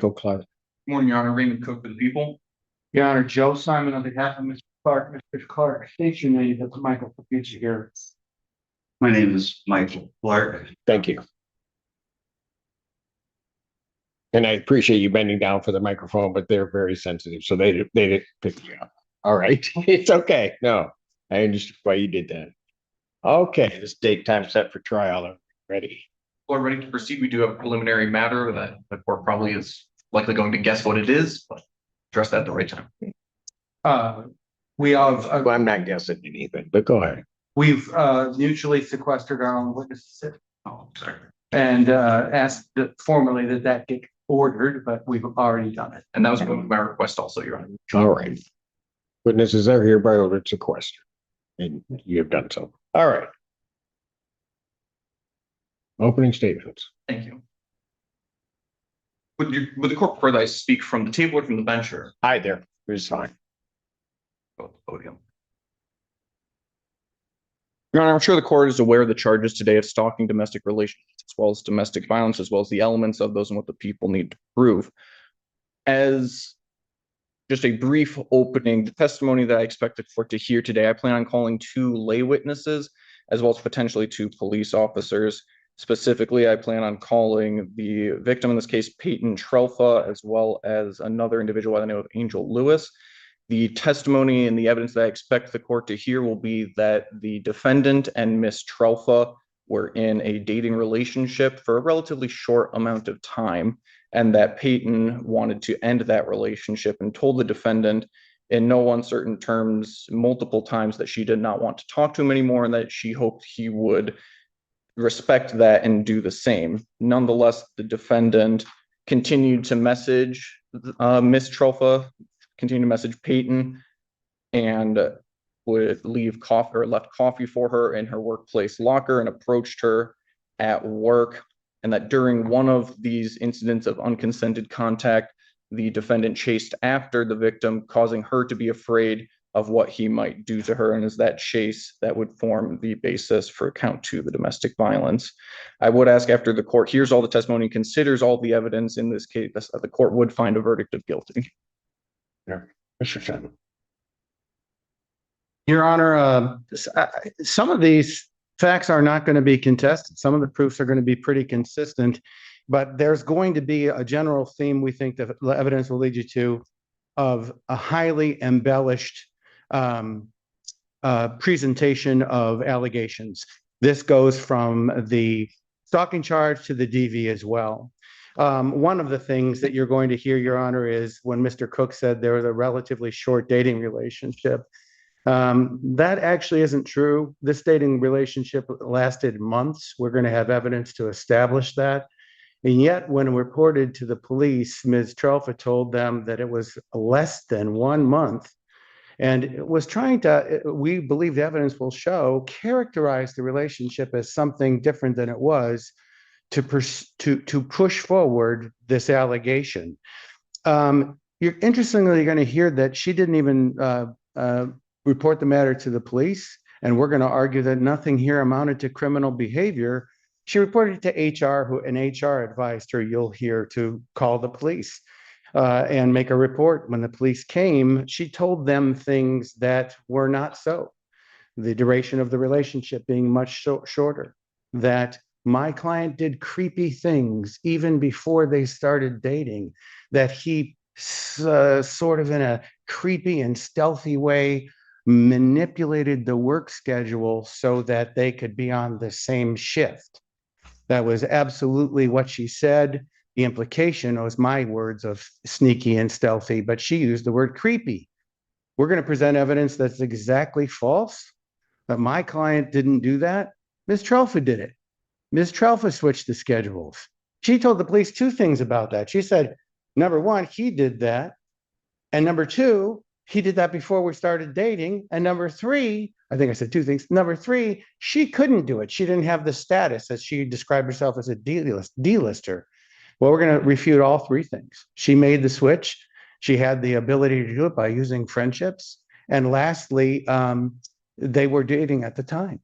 legal clerk. Good morning, Your Honor. Raymond Cook for the people. Your Honor, Joe Simon on behalf of Mr. Clark. Mr. Clark, state your name, that's Michael for future here. My name is Michael Clark. Thank you. And I appreciate you bending down for the microphone, but they're very sensitive, so they didn't pick you up. All right, it's okay. No, I understand why you did that. Okay, this date time set for trial. Ready? We're ready to proceed. We do have a preliminary matter that the court probably is likely going to guess what it is, but address that at the right time. We have, Well, I'm not guessing anything, but go ahead. we've mutually sequestered our own witnesses Oh, sorry. and asked formally that get ordered, but we've already done it. And that was my request also, Your Honor. All right. Witnesses are hereby ordered sequestered, and you have done so. All right. Opening statements. Thank you. Would the court prefer that I speak from the table or from the bench or Hi there. It's fine. both podium? Your Honor, I'm sure the court is aware of the charges today of stalking, domestic relations, as well as domestic violence, as well as the elements of those and what the people need to prove. As just a brief opening, the testimony that I expect the court to hear today, I plan on calling 2 lay witnesses, as well as potentially 2 police officers. Specifically, I plan on calling the victim, in this case, Peyton Trefa, as well as another individual by the name of Angel Lewis. The testimony and the evidence that I expect the court to hear will be that the defendant and Miss Trefa were in a dating relationship for a relatively short amount of time, and that Peyton wanted to end that relationship and told the defendant in no uncertain terms multiple times that she did not want to talk to him anymore and that she hoped he would respect that and do the same. Nonetheless, the defendant continued to message Miss Trefa, continued to message Peyton, and would leave coffee or left coffee for her in her workplace locker and approached her at work. And that during one of these incidents of unconsented contact, the defendant chased after the victim, causing her to be afraid of what he might do to her. And is that chase that would form the basis for count 2, the domestic violence. I would ask, after the court hears all the testimony, considers all the evidence in this case, the court would find a verdict of guilty. Yeah. Mr. Shannon. Your Honor, some of these facts are not going to be contested. Some of the proofs are going to be pretty consistent, but there's going to be a general theme we think that the evidence will lead you to of a highly embellished presentation of allegations. This goes from the stalking charge to the DV as well. One of the things that you're going to hear, Your Honor, is when Mr. Cook said there was a relatively short dating relationship. That actually isn't true. This dating relationship lasted months. We're going to have evidence to establish that. And yet, when reported to the police, Ms. Trefa told them that it was less than 1 month. And it was trying to, we believe the evidence will show, characterize the relationship as something different than it was to push forward this allegation. You're interestingly going to hear that she didn't even report the matter to the police, and we're going to argue that nothing here amounted to criminal behavior. She reported it to HR, and HR advised her, you'll hear, to call the police and make a report. When the police came, she told them things that were not so. The duration of the relationship being much shorter, that my client did creepy things even before they started dating, that he sort of in a creepy and stealthy way manipulated the work schedule so that they could be on the same shift. That was absolutely what she said. The implication was my words of sneaky and stealthy, but she used the word creepy. We're going to present evidence that's exactly false, that my client didn't do that. Ms. Trefa did it. Ms. Trefa switched the schedules. She told the police 2 things about that. She said, number 1, he did that. And number 2, he did that before we started dating. And number 3, I think I said 2 things. Number 3, she couldn't do it. She didn't have the status, as she described herself, as a D-lister. Well, we're going to refute all 3 things. She made the switch. She had the ability to do it by using friendships. And lastly, they were dating at the time.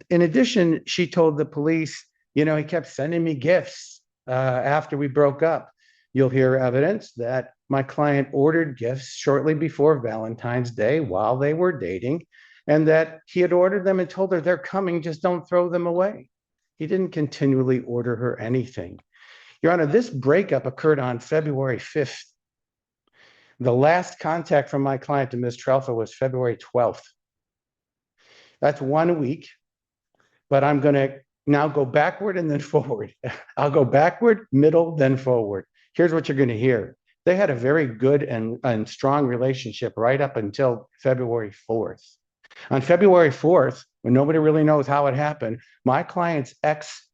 In addition, she told the police, you know, he kept sending me gifts after we broke up. you'll hear evidence that my client ordered gifts shortly before Valentine's Day while they were dating, and that he had ordered them and told her they're coming, just don't throw them away. He didn't continually order her anything. Your Honor, this breakup occurred on February 5th. The last contact from my client to Ms. Trefa was February 12th. That's 1 week, but I'm going to now go backward and then forward. I'll go backward, middle, then forward. Here's what you're going to hear. They had a very good and strong relationship right up until February 4th. On February 4th, when nobody really knows how it happened, my client's ex,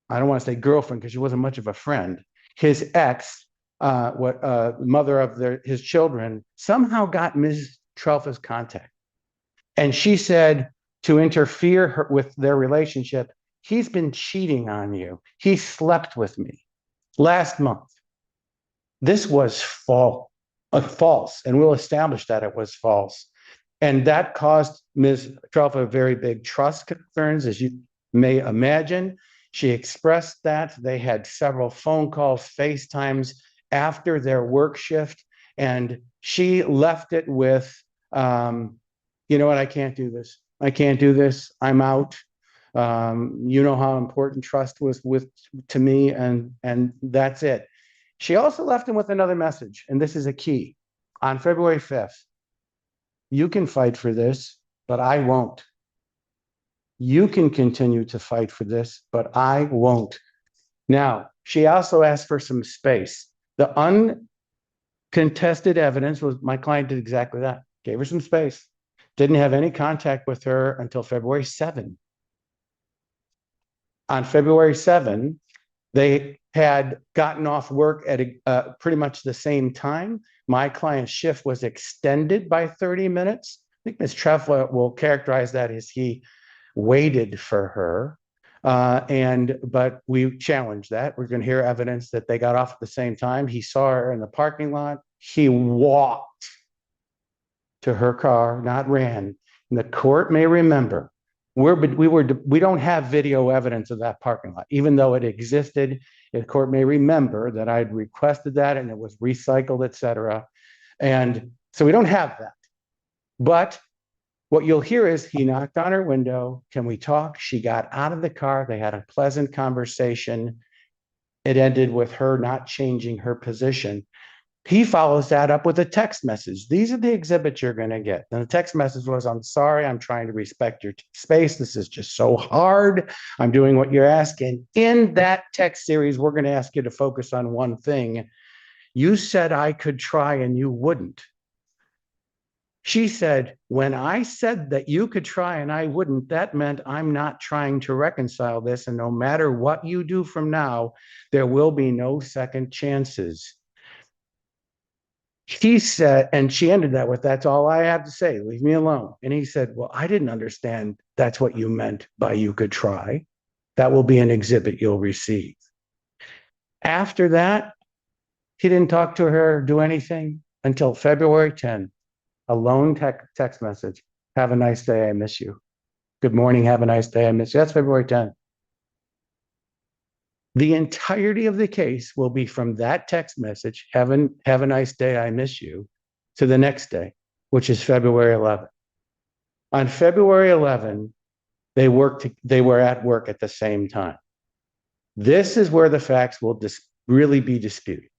I don't want to say girlfriend because she wasn't much of a friend, his ex, mother of his children, somehow got Ms. Trefa's contact. And she said to interfere with their relationship, he's been cheating on you. He slept with me last month. This was false, and we'll establish that it was false. And that caused Ms. Trefa very big trust concerns, as you may imagine. She expressed that. They had several phone calls, FaceTimes after their work shift, and she left it with, you know what, I can't do this. I can't do this. I'm out. You know how important trust was to me, and that's it. She also left him with another message, and this is a key. On February 5th, you can fight for this, but I won't. You can continue to fight for this, but I won't. Now, she also asked for some space. The uncontested evidence was my client did exactly that. Gave her some space. Didn't have any contact with her until February 7. On February 7, they had gotten off work at pretty much the same time. My client's shift was extended by 30 minutes. I think Ms. Trefa will characterize that as he waited for her. But we challenged that. We're going to hear evidence that they got off at the same time. He saw her in the parking lot. He walked to her car, not ran. And the court may remember, we don't have video evidence of that parking lot, even though it existed. The court may remember that I'd requested that and it was recycled, et cetera. And so we don't have that. But what you'll hear is he knocked on her window. Can we talk? She got out of the car. They had a pleasant conversation. It ended with her not changing her position. He follows that up with a text message. These are the exhibits you're going to get. And the text message was, I'm sorry, I'm trying to respect your space. This is just so hard. I'm doing what you're asking. In that text series, we're going to ask you to focus on one thing. You said I could try and you wouldn't. She said, when I said that you could try and I wouldn't, that meant I'm not trying to reconcile this. And no matter what you do from now, there will be no second chances. He said, and she ended that with, that's all I have to say, leave me alone. And he said, well, I didn't understand that's what you meant by you could try. That will be an exhibit you'll receive. After that, he didn't talk to her, do anything until February 10. A lone text message. Have a nice day, I miss you. Good morning, have a nice day, I miss you. That's February 10. The entirety of the case will be from that text message, have a nice day, I miss you, to the next day, which is February 11. On February 11, they were at work at the same time. This is where the facts will really be disputed.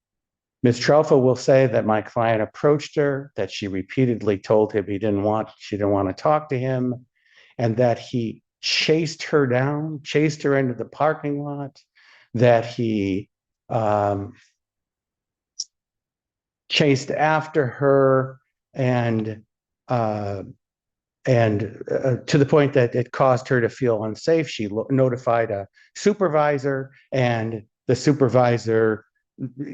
Ms. Trefa will say that my client approached her, that she repeatedly told him she didn't want to talk to him, and that he chased her down, chased her into the parking lot, that he chased after her and to the point that it caused her to feel unsafe. She notified a supervisor, and the supervisor,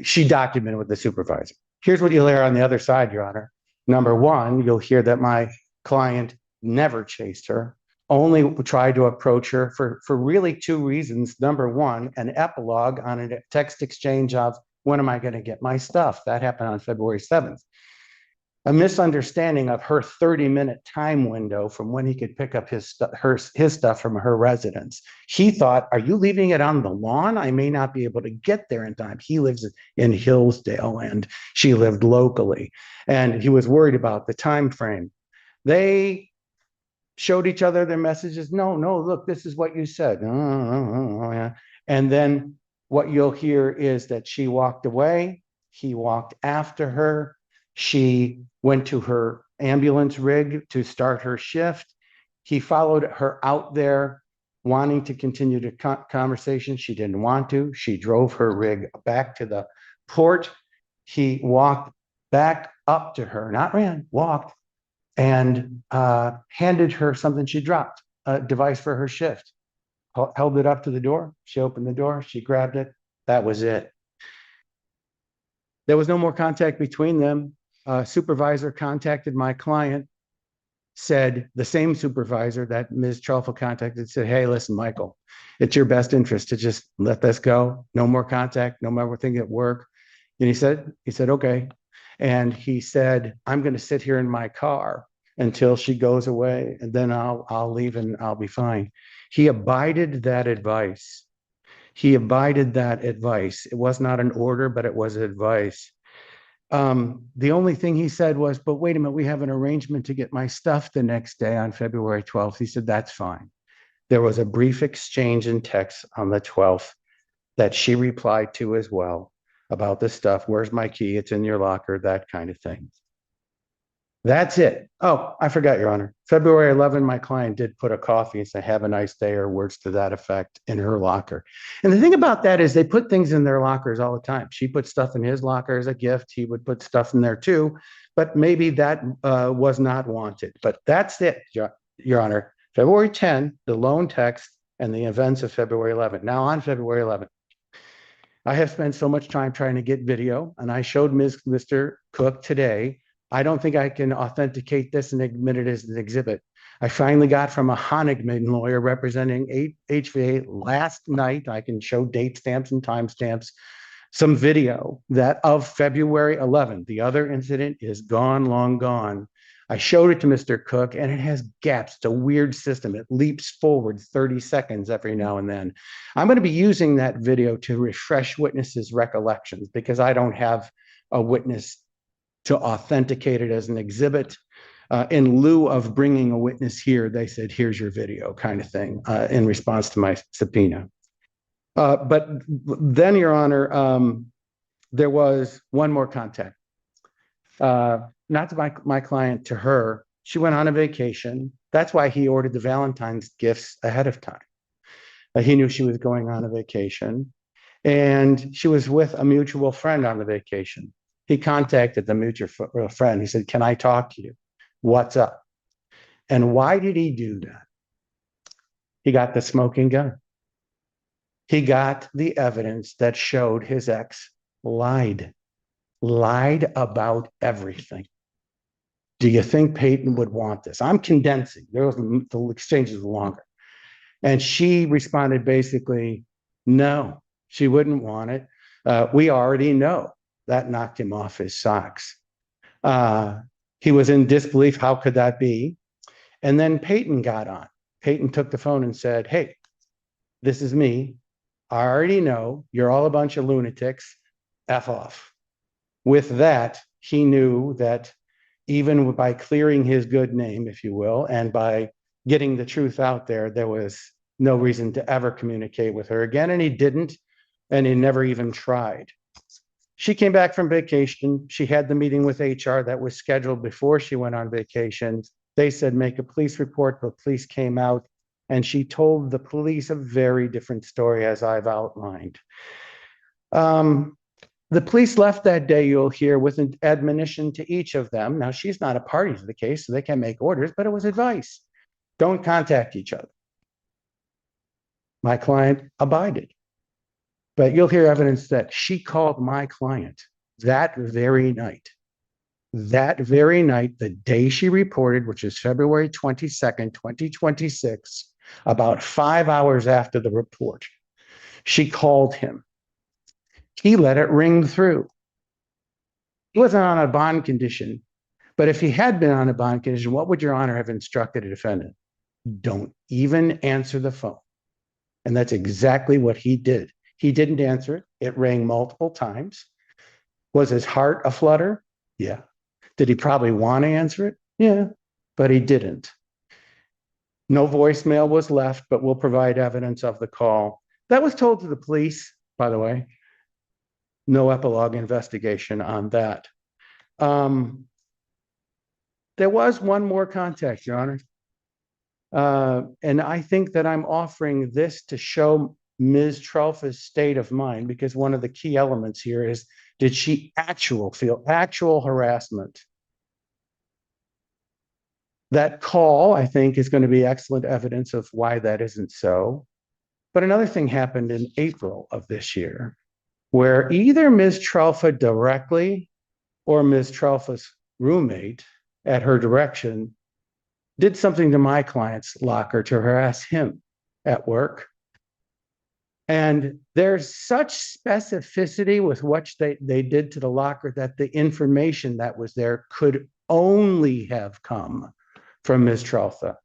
she documented with the supervisor. Here's what you'll hear on the other side, Your Honor. Number one, you'll hear that my client never chased her, only tried to approach her for really two reasons. Number one, an epilogue on a text exchange of, when am I going to get my stuff? That happened on February 7th. a misunderstanding of her 30-minute time window from when he could pick up his stuff from her residence. He thought, are you leaving it on the lawn? I may not be able to get there in time. He lives in Hillsdale and she lived locally. And he was worried about the time frame. They showed each other their messages. No, look, this is what you said. Yeah. And then what you'll hear is that she walked away. He walked after her. She went to her ambulance rig to start her shift. He followed her out there, wanting to continue the conversation. She didn't want to. She drove her rig back to the port. He walked back up to her, not ran, walked, and handed her something she dropped, a device for her shift. Held it up to the door. She opened the door. She grabbed it. That was it. There was no more contact between them. Supervisor contacted my client, said the same supervisor that Ms. Trefa contacted said, hey, listen, Michael, it's your best interest to just let this go. No more contact, no more thing at work. And he said, okay. And he said, I'm going to sit here in my car until she goes away, and then I'll leave and I'll be fine. He abided that advice. He abided that advice. It was not an order, but it was advice. The only thing he said was, but wait a minute, we have an arrangement to get my stuff the next day on February 12th. He said, that's fine. There was a brief exchange in text on the 12th that she replied to as well about the stuff. Where's my key? It's in your locker, that kind of thing. That's it. Oh, I forgot, Your Honor. February 11, my client did put a coffee and say, have a nice day, or words to that effect, in her locker. And the thing about that is they put things in their lockers all the time. She put stuff in his locker as a gift. He would put stuff in there too, but maybe that was not wanted. But that's it, Your Honor. February 10, the loan text and the events of February 11. Now on February 11, I have spent so much time trying to get video, and I showed Mr. Cook today. I don't think I can authenticate this and admit it as an exhibit. I finally got from a Honigman lawyer representing HVA last night. I can show date stamps and time stamps, some video that of February 11th. The other incident is gone, long gone. I showed it to Mr. Cook, and it has gaps. It's a weird system. It leaps forward 30 seconds every now and then. I'm going to be using that video to refresh witnesses' recollections because I don't have a witness to authenticate it as an exhibit. In lieu of bringing a witness here, they said, here's your video, kind of thing, in response to my subpoena. But then, Your Honor, there was one more contact. Not to my client, to her. She went on a vacation. That's why he ordered the Valentine's gifts ahead of time. He knew she was going on a vacation, and she was with a mutual friend on the vacation. He contacted the mutual friend. He said, can I talk to you? What's up? And why did he do that? He got the smoking gun. He got the evidence that showed his ex lied about everything. Do you think Peyton would want this? I'm condensing. The exchange is longer. And she responded basically, no, she wouldn't want it. We already know. That knocked him off his socks. He was in disbelief. How could that be? And then Peyton got on. Peyton took the phone and said, hey, this is me. I already know you're all a bunch of lunatics. F off. With that, he knew that even by clearing his good name, if you will, and by getting the truth out there, there was no reason to ever communicate with her again. And he didn't, and he never even tried. She came back from vacation. She had the meeting with HR that was scheduled before she went on vacation. They said, make a police report. The police came out, and she told the police a very different story, as I've outlined. The police left that day, you'll hear, with an admonition to each of them. Now, she's not a party to the case, so they can't make orders, but it was advice. Don't contact each other. My client abided. But you'll hear evidence that she called my client that very night. That very night, the day she reported, which is February 22nd, 2026, about 5 hours after the report, she called him. He let it ring through. He wasn't on a bond condition, But if he had been on a bond condition, what would Your Honor have instructed a defendant? Don't even answer the phone. And that's exactly what he did. He didn't answer it. It rang multiple times. Was his heart aflutter? Yeah. Did he probably want to answer it? Yeah, but he didn't. No voicemail was left, but we'll provide evidence of the call. That was told to the police, by the way. No epilogue investigation on that. There was one more contact, Your Honor. And I think that I'm offering this to show Ms. Trefa's state of mind, because one of the key elements here is, did she feel actual harassment? That call, I think, is going to be excellent evidence of why that isn't so. But another thing happened in April of this year, where either Ms. Trefa directly or Ms. Trefa's roommate at her direction did something to my client's locker to harass him at work. And there's such specificity with what they did to the locker that the information that was there could only have come from Ms. Trefa.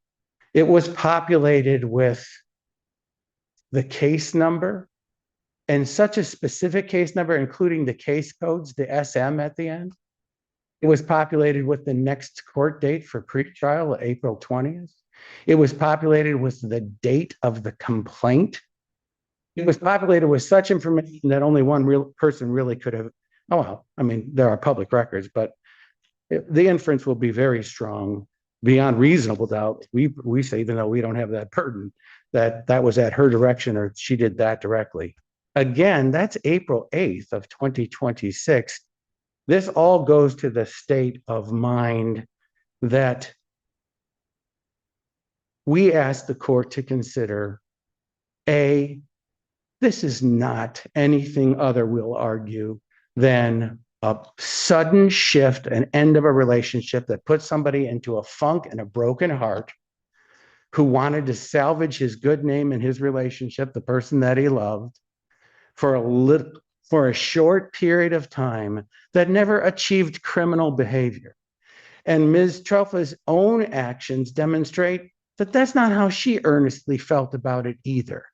It was populated with the case number, and such a specific case number, including the case codes, the SM at the end. It was populated with the next court date for pretrial, April 20th. It was populated with the date of the complaint. It was populated with such information that only one real person really could have. Oh, well, I mean, there are public records, but the inference will be very strong, beyond reasonable doubt. We say, even though we don't have that burden, that was at her direction or she did that directly. Again, that's April 8th of 2026. This all goes to the state of mind that we ask the court to consider. This is not anything other, we'll argue, than a sudden shift, an end of a relationship that puts somebody into a funk and a broken heart, who wanted to salvage his good name in his relationship, the person that he loved, for a short period of time, that never achieved criminal behavior. And Ms. Trefa's own actions demonstrate that that's not how she earnestly felt about it either.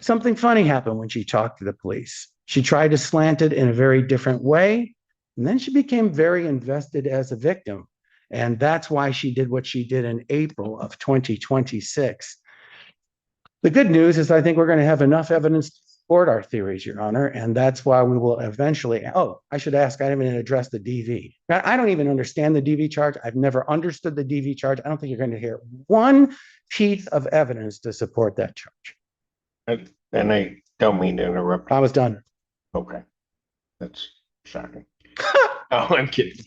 Something funny happened when she talked to the police. She tried to slant it in a very different way, and then she became very invested as a victim. And that's why she did what she did in April of 2026. The good news is I think we're going to have enough evidence to support our theories, Your Honor, and that's why we will eventually, I should ask, I didn't even address the DV. Now, I don't even understand the DV charge. I've never understood the DV charge. I don't think you're going to hear one piece of evidence to support that charge. And I don't mean to interrupt. I was done. Okay. That's shocking. Oh, I'm kidding.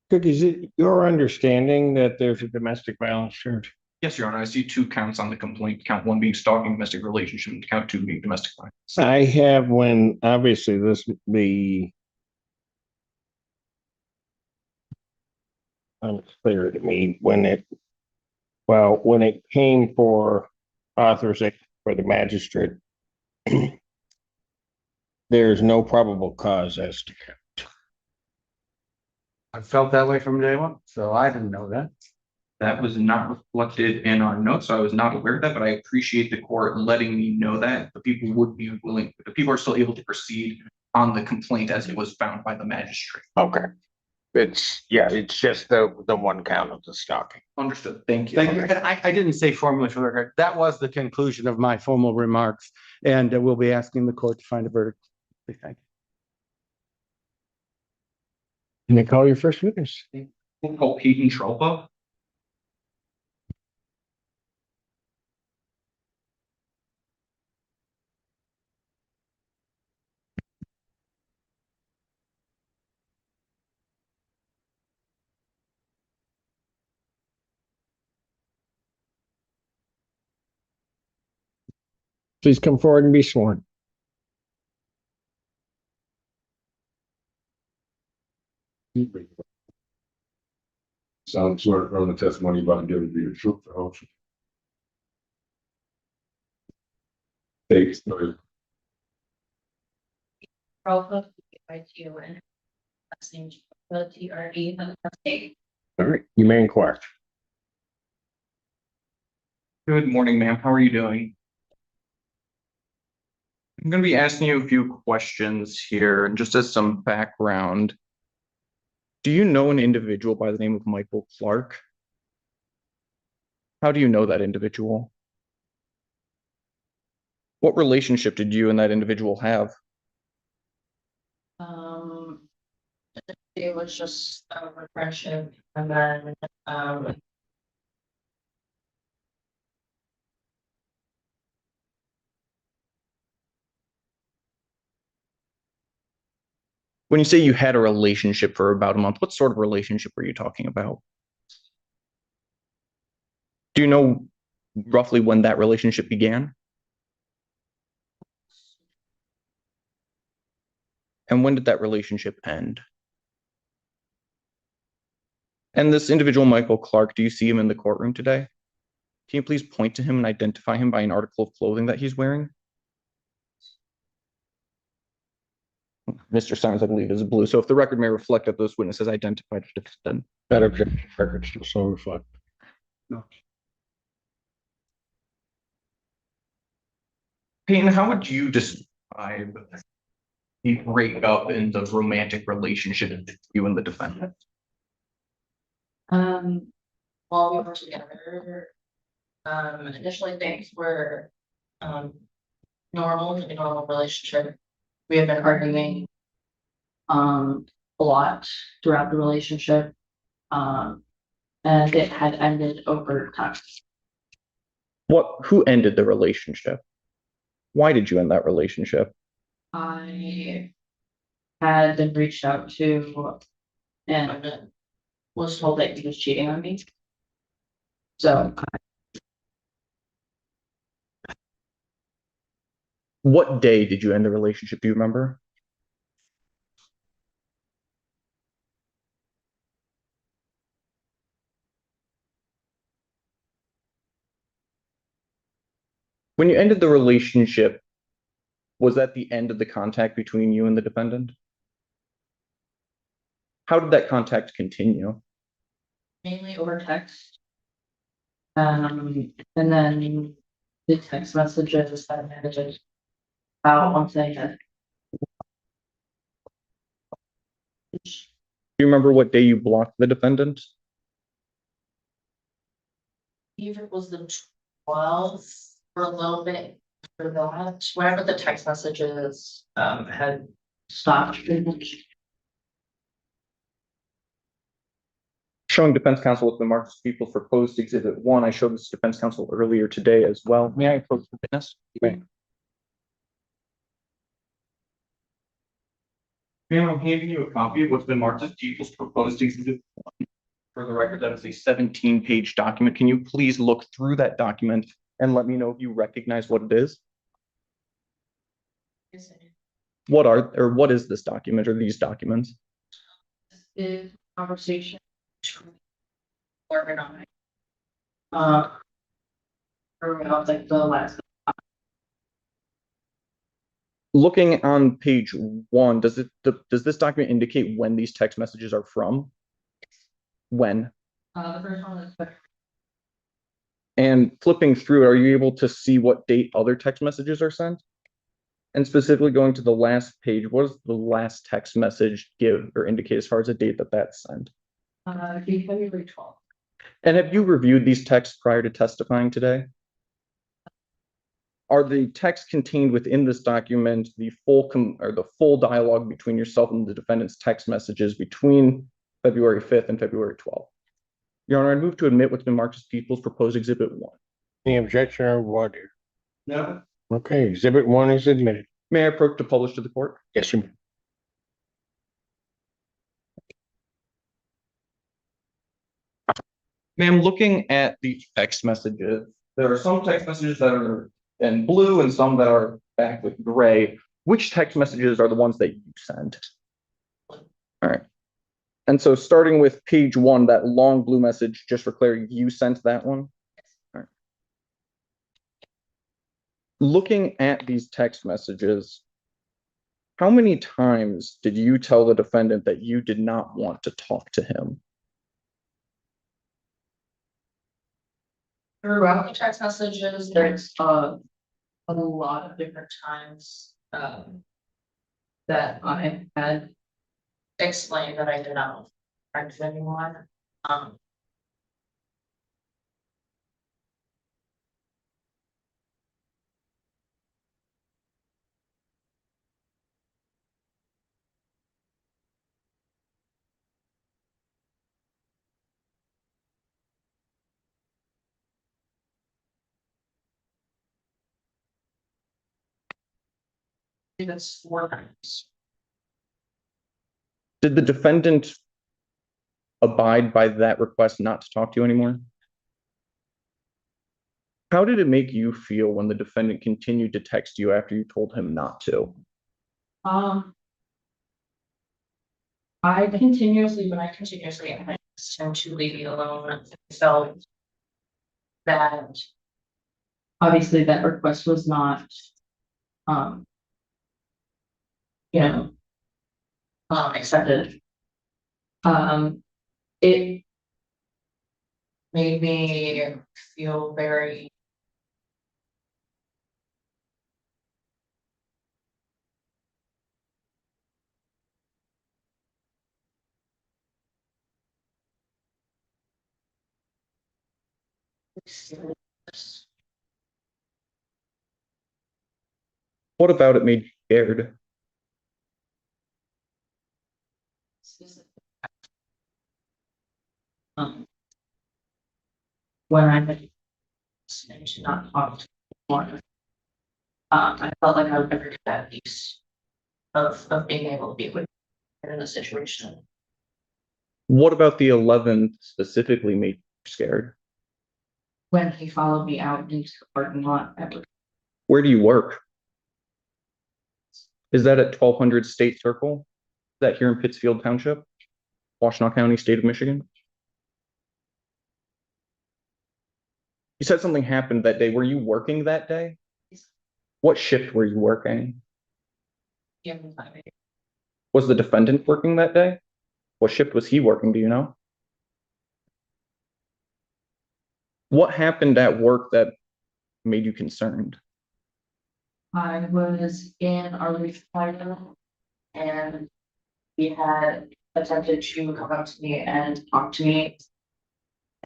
Is it your understanding that there's a domestic violence charge? Yes, Your Honor. I see 2 counts on the complaint. Count 1 being stalking, domestic relationship, and count 2 being domestic violence. I have, when obviously this be unclear to me when it came for authorization for the magistrate, there's no probable cause as to count. I felt that way from day one, so I didn't know that. That was not reflected in our notes, so I was not aware of that, but I appreciate the court letting me know that the people would be willing, the people are still able to proceed on the complaint as it was found by the magistrate. Okay. It's just the one count of the stalking. Understood. Thank you. Thank you. And I didn't say formally for the record. That was the conclusion of my formal remarks, and we'll be asking the court to find a verdict. Thank you. Can they call your first witness? We'll call Peyton Trefa. Please come forward and be sworn. Sound swear from the testimony about to give it be the truth, the whole truth. Thanks. Trefa, Peyton, last name Trefa. All right, you may inquire. Good morning, ma'am. How are you doing? I'm going to be asking you a few questions here, and just as some background, do you know an individual by the name of Michael Clark? How do you know that individual? What relationship did you and that individual have? It was just a refreshing, and then, When you say you had a relationship for about a month, what sort of relationship are you talking about? Do you know roughly when that relationship began? And when did that relationship end? And this individual, Michael Clark, do you see him in the courtroom today? Can you please point to him and identify him by an article of clothing that he's wearing? Mr. Simons, I believe, is blue. So if the record may reflect that those witnesses identified the defendant. That objection record still so reflect. Peyton, how would you describe the breakup in the romantic relationship between you and the defendant? while we were together, initially things were, normal, in a normal relationship. We had been arguing, a lot throughout the relationship. And it had ended over time. Who ended the relationship? Why did you end that relationship? I had been reached out to and was told that he was cheating on me. So What day did you end the relationship? Do you remember? When you ended the relationship, was that the end of the contact between you and the defendant? How did that contact continue? mainly over text. And then the text messages that I managed out once I had. Do you remember what day you blocked the defendant? Either it was the 12th for a little bit for that, whenever the text messages had stopped pretty much. Showing defense counsel with the Marcus Peoples proposed exhibit 1. I showed this to defense counsel earlier today as well. May I approach the witness? May. Ma'am, I'm handing you a copy of what's been marked as Peoples proposed exhibit 1. For the record, that is a 17-page document. Can you please look through that document and let me know if you recognize what it is? Yes, I do. What is this document or these documents? Is conversation. Or not. Like the last. Looking on page 1, does this document indicate when these text messages are from? When? The first one is. And flipping through it, are you able to see what date other text messages are sent? And specifically going to the last page, what does the last text message give or indicate as far as the date that that's sent? February 12th. And have you reviewed these texts prior to testifying today? Are the texts contained within this document the full dialogue between yourself and the defendant's text messages between February 5th and February 12th? Your Honor, I move to admit what's been marked as Peoples proposed exhibit 1. Any objection or what? No. Okay, exhibit 1 is admitted. May I approach to publish to the court? Yes, you may. Ma'am, looking at these text messages, there are some text messages that are in blue and some that are back with gray. Which text messages are the ones that you sent? All right. And so starting with page 1, that long blue message, just for clarity, you sent that one? All right. Looking at these text messages, How many times did you tell the defendant that you did not want to talk to him? Throughout the text messages, there's a lot of different times that I had explained that I did not want to talk to anyone. I think that's 4 times. Did the defendant abide by that request not to talk to you anymore? How did it make you feel when the defendant continued to text you after you told him not to? When I continuously asked him to leave me alone, I felt that obviously that request was not, you know, accepted. It made me feel very What about it made you scared? When I had to not talk to anyone, I felt like I would never get that piece of being able to be with her in a situation. What about the 11th specifically made you scared? When he followed me out into the parking lot at work. Where do you work? Is that at 1200 State Circle? Is that here in Pittsfield Township, Washtenaw County, state of Michigan? You said something happened that day. Were you working that day? What shift were you working? Was the defendant working that day? What shift was he working? Do you know? What happened at work that made you concerned? I was in our resupply room and he had attempted to come up to me and talk to me.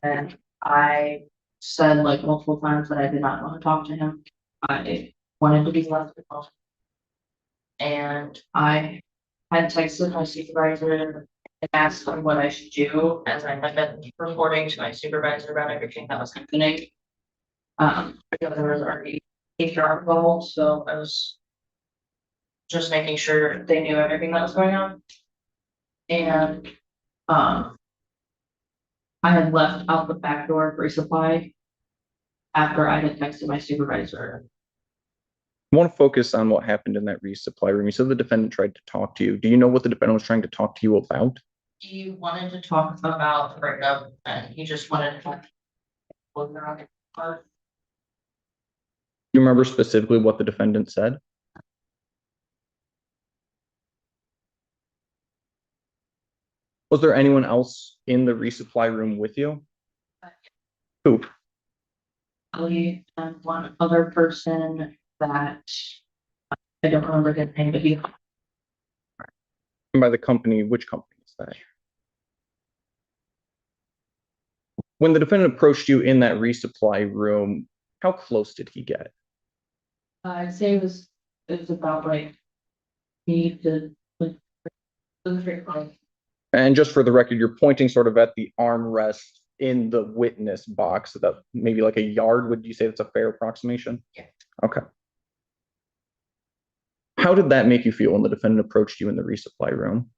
And I said like multiple times that I did not want to talk to him. I wanted to be left alone. And I had texted my supervisor and asked him what I should do, as I had been reporting to my supervisor about everything that was happening. Because there was already HR involved, so I was just making sure they knew everything that was going on. And I had left out the back door for resupply after I had texted my supervisor. I want to focus on what happened in that resupply room. You said the defendant tried to talk to you. Do you know what the defendant was trying to talk to you about? He wanted to talk about the breakup and he just wanted to talk. Do you remember specifically what the defendant said? Was there anyone else in the resupply room with you? Who? And one other person that I don't remember his name, but he. And by the company, which company is that? When the defendant approached you in that resupply room, how close did he get? I'd say it was about like me to like. And just for the record, you're pointing sort of at the armrest in the witness box, that maybe like a yard. Would you say that's a fair approximation? Yeah. Okay. How did that make you feel when the defendant approached you in the resupply room?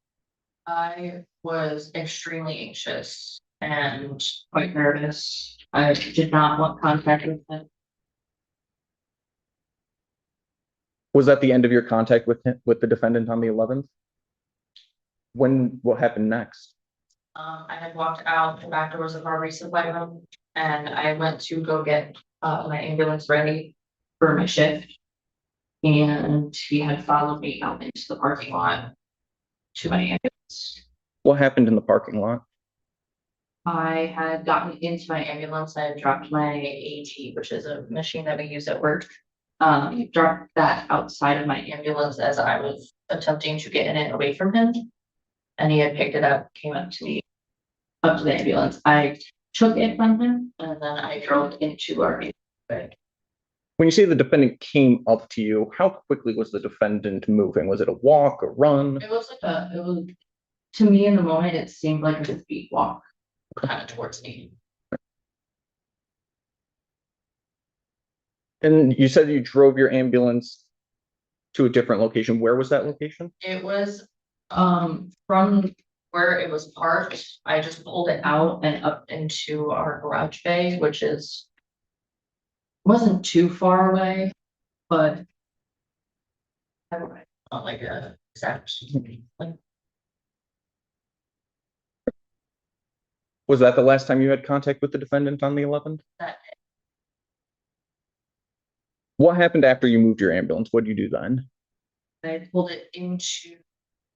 I was extremely anxious and quite nervous. I did not want contact with him. Was that the end of your contact with the defendant on the 11th? What happened next? I had walked out the back doors of our resupply room and I went to go get my ambulance ready for my shift. And he had followed me out into the parking lot to my ambulance. What happened in the parking lot? I had gotten into my ambulance. I had dropped my AT, which is a machine that we use at work. Dropped that outside of my ambulance as I was attempting to get in it away from him. And he had picked it up, came up to me, up to the ambulance. I took it from him and then I drove into our ambulance. When you say the defendant came up to you, how quickly was the defendant moving? Was it a walk, a run? It was to me in the moment, it seemed like a speed walk kind of towards me. And you said you drove your ambulance to a different location. Where was that location? It was from where it was parked. I just pulled it out and up into our garage bay, which wasn't too far away, but I don't know, not like a exact. Like, Was that the last time you had contact with the defendant on the 11th? that What happened after you moved your ambulance? What did you do then? I pulled it into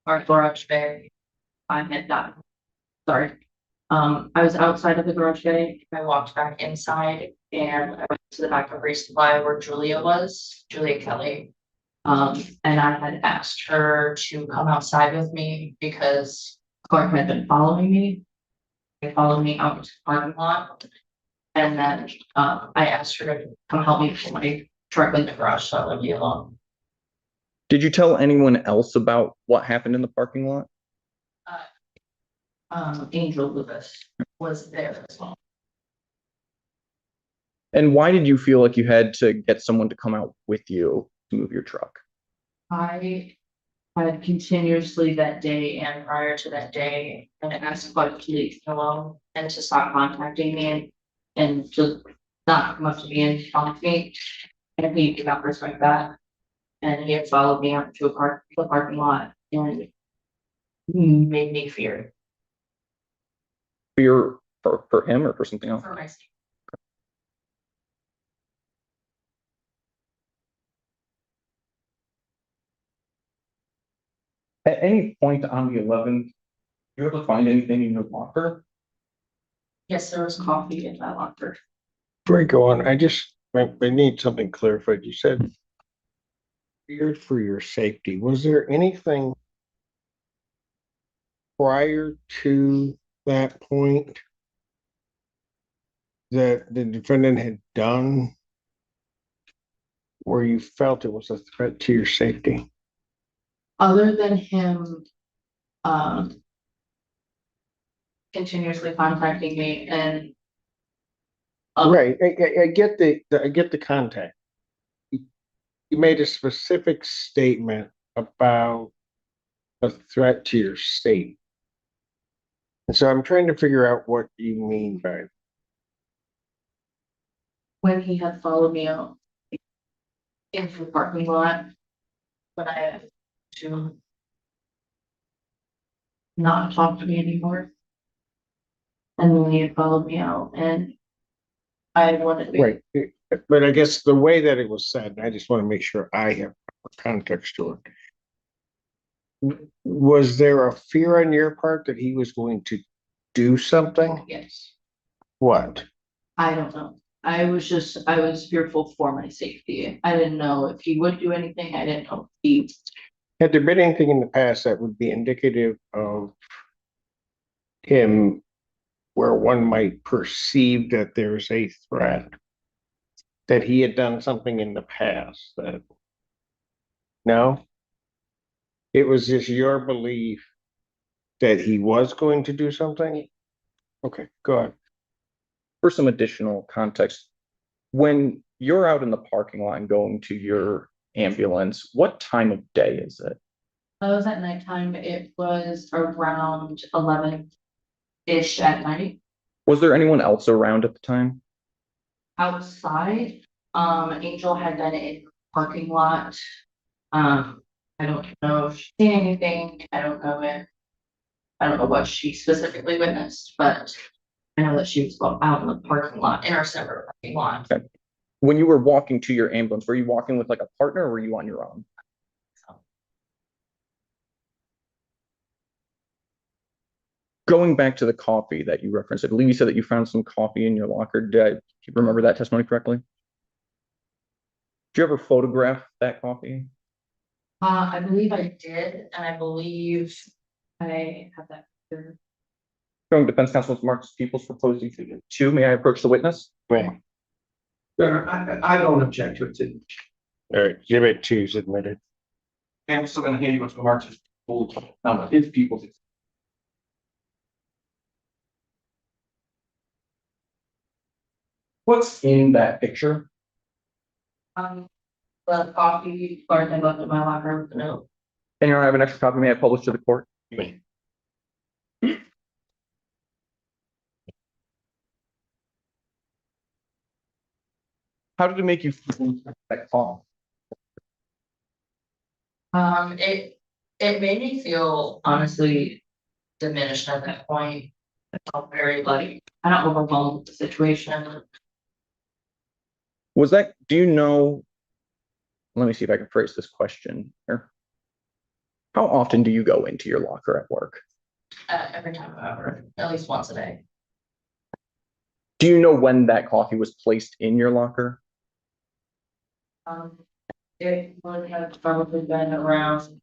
our garage bay. I had gotten, sorry. I was outside of the garage bay. I walked back inside and I went to the back of resupply where Julia Kelly. And I had asked her to come outside with me because Clark had been following me. They followed me out to the parking lot. And then I asked her to come help me pull my truck in the garage so I wouldn't be alone. Did you tell anyone else about what happened in the parking lot? Angel Lewis was there as well. And why did you feel like you had to get someone to come out with you to move your truck? I had continuously that day and prior to that day, and asked Clark to leave me alone and to stop contacting me and just not come up to me and talk to me. And he did not respect that. And he had followed me out to the parking lot and made me fear Fear for him or for something else? for my safety. At any point on the 11th, you ever find anything in your locker? Yes, there was coffee in that locker. Before you go on, I need something clarified. You said feared for your safety. Was there anything prior to that point that the defendant had done where you felt it was a threat to your safety? Other than him, continuously contacting me and. Right, I get the context. You made a specific statement about a threat to your state. And so I'm trying to figure out what you mean by it. When he had followed me out into the parking lot, when I had to not talk to me anymore. And then he had followed me out and I wanted to be. Right, but I guess the way that it was said, I just want to make sure I have context to it. Was there a fear on your part that he was going to do something? Yes, What? I don't know. I was fearful for my safety. I didn't know if he would do anything. I didn't know if he. Had there been anything in the past that would be indicative of him where one might perceive that there's a threat? That he had done something in the past that? No? It was just your belief that he was going to do something? Okay, go ahead. For some additional context, when you're out in the parking lot and going to your ambulance, what time of day is it? I was at nighttime. It was around 11-ish at night. Was there anyone else around at the time? Outside, Angel had been in the parking lot. I don't know if she seen anything. I don't know what she specifically witnessed, but I know that she was out in the parking lot, in our separate parking lot. Okay. When you were walking to your ambulance, were you walking with like a partner or were you on your own? Going back to the coffee that you referenced, I believe you said that you found some coffee in your locker. Do you remember that testimony correctly? Do you ever photograph that coffee? I believe I did, and I believe I have that. here. Going defense counsel Marcus Peoples proposed exhibit 2. May I approach the witness? Right. I don't object to it. All right, exhibit 2 is admitted. And I'm still gonna hand you what's Marcus his people's. What's in that picture? The coffee card I left in my locker with the note. And I have an extra copy. May I publish to the court? Me. How did it make you feel that call? It made me feel honestly diminished at that point. I felt very like, I don't overwhelmed with the situation. Was that, do you know, let me see if I can phrase this question here. How often do you go into your locker at work? Every time I'm at work, at least once a day. Do you know when that coffee was placed in your locker? It would have probably been around.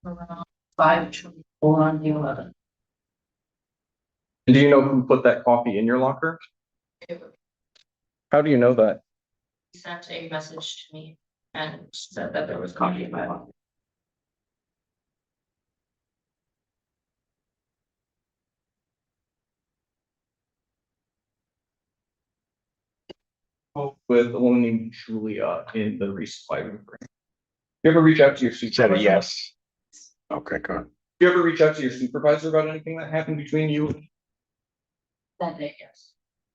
Around 5:24 on the 11th. And do you know who put that coffee in your locker? It would How do you know that? He sent a message to me and said that there was coffee in my locker. With a woman named Julia in the resupply room. You ever reach out to your Said supervisor? a yes. Okay, good. You ever reach out to your supervisor about anything that happened between you? That day, yes.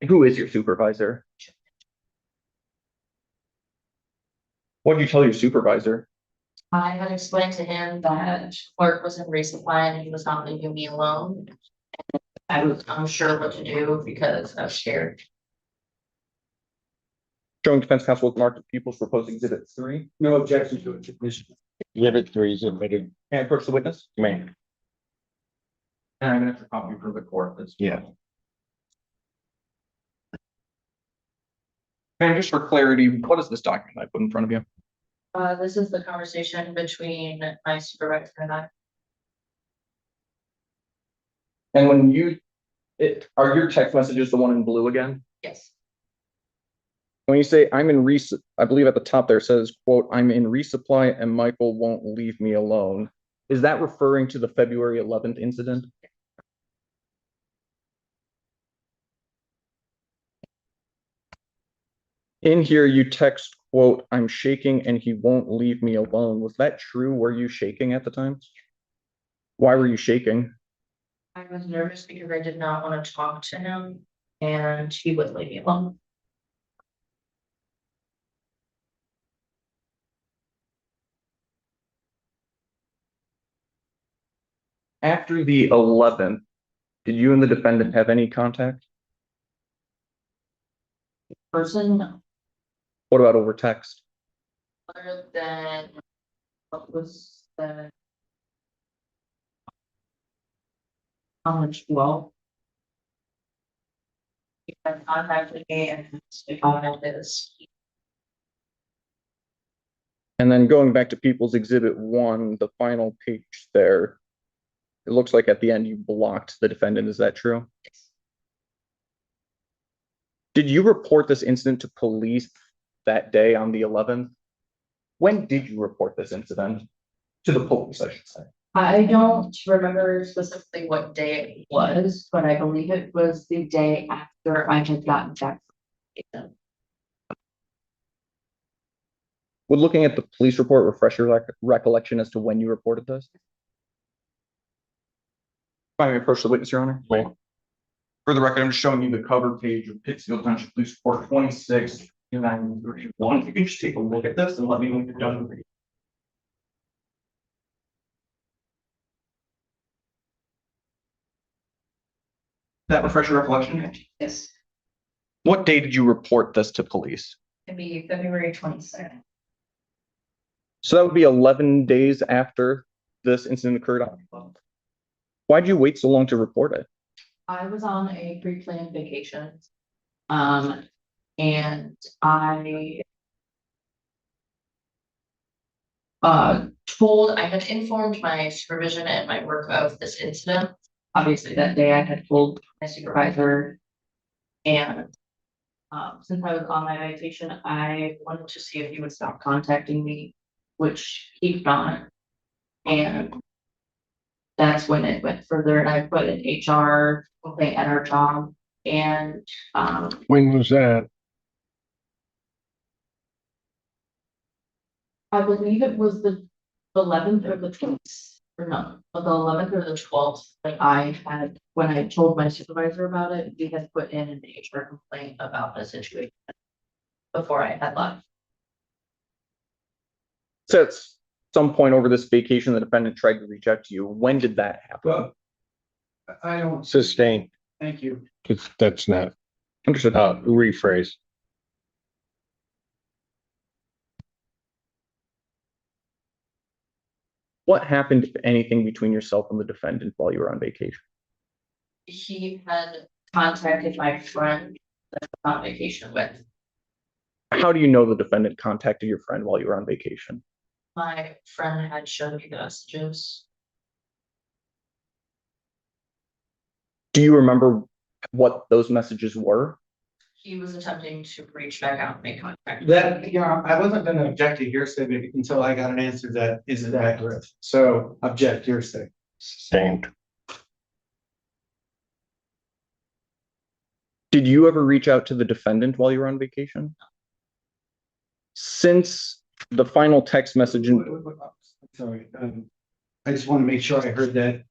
Who is your supervisor? What did you tell your supervisor? I had explained to him that clerk was in resupply and he was not leaving me alone. I was unsure what to do because I was scared. Showing defense counsel with marked Peoples proposed exhibit 3. No objection to it. Exhibit 3 is admitted. Can I approach the witness? Me. And I'm gonna have to copy for the court. Yeah. And just for clarity, what is this document I put in front of you? This is the conversation between my supervisor and I. And when you, are your text messages the one in blue again? Yes. When you say I'm in I believe at the top there says, quote, I'm in resupply and Michael won't leave me alone. Is that referring to the February 11th incident? In here, you text, quote, I'm shaking and he won't leave me alone. Was that true? Were you shaking at the time? Why were you shaking? I was nervous because I did not want to talk to him and he wouldn't leave me alone. After the 11th, did you and the defendant have any contact? Person, no. What about over text? Other than what was the on the 12th. He had contacted me and asked if I had this. And then going back to People's Exhibit 1, the final page there, it looks like at the end you blocked the defendant. Is that true? Did you report this incident to police that day on the 11th? When did you report this incident? To the police, I should say. I don't remember specifically what day it was, but I believe it was the day after I had gotten back from Peyton. Would looking at the police report refresh your recollection as to when you reported this? If I may approach the witness, Your Honor. Right. For the record, I'm just showing you the cover page of Pittsfield Township Police Report 26 One, you can just take a look at this and let me know when you're done. That refresh your recollection? Yes, What day did you report this to police? it'd be February 22nd. So that would be 11 days after this incident occurred. Why'd you wait so long to report it? I was on a pre-planned vacation. And I I had informed my supervision and my work of this incident. Obviously, that day I had told my supervisor. And since I was on my vacation, I wanted to see if he would stop contacting me, which he's not. And that's when it went further, and I put an HR complaint at our job. And When was that? I believe it was the 11th or the 12th, or no, the 11th or the 12th, that when I told my supervisor about it, he had put in an HR complaint about the situation before I had left. So at some point over this vacation, the defendant tried to reach out to you. When did that happen? Well, I don't, Sustained, thank you. because that's not, Understood. rephrase. What happened, if anything, between yourself and the defendant while you were on vacation? He had contacted my friend that I was on vacation with. How do you know the defendant contacted your friend while you were on vacation? My friend had shown me the messages. Do you remember what those messages were? He was attempting to reach back out and make contact. That, yeah, I wasn't gonna object to hearsay until I got an answer that isn't accurate. So object hearsay. Sustained. Did you ever reach out to the defendant while you were on vacation? Since the final text message, Sorry, I just want to make sure I heard that.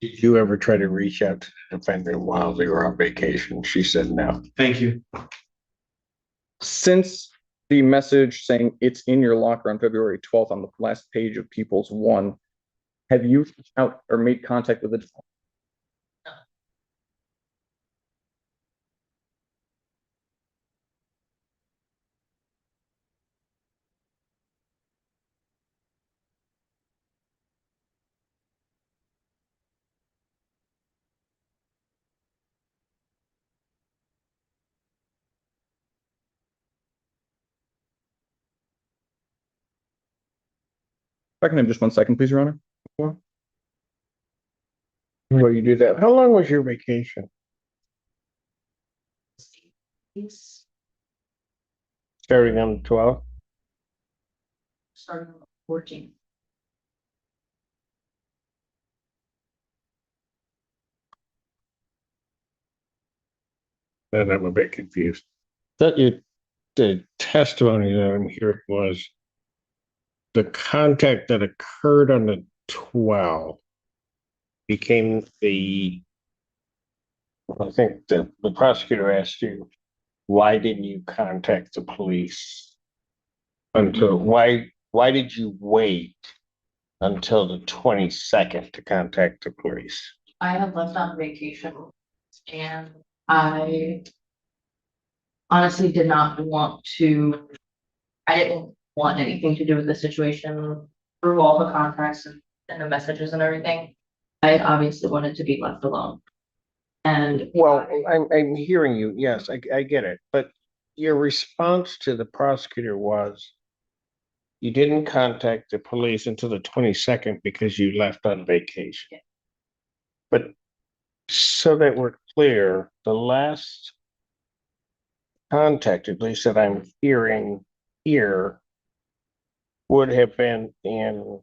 Did you ever try to reach out to the defendant while they were on vacation? She said no. Thank you. since the message saying it's in your locker on February 12th on the last page of People's One, have you reached out or made contact with the defendant? If I can have just 1 second, please, Your Honor. Well, you do that. How long was your vacation? He's Starting on the 12th? starting on the 14th. Then I'm a bit confused. The testimony that I'm hearing was the contact that occurred on the 12th became I think the prosecutor asked you, why didn't you contact the police until, why did you wait until the 22nd to contact the police? I had left on vacation and I honestly did not want to, I didn't want anything to do with the situation through all the contacts and the messages and everything. I obviously wanted to be left alone. And Well, I'm hearing you. Yes, I get it. But your response to the prosecutor was you didn't contact the police until the 22nd because you left on vacation. But so that we're clear, the last contact, at least that I'm hearing here, would have been in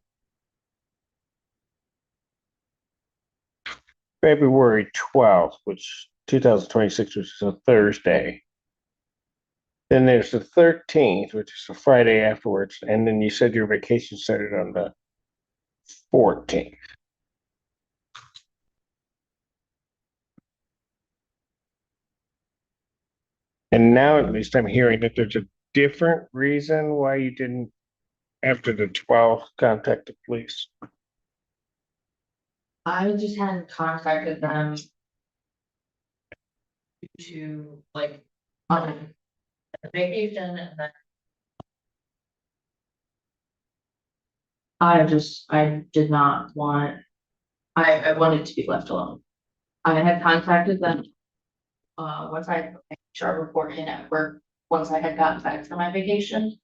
February 12th, which 2026, which is a Thursday. Then there's the 13th, which is a Friday afterwards. And then you said your vacation started on the 14th. And now at least I'm hearing that there's a different reason why you didn't, after the 12th, contact the police. I just hadn't contacted them. To like, vacation and then. I did not want, I wanted to be left alone. I had contacted them. Once I put my HR report in at work, once I had gotten back from my vacation.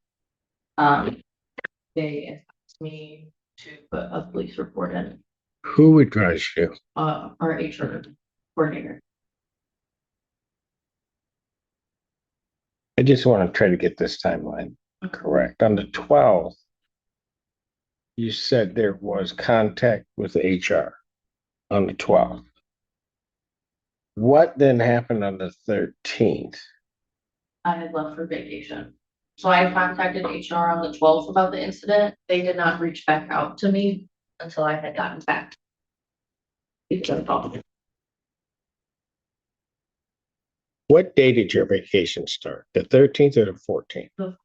They asked me to put a police report in, Who advised you? our HR coordinator. I just want to try to get this timeline correct. On the 12th, you said there was contact with HR on the 12th. What then happened on the 13th? I had left for vacation. So I contacted HR on the 12th about the incident. They did not reach back out to me until I had gotten back. What day did your vacation start? The 13th or the 14th?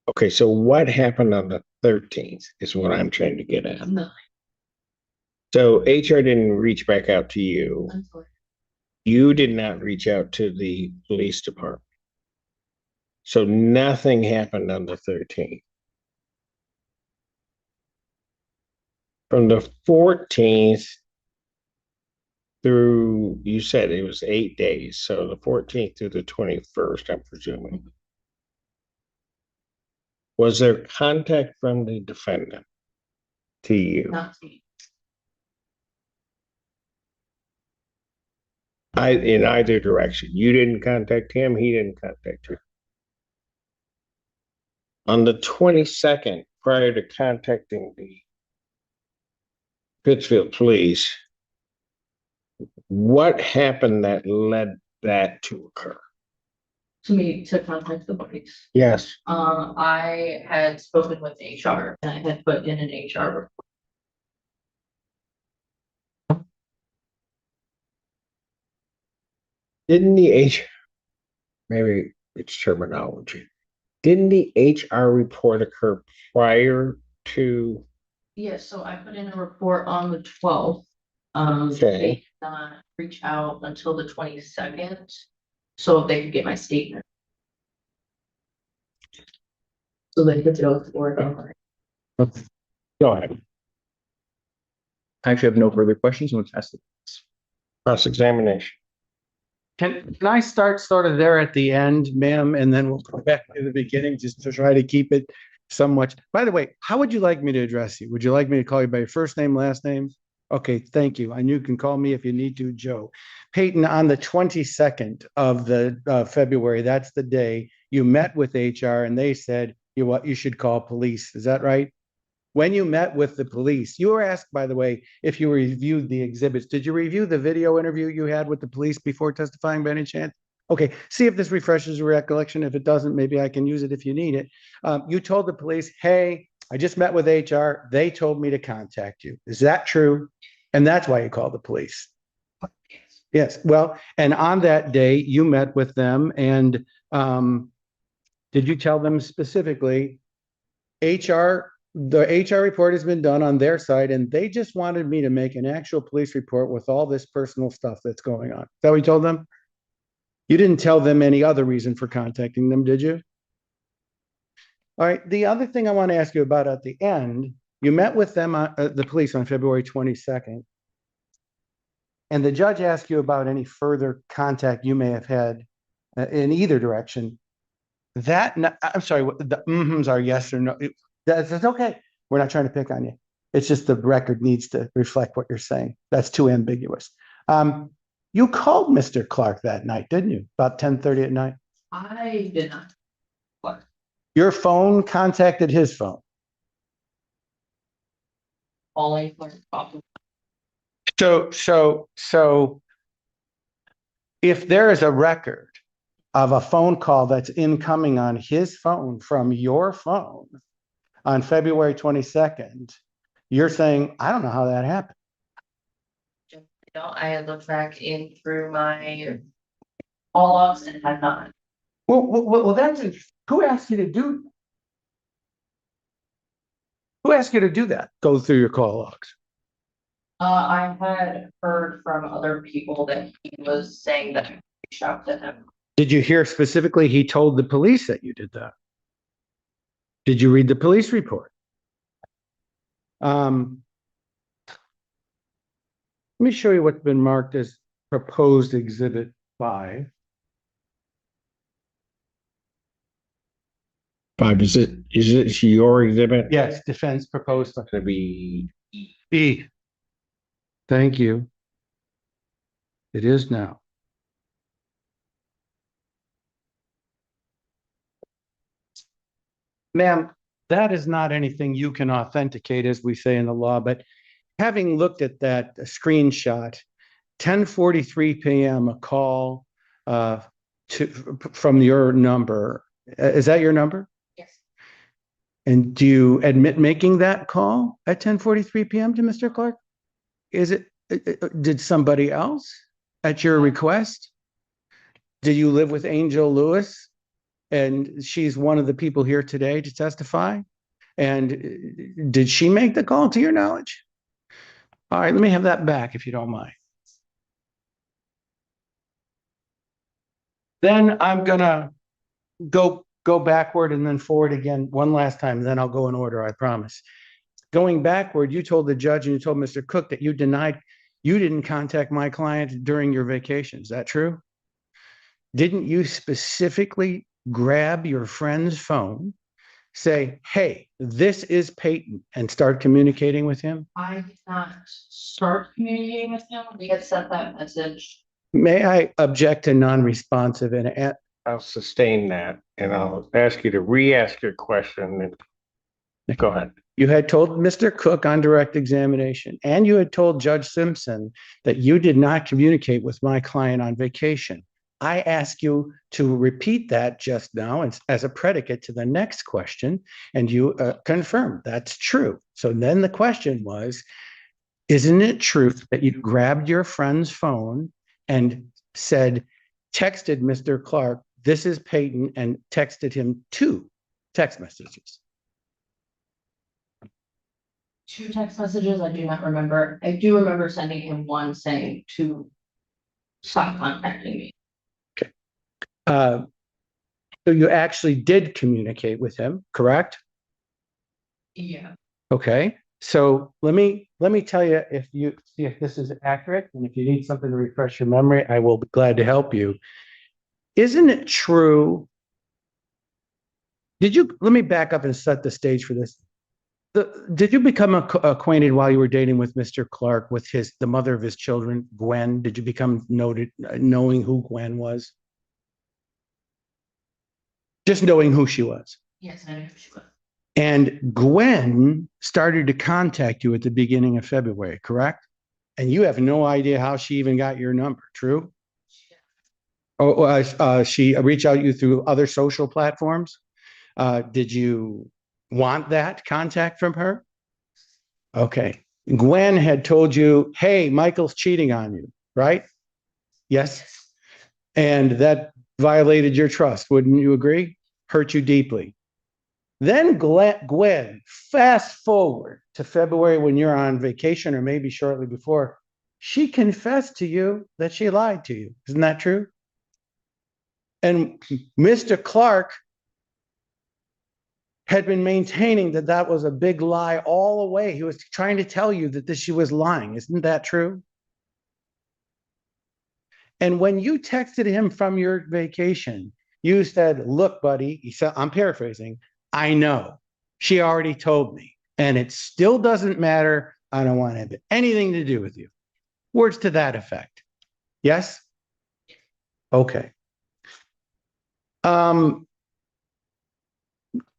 Okay, so what happened on the 13th is what I'm trying to get at. No, So HR didn't reach back out to you. I'm sorry. You did not reach out to the police department. So nothing happened on the 13th. From the 14th through, you said it was 8 days, so the 14th through the 21st, I'm presuming. Was there contact from the defendant to you? Not to me. In either direction. You didn't contact him, he didn't contact you. On the 22nd, prior to contacting the Pittsfield police, what happened that led that to occur? To me to contact the police. Yes. I had spoken with HR and I had put in an HR report. Didn't the maybe it's terminology. Didn't the HR report occur prior to? Yes, so I put in a report on the 12th. Okay. They did not reach out until the 22nd, so they could get my statement. So they could go forward. Go ahead. I actually have no further questions. We'll test it. Cross-examination. Can I start sort of there at the end, ma'am, and then we'll go back to the beginning just to try to keep it somewhat. By the way, how would you like me to address you? Would you like me to call you by your first name, last name? Okay, thank you. And you can call me if you need to, Joe. Peyton, on the 22nd of the February, that's the day you met with HR and they said you should call police. Is that right? When you met with the police, you were asked, by the way, if you reviewed the exhibits. Did you review the video interview you had with the police before testifying by any chance? Okay, see if this refreshes your recollection. If it doesn't, maybe I can use it if you need it. You told the police, hey, I just met with HR. They told me to contact you. Is that true? And that's why you called the police. Yes, well, and on that day, you met with them and did you tell them specifically, the HR report has been done on their side and they just wanted me to make an actual police report with all this personal stuff that's going on. Is that what you told them? You didn't tell them any other reason for contacting them, did you? All right, the other thing I want to ask you about at the end, you met with them, the police on February 22nd. And the judge asked you about any further contact you may have had in either direction. I'm sorry, the mm-hms are yes or no. That's okay. We're not trying to pick on you. It's just the record needs to reflect what you're saying. That's too ambiguous. You called Mr. Clark that night, didn't you? About 10:30 at night? I did not. What? Your phone contacted his phone. Calling for problem. So if there is a record of a phone call that's incoming on his phone from your phone on February 22nd, you're saying, I don't know how that happened. I had looked back in through my call logs and had not. Well, that's, who asked you to do? Who asked you to do that? Go through your call logs. I had heard from other people that he was saying that he reached out to him. Did you hear specifically he told the police that you did that? Did you read the police report? Let me show you what's been marked as proposed exhibit 5. 5, is it your exhibit? Yes, defense proposed. It's gonna be E. Thank you. It is now. Ma'am, that is not anything you can authenticate, as we say in the law, but having looked at that screenshot, 10:43 p.m., a call from your number. Is that your number? Yes. And do you admit making that call at 10:43 p.m. to Mr. Clark? Is it, did somebody else at your request? Did you live with Angel Lewis? And she's one of the people here today to testify. And did she make the call to your knowledge? All right, let me have that back if you don't mind. Then I'm gonna go backward and then forward again one last time, and then I'll go in order, I promise. Going backward, you told the judge and you told Mr. Cook that you didn't contact my client during your vacation. Is that true? Didn't you specifically grab your friend's phone, say, hey, this is Peyton, and start communicating with him? I did not start communicating with him. We had sent that message. May I object to non-responsive and I'll sustain that, and I'll ask you to re-ask your question. And go ahead. you had told Mr. Cook on direct examination, and you had told Judge Simpson that you did not communicate with my client on vacation. I ask you to repeat that just now as a predicate to the next question, and you confirmed that's true. So then the question was, isn't it true that you grabbed your friend's phone and texted Mr. Clark, this is Peyton, and texted him 2 text messages? 2 text messages, I do not remember. I do remember sending him one saying to stop contacting me. So you actually did communicate with him, correct? Yeah. Okay. So let me tell you, if you see if this is accurate, and if you need something to refresh your memory, I will be glad to help you. Isn't it true? Let me back up and set the stage for this. Did you become acquainted while you were dating with Mr. Clark with the mother of his children, Gwen? Did you become knowing who Gwen was? Just knowing who she was. Yes, I know who she was. And Gwen started to contact you at the beginning of February, correct? And you have no idea how she even got your number, true? She reached out to you through other social platforms. Did you want that contact from her? Okay. Gwen had told you, hey, Michael's cheating on you, right? Yes. And that violated your trust, wouldn't you agree? Hurt you deeply. Then Gwen, fast forward to February when you're on vacation, or maybe shortly before, she confessed to you that she lied to you. Isn't that true? And Mr. Clark had been maintaining that that was a big lie all the way. He was trying to tell you that she was lying. Isn't that true? And when you texted him from your vacation, you said, look, buddy, he said, I'm paraphrasing, I know. She already told me. And it still doesn't matter. I don't want to have anything to do with you. Words to that effect. Yes? Okay.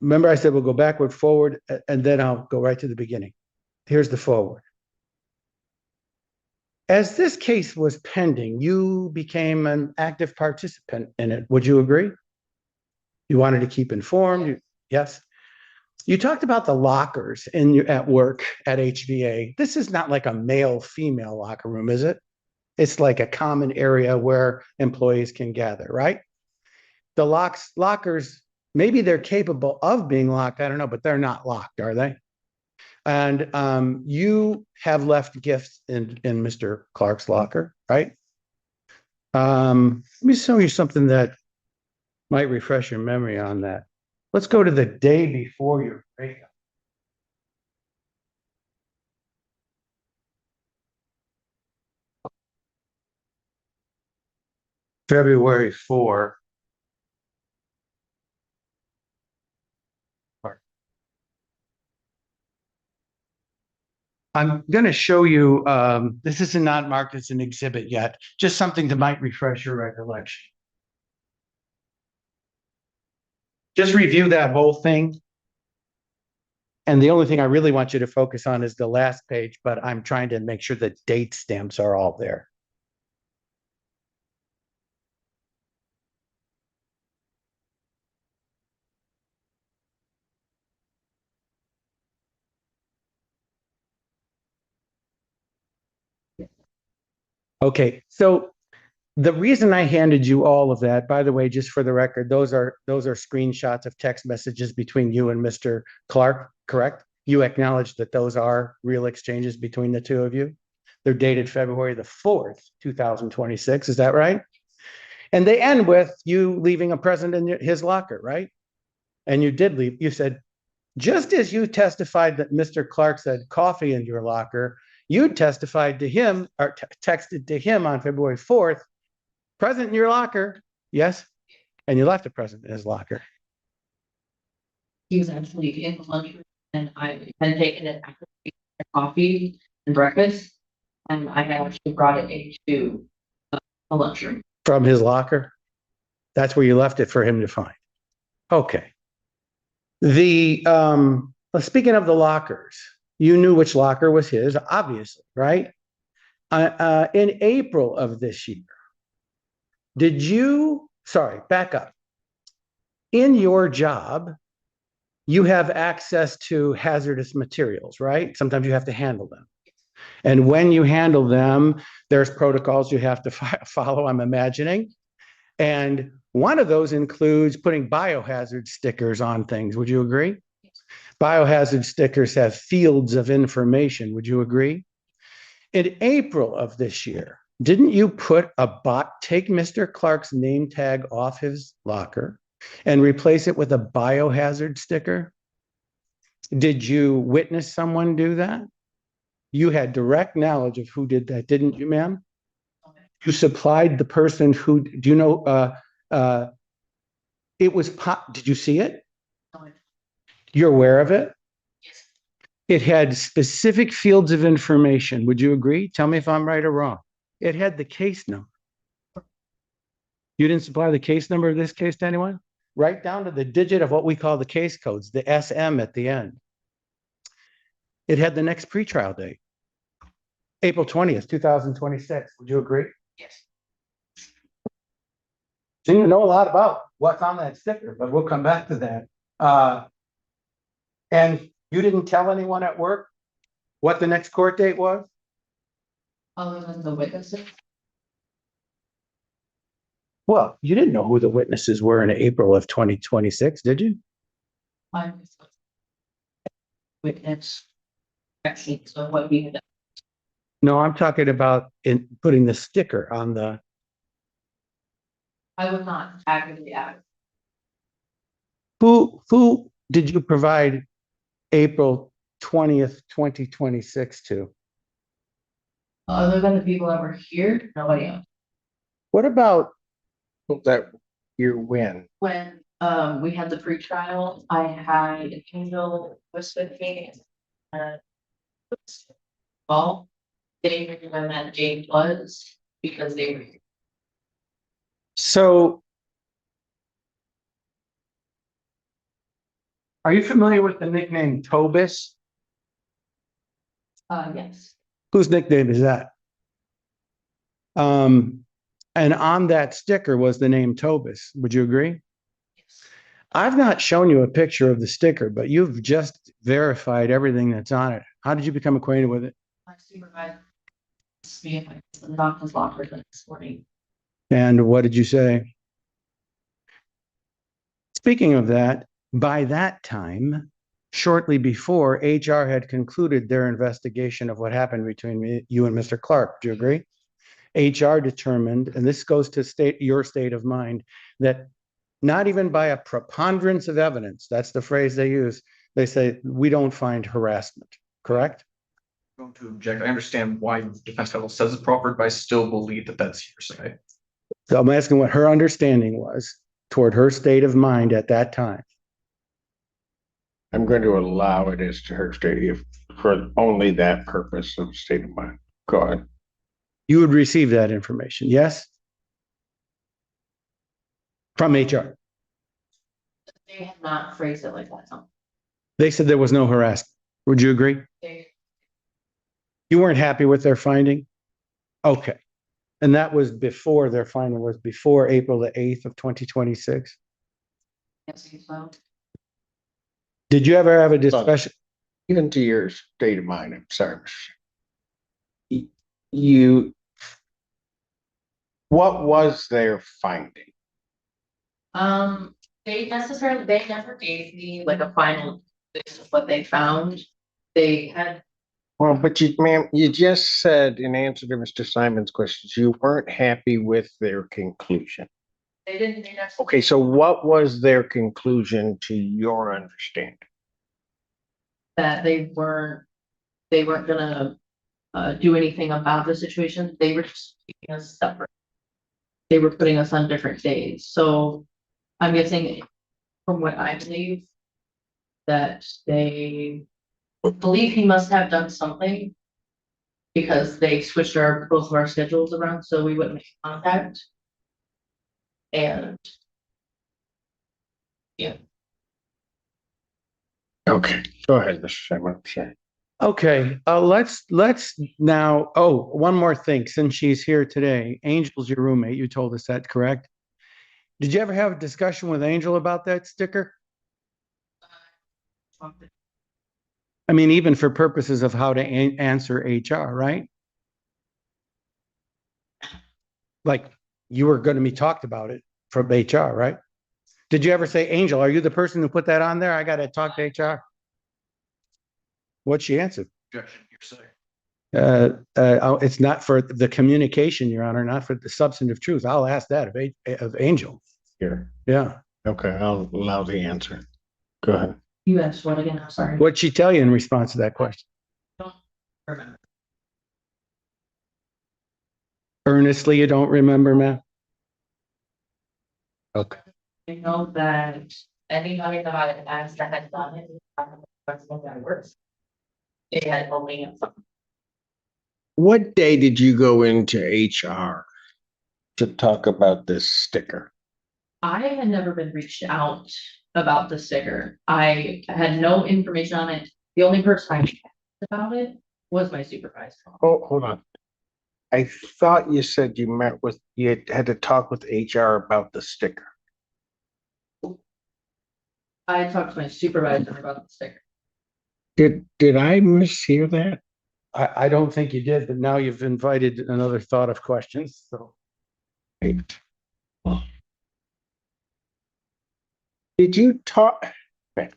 Remember I said we'll go backward, forward, and then I'll go right to the beginning. Here's the forward. As this case was pending, you became an active participant in it. Would you agree? You wanted to keep informed? Yes. You talked about the lockers at work at HVA. This is not like a male-female locker room, is it? It's like a common area where employees can gather, right? The lockers, maybe they're capable of being locked, I don't know, but they're not locked, are they? And you have left gifts in Mr. Clark's locker, right? Let me show you something that might refresh your memory on that. Let's go to the day before your breakup. February 4. I'm going to show you, this is not marked as an exhibit yet, just something that might refresh your recollection. Just review that whole thing. And the only thing I really want you to focus on is the last page, but I'm trying to make sure the date stamps are all there. Okay, so the reason I handed you all of that, by the way, just for the record, those are screenshots of text messages between you and Mr. Clark, correct? You acknowledge that those are real exchanges between the two of you? They're dated February the 4th, 2026, is that right? And they end with you leaving a present in his locker, right? And you did leave. You said, just as you testified that Mr. Clark said coffee in your locker, you testified to him or texted to him on February 4th, present in your locker. Yes. And you left a present in his locker. He was actually in the lunchroom and I had taken it after coffee and breakfast. And I had actually brought it into the lunchroom. From his locker? That's where you left it for him to find. Okay. Speaking of the lockers, you knew which locker was his, obviously, right? In April of this year, back up. In your job, you have access to hazardous materials, right? Sometimes you have to handle them. And when you handle them, there's protocols you have to follow, I'm imagining. And one of those includes putting biohazard stickers on things. Would you agree? Biohazard stickers have fields of information. Would you agree? In April of this year, didn't you take Mr. Clark's name tag off his locker and replace it with a biohazard sticker? Did you witness someone do that? You had direct knowledge of who did that, didn't you, ma'am? You supplied the person who, do you know, did you see it? You're aware of it? Yes. It had specific fields of information. Would you agree? Tell me if I'm right or wrong. It had the case number. You didn't supply the case number of this case to anyone? Right down to the digit of what we call the case codes, the SM at the end. It had the next pretrial date, April 20th, 2026. Would you agree? Yes. So you know a lot about what's on that sticker, but we'll come back to that. And you didn't tell anyone at work what the next court date was? Other than the witnesses? Well, you didn't know who the witnesses were in April of 2026, did you? I was witness actions of what we had done. No, I'm talking about in putting the sticker on the. I was not actively out. Who did you provide April 20th, 2026 to? Other than the people that were here, nobody else. What about that year when? When we had the pretrial, I had Angel was with me. Well, they didn't know when that date was because they were. So are you familiar with the nickname Tobis? Yes. Whose nickname is that? And on that sticker was the name Tobis. Would you agree? Yes. I've not shown you a picture of the sticker, but you've just verified everything that's on it. How did you become acquainted with it? My supervisor. Me and my husband knocked his locker the next morning. And what did you say? Speaking of that, by that time, shortly before, HR had concluded their investigation of what happened between you and Mr. Clark. Do you agree? HR determined, and this goes to your state of mind, that not even by a preponderance of evidence, that's the phrase they use, they say, we don't find harassment, correct? I'm going to object. I understand why defense counsel says it's proper, but I still believe that that's hearsay. So I'm asking what her understanding was toward her state of mind at that time. I'm going to allow it as to her state if for only that purpose of state of mind. Go ahead. You would receive that information, yes? From HR. They have not phrased it like that, Tom. They said there was no harassment. Would you agree? They, You weren't happy with their finding? Okay. And that was before their finding was before April the 8th of 2026. yes, so. Did you ever have a discussion? Even to your state of mind, I'm sorry. You, what was their finding? They never gave me like a final list of what they found. They had, Well, but you, ma'am, you just said in answer to Mr. Simon's questions, you weren't happy with their conclusion. they didn't, they never. Okay, so what was their conclusion to your understanding? That they weren't gonna do anything about the situation. They were just keeping us separate. They were putting us on different days. So I'm guessing from what I believe that they believe he must have done something because they switched both of our schedules around so we wouldn't make contact. And yeah. Okay, go ahead, Mr. Simon. Sorry. Okay, let's now, oh, one more thing, since she's here today, Angel's your roommate, you told us that, correct? Did you ever have a discussion with Angel about that sticker? I mean, even for purposes of how to answer HR, right? Like, you were gonna be talked about it from HR, right? Did you ever say, Angel, are you the person who put that on there? I gotta talk to HR. What'd she answer? Objection, hearsay. It's not for the communication, Your Honor, not for the substantive truth. I'll ask that of Angel. Here. Yeah. Okay, I'll allow the answer. Go ahead. You asked what again? I'm sorry. What'd she tell you in response to that question? Don't remember. Earnestly, you don't remember, ma'am? Okay. I know that anybody that I asked that had done it, that works. They had only. What day did you go into HR to talk about this sticker? I had never been reached out about the sticker. I had no information on it. The only person I asked about it was my supervisor. Oh, hold on. I thought you said you had to talk with HR about the sticker. I talked to my supervisor about the sticker. Did I mishear that? I don't think you did, but now you've invited another thought of questions, so. Right. Did you talk? Okay.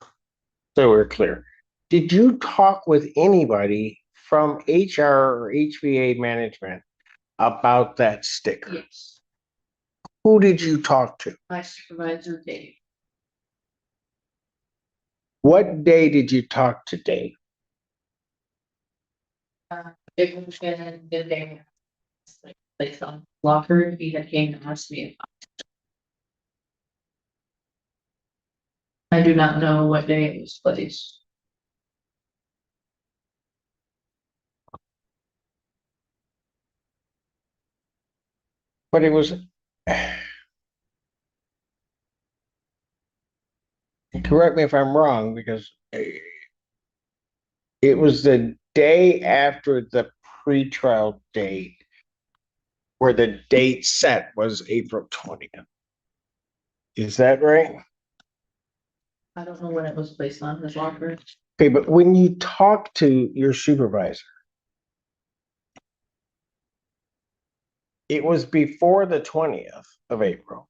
So we're clear. Did you talk with anybody from HR or HVA management about that sticker? Yes, Who did you talk to? my supervisor Dave. What day did you talk to Dave? It was in the day. Placed on locker, he had came to ask me. I do not know what day it was placed. But it was. Correct me if I'm wrong, because it was the day after the pretrial date where the date set was April 20th. Is that right? I don't know when it was placed on his locker. Okay, but when you talk to your supervisor, it was before the 20th of April,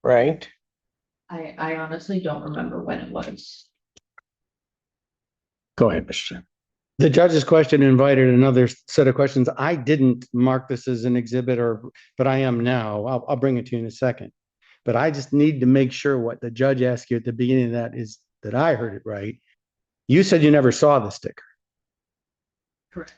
right? I honestly don't remember when it was. Go ahead, Mr. The judge's question invited another set of questions. I didn't mark this as an exhibit but I am now. I'll bring it to you in a second. But I just need to make sure what the judge asked you at the beginning of that is that I heard it right. You said you never saw the sticker. Correct.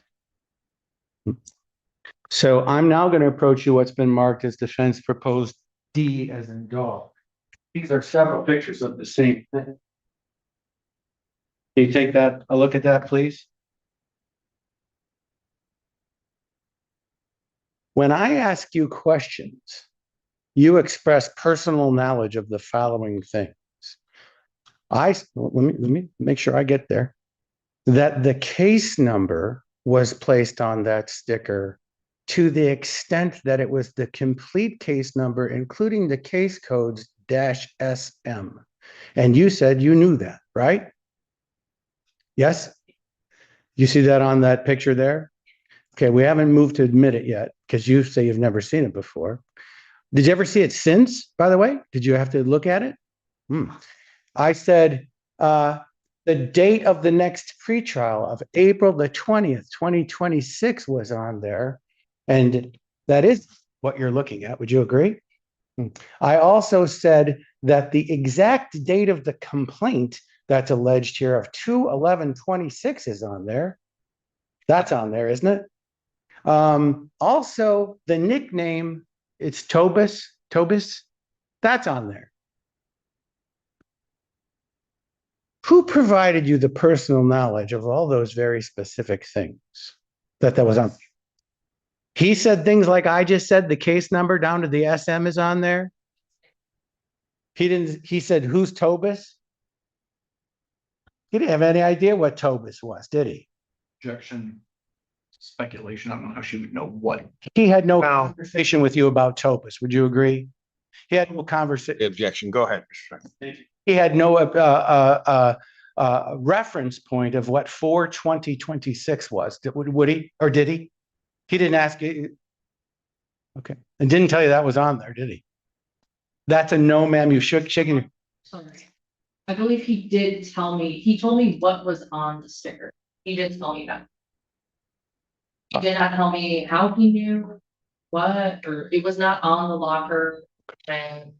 So I'm now going to approach you what's been marked as defense proposed D as in dog. These are several pictures of the same thing. Can you take a look at that, please? When I ask you questions, you express personal knowledge of the following things. Let me make sure I get there. That the case number was placed on that sticker to the extent that it was the complete case number, including the case codes -SM. And you said you knew that, right? Yes? You see that on that picture there? Okay, we haven't moved to admit it yet because you say you've never seen it before. Did you ever see it since, by the way? Did you have to look at it? I said the date of the next pretrial of April the 20th, 2026 was on there. And that is what you're looking at. Would you agree? I also said that the exact date of the complaint that's alleged here of 2/11/26 is on there. That's on there, isn't it? Also, the nickname, it's Tobis, that's on there. Who provided you the personal knowledge of all those very specific things that was on? He said things like I just said, the case number down to the SM is on there. He said, who's Tobis? He didn't have any idea what Tobis was, did he? Objection. Speculation. I don't know how she would know what. He had no conversation with you about Tobis. Would you agree? He had no conversation. Objection. Go ahead, Mr. He had no reference point of what 4/20/26 was. Would he, or did he? He didn't ask you. Okay, and didn't tell you that was on there, did he? That's a no, ma'am. You shaking your. Sorry. I believe he did tell me, he told me what was on the sticker. He did tell me that. He did not tell me how he knew what, or it was not on the locker and.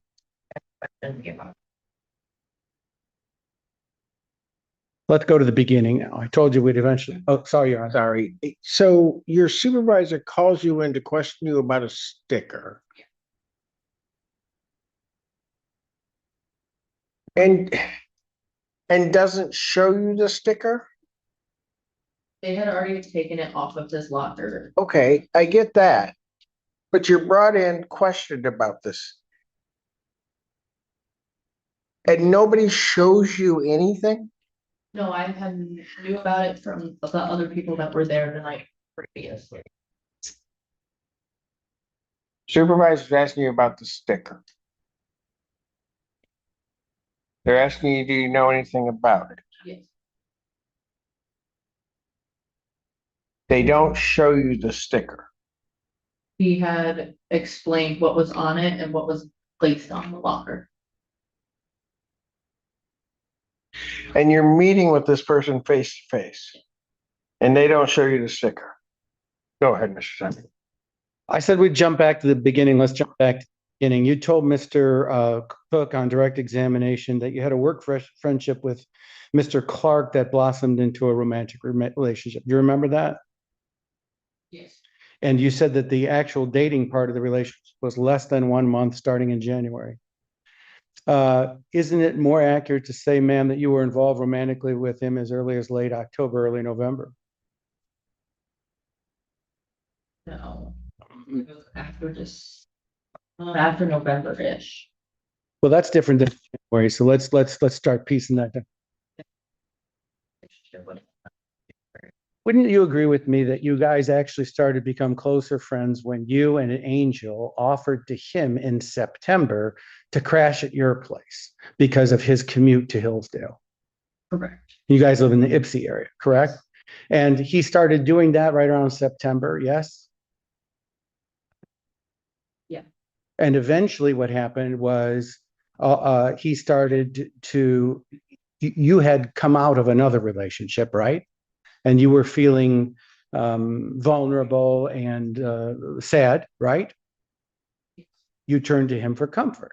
Let's go to the beginning now. I told you we'd eventually. Oh, sorry, Your Honor. Sorry. So your supervisor calls you in to question you about a sticker. And doesn't show you the sticker? They had already taken it off of his locker. Okay, I get that. But you're brought in, questioned about this. And nobody shows you anything? No, I had knew about it from the other people that were there the night previously. Supervisor's asking you about the sticker. They're asking you, do you know anything about it? Yes. They don't show you the sticker. He had explained what was on it and what was placed on the locker. And you're meeting with this person face to face. And they don't show you the sticker. Go ahead, Mr. Simon. I said we'd jump back to the beginning. Let's jump back to the beginning. You told Mr. Cook on direct examination that you had a work friendship with Mr. Clark that blossomed into a romantic relationship. Do you remember that? Yes. And you said that the actual dating part of the relationship was less than 1 month starting in January. Isn't it more accurate to say, ma'am, that you were involved romantically with him as early as late October, early November? No. It was after November-ish. Well, that's different than January. So let's start piecing that down. Wouldn't you agree with me that you guys actually started to become closer friends when you and Angel offered to him in September to crash at your place because of his commute to Hillsdale? Correct. You guys live in the Ypsi area, correct? And he started doing that right around September, yes? And eventually what happened was he started to, you had come out of another relationship, right? And you were feeling vulnerable and sad, right? You turned to him for comfort.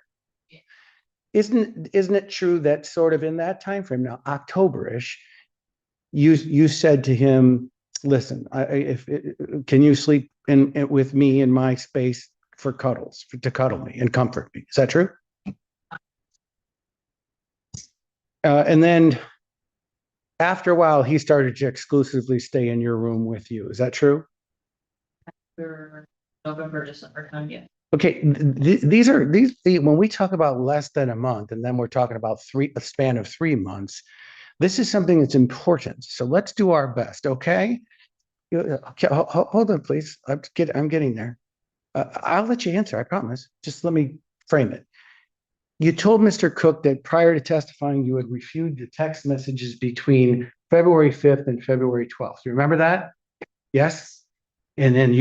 Isn't it true that sort of in that time frame now, October-ish, you said to him, listen, can you sleep with me in my space for cuddles, to cuddle me and comfort me? Is that true? And then after a while, he started to exclusively stay in your room with you. Is that true? For November, December time, yeah. Okay, when we talk about less than a month, and then we're talking about a span of 3 months, this is something that's important. So let's do our best, okay? Okay, hold on, please. I'm getting there. I'll let you answer, I promise. Just let me frame it. You told Mr. Cook that prior to testifying, you had reviewed the text messages between February 5th and February 12th. You remember that? Yes? And then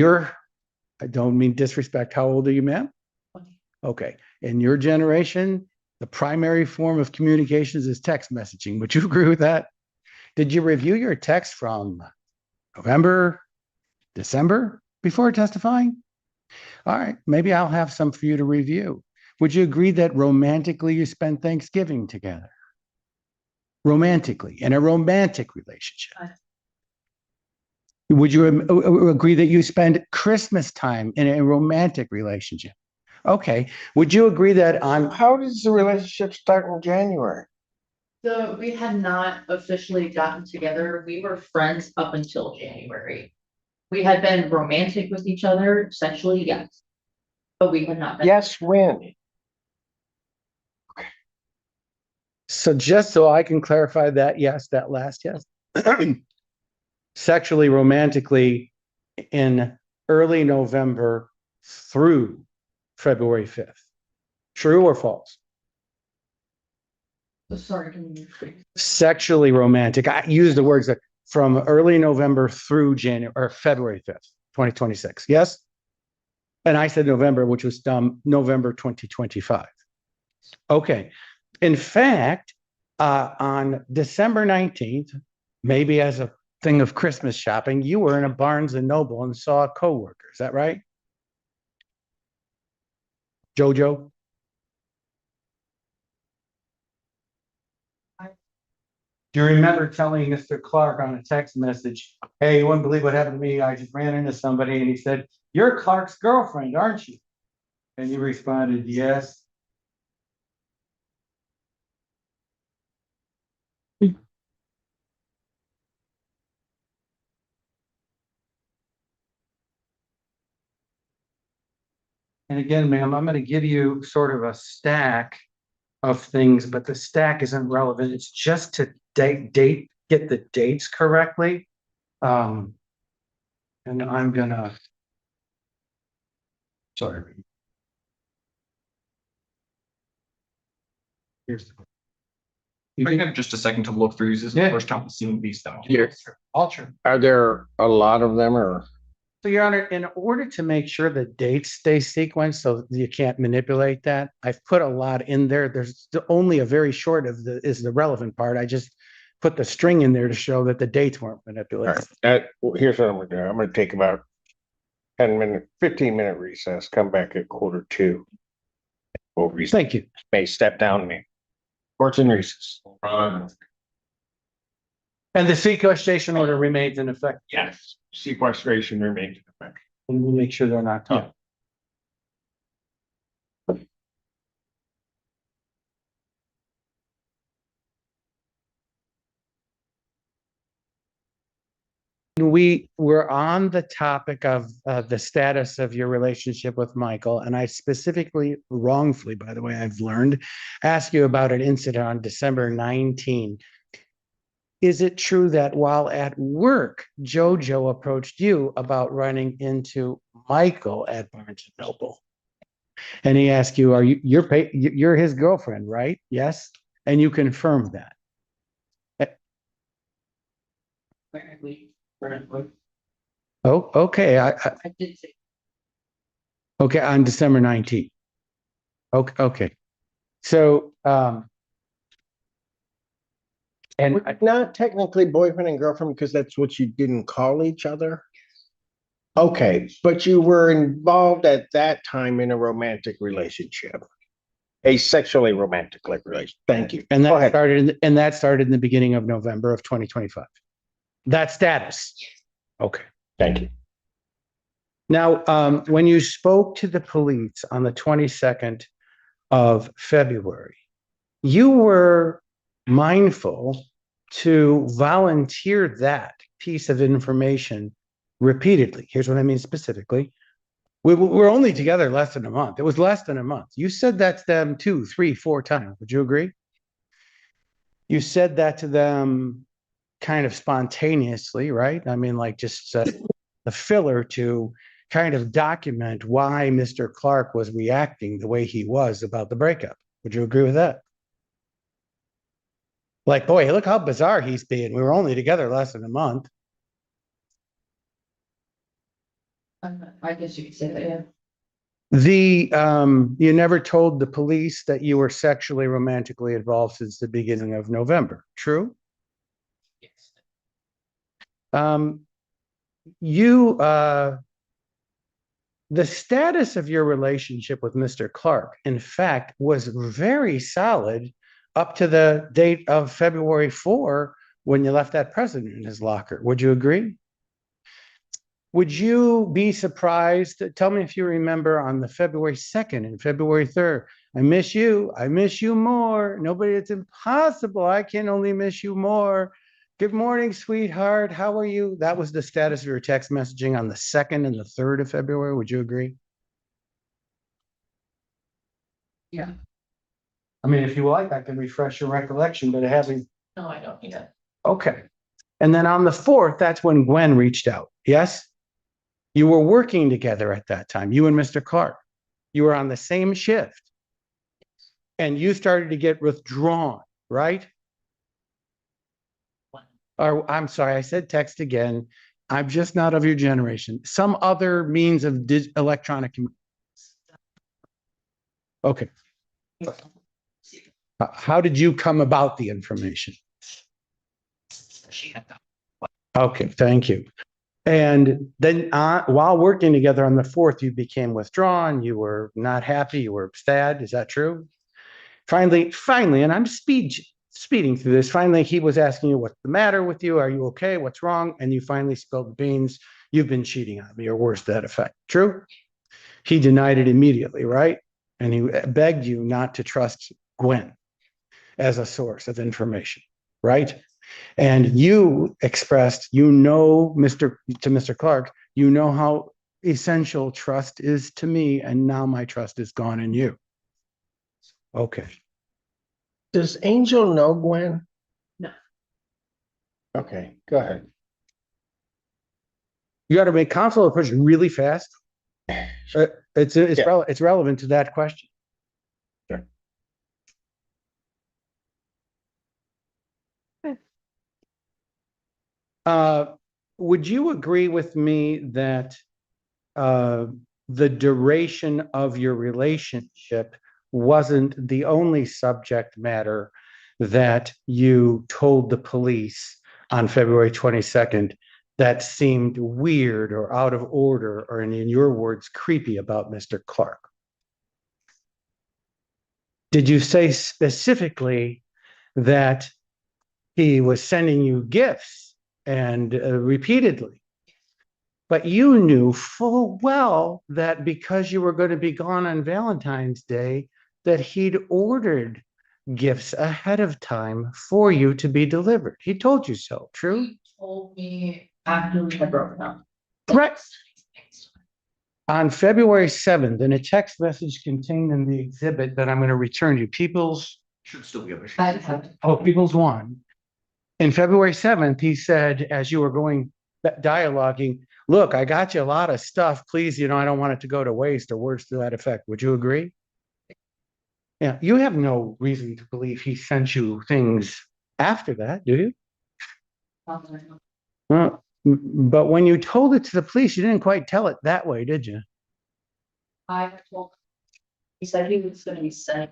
I don't mean disrespect. How old are you, ma'am? 20. Okay. In your generation, the primary form of communications is text messaging. Would you agree with that? Did you review your text from November, December before testifying? All right. Maybe I'll have some for you to review. Would you agree that romantically you spent Thanksgiving together? Romantically, in a romantic relationship. Would you agree that you spend Christmas time in a romantic relationship? Okay. Would you agree that How does the relationship start in January? So we had not officially gotten together. We were friends up until January. We had been romantic with each other, sexually, yes. But we had not been. Yes, when? So just so I can clarify that, yes, that last yes. Sexually, romantically in early November through February 5th. True or false? Sorry, can you repeat? Sexually romantic. I use the words that from early November through January or February 5th, 2026. Yes? And I said November, which was November 2025. Okay. In fact, on December 19th, maybe as a thing of Christmas shopping, you were in a Barnes and Noble and saw a coworker. Is that right? Jojo? Do you remember telling Mr. Clark on a text message, hey, you wouldn't believe what happened to me. I just ran into somebody and he said, you're Clark's girlfriend, aren't you? And you responded, yes. And again, ma'am, I'm going to give you sort of a stack of things, but the stack isn't relevant. It's just to get the dates correctly. And I'm gonna, sorry. Here's the. You can have just a second to look through. This is the Yeah. first time seeing these though. Yes. Ultra. Are there a lot of them or? So, Your Honor, in order to make sure the dates stay sequenced so you can't manipulate that, I've put a lot in there. There's only a very short is the relevant part. I just put the string in there to show that the dates weren't All manipulated. right, here's what I'm gonna do. I'm gonna take about 15-minute recess, come back at 1:45. We'll recess. Thank you. May step down me. Court's in recess. And the sequestration order remains in effect. Yes, sequestration remains in effect. And we'll make sure they're not talking. We were on the topic of the status of your relationship with Michael, and I specifically, wrongfully, by the way, I've learned, asked you about an incident on December 19. Is it true that while at work, Jojo approached you about running into Michael at Barnes and Noble? And he asked you, you're his girlfriend, right? Yes. And you confirmed that. Oh, okay. I did say. Okay, on December 19th. Okay, okay. So, and We're not technically boyfriend and girlfriend because that's what you didn't call each other. Okay, but you were involved at that time in a romantic relationship, a sexually romantic relationship. Thank you. and Go ahead. that started in the beginning of November of 2025. That status. Okay. Thank you. Now, when you spoke to the police on the 22nd of February, you were mindful to volunteer that piece of information repeatedly. Here's what I mean specifically. We're only together less than a month. It was less than a month. You said that to them 2, 3, 4 times. Would you agree? You said that to them kind of spontaneously, right? I mean, like just the filler to kind of document why Mr. Clark was reacting the way he was about the breakup. Would you agree with that? Like, boy, look how bizarre he's being. We were only together less than a month. I guess you could say that, yeah. You never told the police that you were sexually romantically involved since the beginning of November. True? Yes. The status of your relationship with Mr. Clark, in fact, was very solid up to the date of February 4 when you left that present in his locker. Would you agree? Would you be surprised? Tell me if you remember on the February 2nd and February 3rd. I miss you. I miss you more. Nobody, it's impossible. I can only miss you more. Good morning, sweetheart. How are you? That was the status of your text messaging on the 2nd and the 3rd of February. Would you agree? Yeah. I mean, if you like, I can refresh your recollection, but having. No, I don't need it. Okay. And then on the 4th, that's when Gwen reached out. Yes? You were working together at that time, you and Mr. Clark. You were on the same shift. And you started to get withdrawn, right? Or I'm sorry, I said text again. I'm just not of your generation. Some other means of electronic. Okay. How did you come about the information? She had that. Okay, thank you. And then while working together on the 4th, you became withdrawn. You were not happy. You were sad. Is that true? Finally, and I'm speeding through this. Finally, he was asking you, what's the matter with you? Are you okay? What's wrong? And you finally spilled the beans. You've been cheating on me, or worse to that effect. True? He denied it immediately, right? And he begged you not to trust Gwen as a source of information, right? And you expressed, to Mr. Clark, you know how essential trust is to me, and now my trust is gone in you. Okay. Does Angel know Gwen? No. Okay, go ahead. You got to make counsel approach really fast. It's relevant to that question. Would you agree with me that the duration of your relationship wasn't the only subject matter that you told the police on February 22nd that seemed weird or out of order, or in your words, creepy about Mr. Clark? Did you say specifically that he was sending you gifts and repeatedly? But you knew full well that because you were going to be gone on Valentine's Day, that he'd ordered gifts ahead of time for you to be delivered. He told you so, true? He told me after we had broken up. Correct. On February 7th, in a text message contained in the exhibit that I'm going to return you, Should still be over. People's One. In February 7th, he said, as you were dialoguing, look, I got you a lot of stuff. Please, I don't want it to go to waste, or words to that effect. Would you agree? Yeah, you have no reason to believe he sent you things after that, do you? Well, but when you told it to the police, you didn't quite tell it that way, did you? I told He said he was gonna be sent.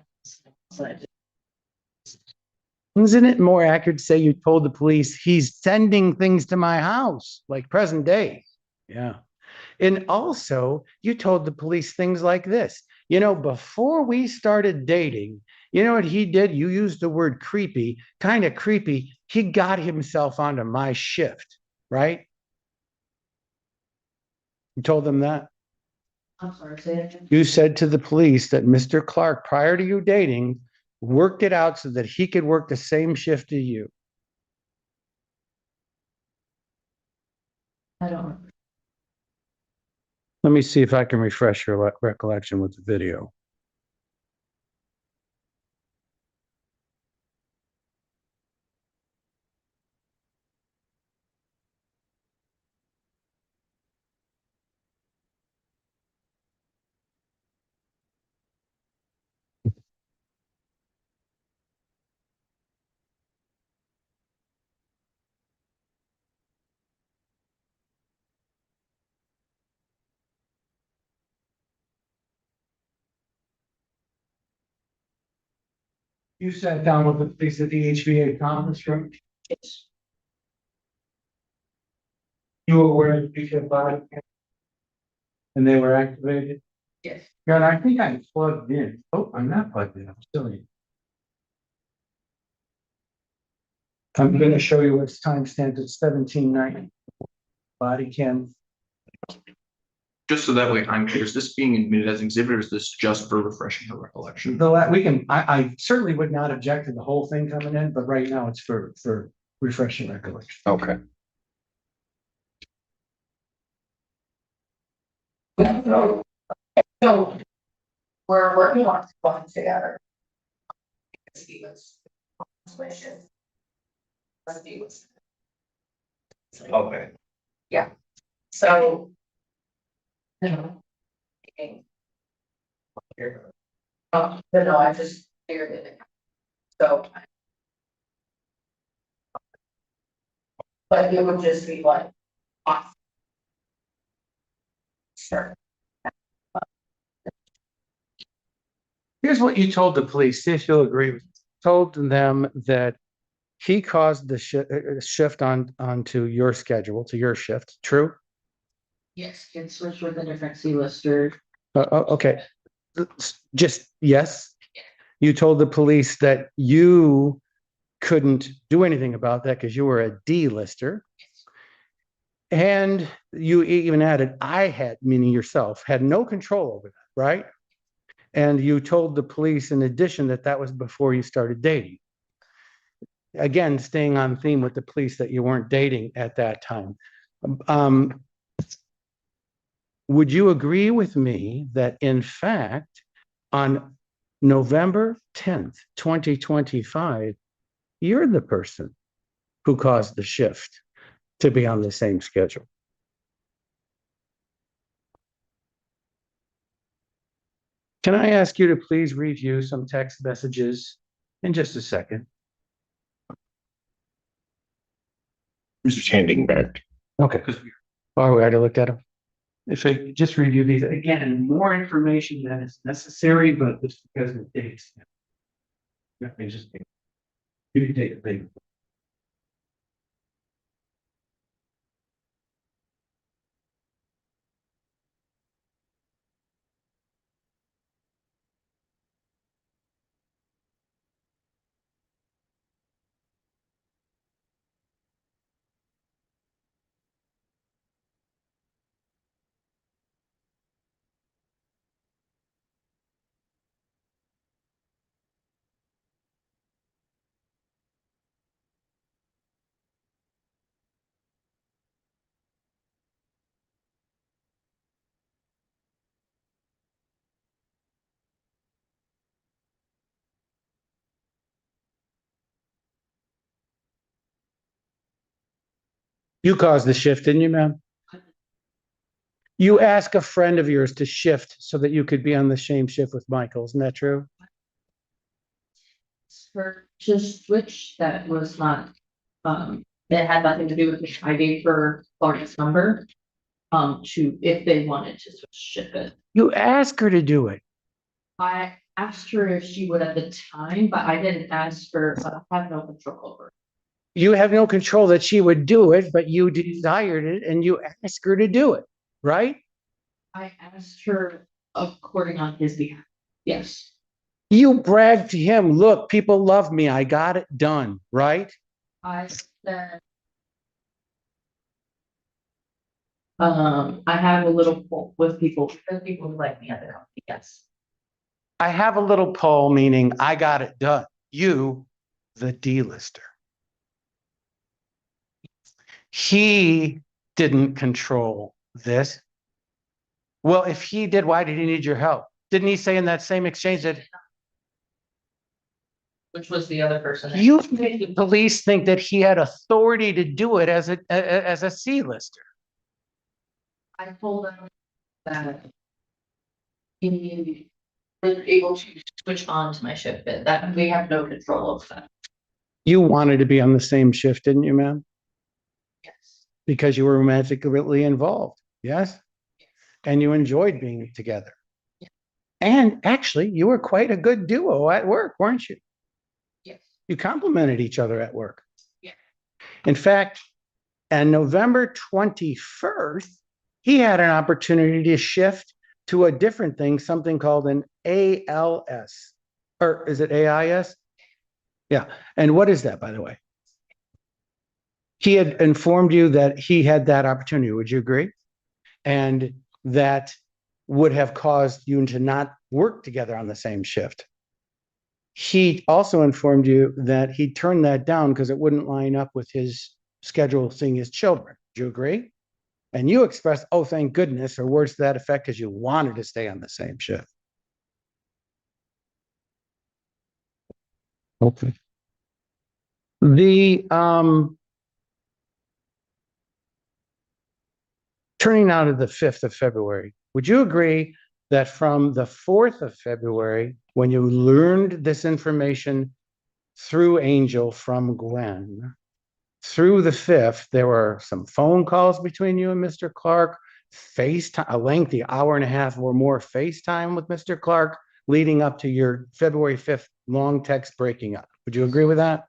Isn't it more accurate to say you told the police he's sending things to my house, like present day? Yeah. And also, you told the police things like this. You know, before we started dating, you know what he did? You used the word creepy, kind of creepy. He got himself onto my shift, right? You told them that? I'm sorry, say it again. You said to the police that Mr. Clark, prior to you dating, worked it out so that he could work the same shift as you. I don't. Let me see if I can refresh your recollection with the video. You sat down with the police at the HVA conference room. Yes. You were aware of the body and they were activated. Yes. God, I think I'm plugged in. Oh, I'm not plugged in. I'm still in. I'm going to show you what's timestamped at 1790. Body cam. Just so that way I'm clear, is this being admitted as an exhibit or is this just for refreshing her recollection? I certainly would not object to the whole thing coming in, but right now it's for refreshing recollection. Okay. So we're working on one together. Because he was wishes. He was. Okay. Yeah, so. You know. But no, I just figured it. So. But it would just be like. Off. Sure. Here's what you told the police, see if you'll agree with. Told them that he caused the shift onto your schedule, to your shift, true? Yes, can switch with a different C-lister. Okay, just yes. You told the police that you couldn't do anything about that because you were a D-lister. And you even added, I had, meaning yourself, had no control over that, right? And you told the police in addition that that was before you started dating. Again, staying on theme with the police that you weren't dating at that time. Would you agree with me that in fact, on November 10th, 2025, you're the person who caused the shift to be on the same schedule? Can I ask you to please review some text messages in just a second? Just handing back. Okay. All right, I looked at them. If I just review these again, more information than is necessary, but it's because of dates. Let me just take. You can take a big. You caused the shift, didn't you, ma'am? You asked a friend of yours to shift so that you could be on the same shift with Michael. Isn't that true? For just switch, that was not, it had nothing to do with me. I gave her Florida's number. To, if they wanted to switch ship it. You asked her to do it. I asked her if she would at the time, but I didn't ask for, I have no control over it. You have no control that she would do it, but you desired it and you asked her to do it, right? I asked her according on his behalf. Yes. You bragged to him, look, people love me. I got it done, right? I said. I have a little pull with people, because people who like me at the company, yes. I have a little poll, meaning I got it done. You, the delister. He didn't control this. Well, if he did, why did he need your help? Didn't he say in that same exchange that Which was the other person. that- you think the police think that he had authority to do it as a C-lister? I told him that. He was able to switch on to my shift bit, that we have no control of that. You wanted to be on the same shift, didn't you, ma'am? Yes. Because you were romantically involved, yes? And you enjoyed being together. Yeah. And actually, you were quite a good duo at work, weren't you? Yes. You complimented each other at work. Yeah. In fact, on November 21st, he had an opportunity to shift to a different thing, something called an ALS. Or is it AIS? Yeah. And what is that, by the way? He had informed you that he had that opportunity. Would you agree? And that would have caused you to not work together on the same shift. He also informed you that he turned that down because it wouldn't line up with his schedule seeing his children. Do you agree? And you expressed, oh, thank goodness, or words to that effect, because you wanted to stay on the same shift. Okay. The turning now to the 5th of February, would you agree that from the 4th of February, when you learned this information through Angel from Gwen, through the 5th, there were some phone calls between you and Mr. Clark, FaceTime, a lengthy hour and a half or more FaceTime with Mr. Clark, leading up to your February 5th long text breaking up. Would you agree with that?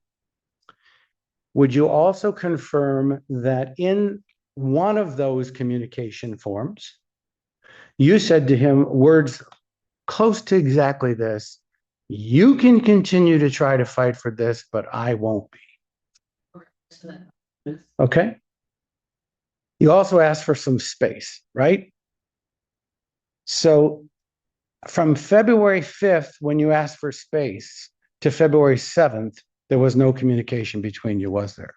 Would you also confirm that in one of those communication forms, you said to him words close to exactly this: you can continue to try to fight for this, but I won't be. Okay. You also asked for some space, right? So from February 5th, when you asked for space, to February 7th, there was no communication between you, was there?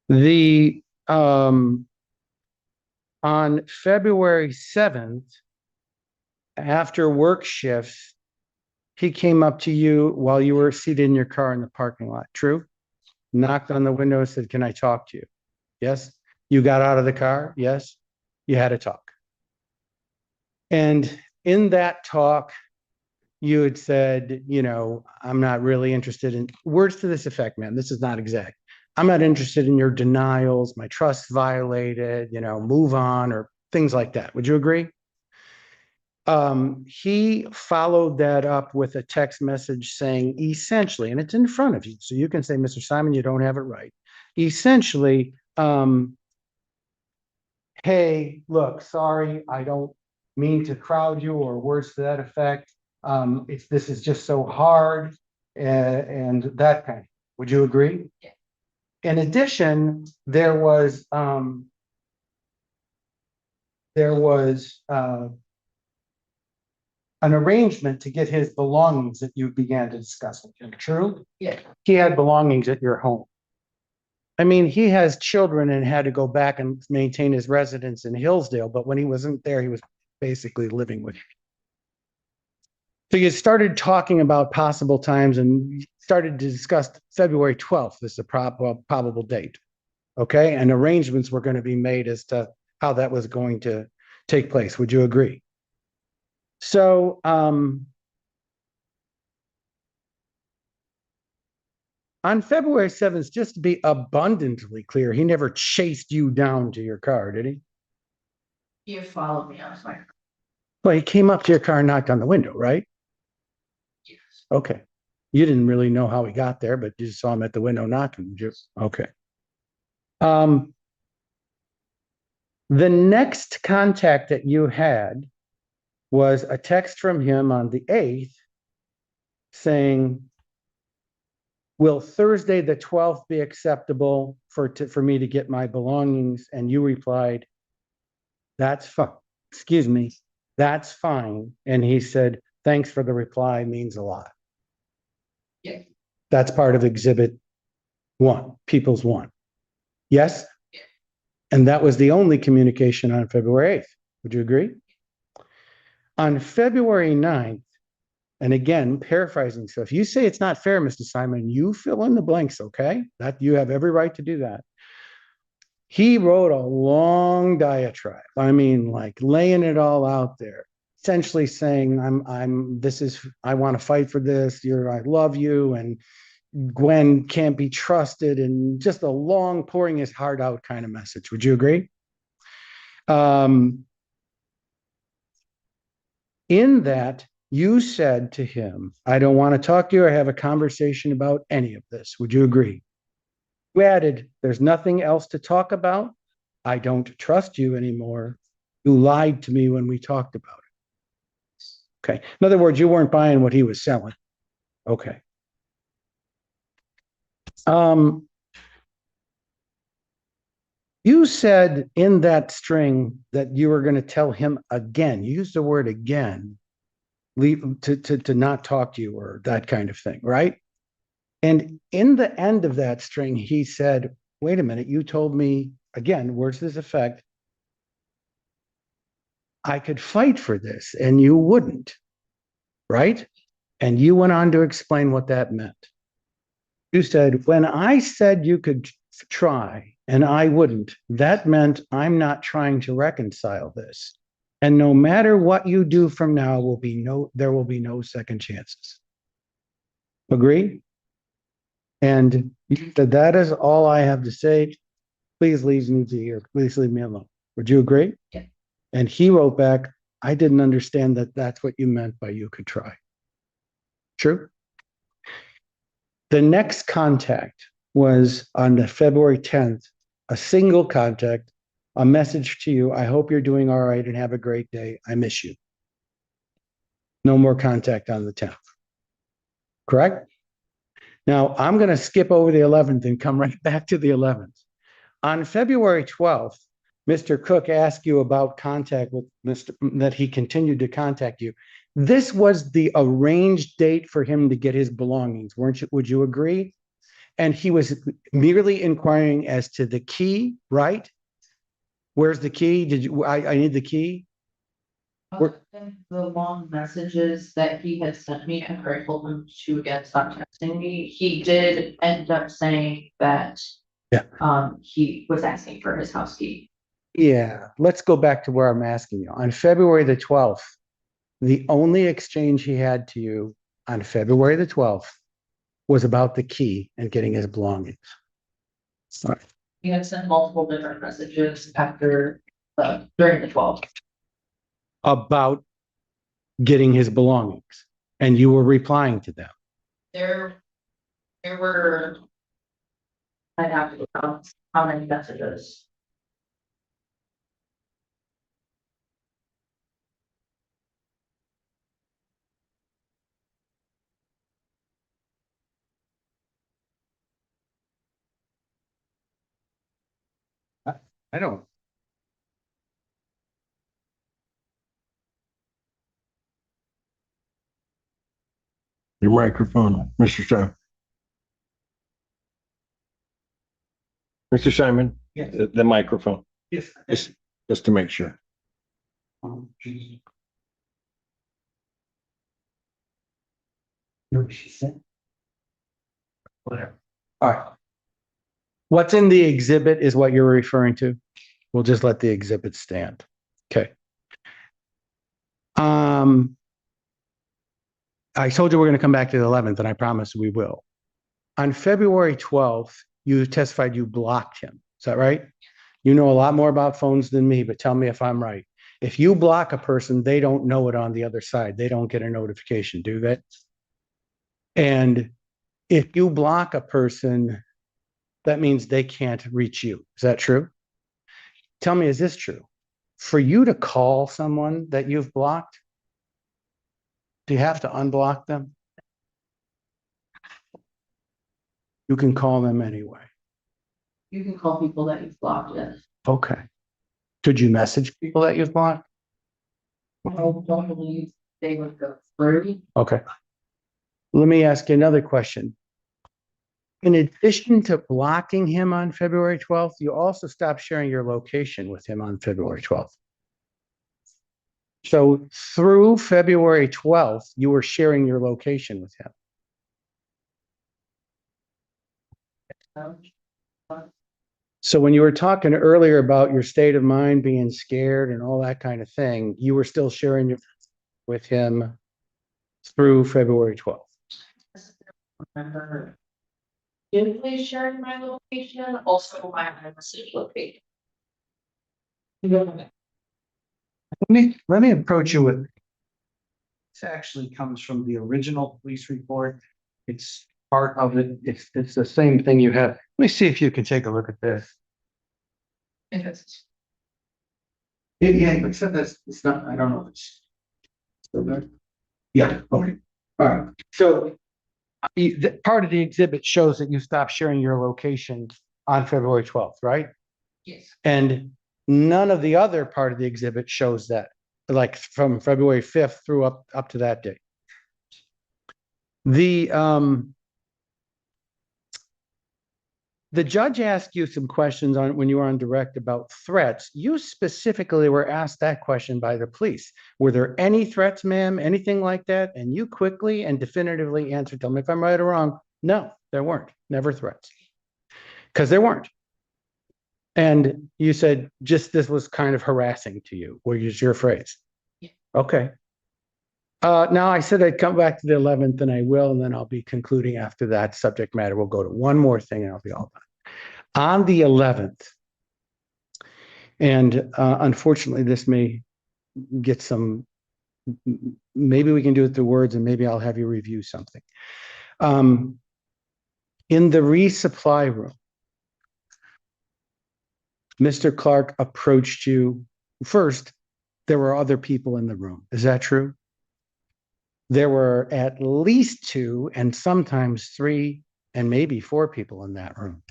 The on February 7th, after work shifts, he came up to you while you were seated in your car in the parking lot. True? Knocked on the window and said, "Can I talk to you?" Yes. You got out of the car? Yes. You had a talk. And in that talk, you had said, you know, I'm not really interested in words to this effect, man. This is not exact. I'm not interested in your denials, my trust violated, you know, move on, or things like that. Would you agree? He followed that up with a text message saying essentially, and it's in front of you, so you can say, Mr. Simon, you don't have it right. Essentially, hey, look, sorry, I don't mean to crowd you, or words to that effect. This is just so hard, and that kind of. Would you agree? Yeah. In addition, there was an arrangement to get his belongings that you began to discuss with him. True? Yeah. He had belongings at your home. I mean, he has children and had to go back and maintain his residence in Hillsdale, but when he wasn't there, he was basically living with you. So you started talking about possible times and started to discuss February 12th as a probable date. Okay. And arrangements were going to be made as to how that was going to take place. Would you agree? So, On February 7th, just to be abundantly clear, he never chased you down to your car, did he? You followed me, I was like, Well, he came up to your car and knocked on the window, right? yes. Okay. You didn't really know how he got there, but you just saw him at the window knocking. Okay. The next contact that you had was a text from him on the 8th saying, will Thursday the 12th be acceptable for me to get my belongings? And you replied, that's fine. Excuse me. That's fine. And he said, thanks for the reply, means a lot. Yeah. That's part of Exhibit 1, People's 1. Yes? Yeah. And that was the only communication on February 8th. Would you agree? On February 9th, and again, paraphrasing, so if you say it's not fair, Mr. Simon, you fill in the blanks, okay? That you have every right to do that. He wrote a long diatribe. I mean, like laying it all out there, essentially saying, I want to fight for this. I love you. And Gwen can't be trusted, and just a long pouring his heart out kind of message. Would you agree? In that, you said to him, I don't want to talk to you or have a conversation about any of this. Would you agree? You added, there's nothing else to talk about. I don't trust you anymore. You lied to me when we talked about it. Okay. In other words, you weren't buying what he was selling. Okay. You said in that string that you were going to tell him again. You used the word again, leave to not talk to you or that kind of thing, right? And in the end of that string, he said, wait a minute, you told me, again, words to this effect, I could fight for this and you wouldn't, right? And you went on to explain what that meant. You said, when I said you could try and I wouldn't, that meant I'm not trying to reconcile this. And no matter what you do from now, there will be no second chances. Agree? And you said, that is all I have to say. Please leave me to here. Please leave me alone. Would you agree? Yeah. And he wrote back, I didn't understand that that's what you meant by you could try. True? The next contact was on the February 10th, a single contact, a message to you. I hope you're doing all right and have a great day. I miss you. No more contact on the 10th. Correct? Now, I'm going to skip over the 11th and come right back to the 11th. On February 12th, Mr. Cook asked you about contact with that he continued to contact you. This was the arranged date for him to get his belongings, weren't you? Would you agree? And he was merely inquiring as to the key, right? Where's the key? I need the key. The long messages that he had sent me after I told him to again stop texting me, he did end up saying that he was asking for his house key. Yeah, let's go back to where I'm asking you. On February the 12th, the only exchange he had to you on February the 12th was about the key and getting his belongings. All right. He had sent multiple different messages after during the 12th. About getting his belongings, and you were replying to them. There were, I'd have to count how many messages. I don't. Your microphone, Mr. Simon. Mr. Simon, Yes. the microphone, Yes. just to make sure. What she said. Whatever. All right. What's in the exhibit is what you're referring to. We'll just let the exhibit stand. Okay. I told you we're going to come back to the 11th, and I promise we will. On February 12th, you testified you blocked him. Is that right? You know a lot more about phones than me, but tell me if I'm right. If you block a person, they don't know it on the other side. They don't get a notification, do they? And if you block a person, that means they can't reach you. Is that true? Tell me, is this true? For you to call someone that you've blocked, do you have to unblock them? You can call them anyway. You can call people that you've blocked, yes. Okay. Could you message people that you've blocked? I don't believe they would go through. Okay. Let me ask you another question. In addition to blocking him on February 12th, you also stopped sharing your location with him on February 12th. So through February 12th, you were sharing your location with him. So when you were talking earlier about your state of mind being scared and all that kind of thing, you were still sharing with him through February 12th. Remember vividly sharing my location, also my message location. Let me approach you with. This actually comes from the original police report. It's part of it. It's the same thing you have. Let me see if you can take a look at this. If it's Yeah, except that's, it's not, I don't know if it's. Still there? Yeah, okay. All right. So part of the exhibit shows that you stopped sharing your location on February 12th, right? yes. And none of the other part of the exhibit shows that, like from February 5th through up to that date. The judge asked you some questions on when you were on direct about threats. You specifically were asked that question by the police. Were there any threats, ma'am? Anything like that? And you quickly and definitively answered, tell me if I'm right or wrong. No, there weren't. Never threats. Because there weren't. And you said just this was kind of harassing to you, or use your phrase. Yeah. Okay. Now I said I'd come back to the 11th, and I will, and then I'll be concluding after that subject matter. We'll go to one more thing and I'll be all done. On the 11th, and unfortunately this may get some, maybe we can do it through words and maybe I'll have you review something. In the resupply room, Mr. Clark approached you. First, there were other people in the room. Is that true? There were at least 2 and sometimes 3 and maybe 4 people in that room.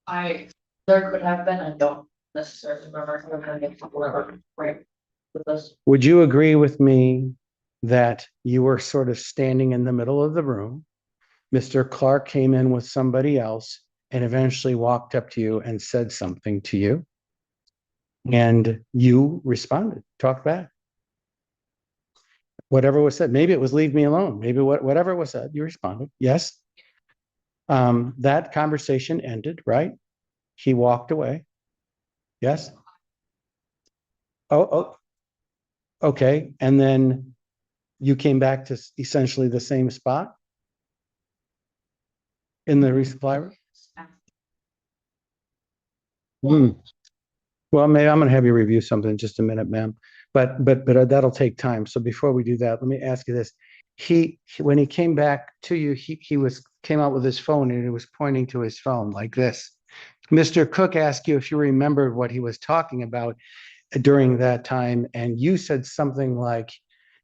There could have been, I don't necessarily remember, I'm gonna get people that were right with us. Would you agree with me that you were sort of standing in the middle of the room? Mr. Clark came in with somebody else and eventually walked up to you and said something to you. And you responded, talked back. Whatever was said, maybe it was leave me alone. Maybe whatever was said, you responded. Yes. That conversation ended, right? He walked away. Yes. Oh, okay. And then you came back to essentially the same spot in the resupply room? Well, maybe I'm going to have you review something in just a minute, ma'am. But that'll take time. So before we do that, let me ask you this. When he came back to you, he came out with his phone and he was pointing to his phone like this. Mr. Cook asked you if you remembered what he was talking about during that time, and you said something like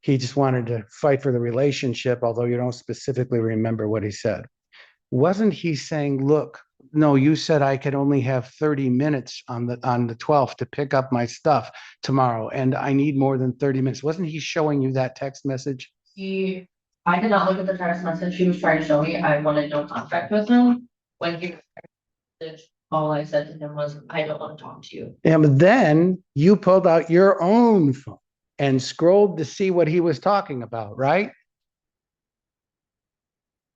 he just wanted to fight for the relationship, although you don't specifically remember what he said. Wasn't he saying, look, no, you said I could only have 30 minutes on the 12th to pick up my stuff tomorrow, and I need more than 30 minutes. Wasn't he showing you that text message? I did not look at the text message he was trying to show me. I wanted no contact with him. When he all I said to him was, I don't want to talk to you. And then you pulled out your own phone and scrolled to see what he was talking about, right?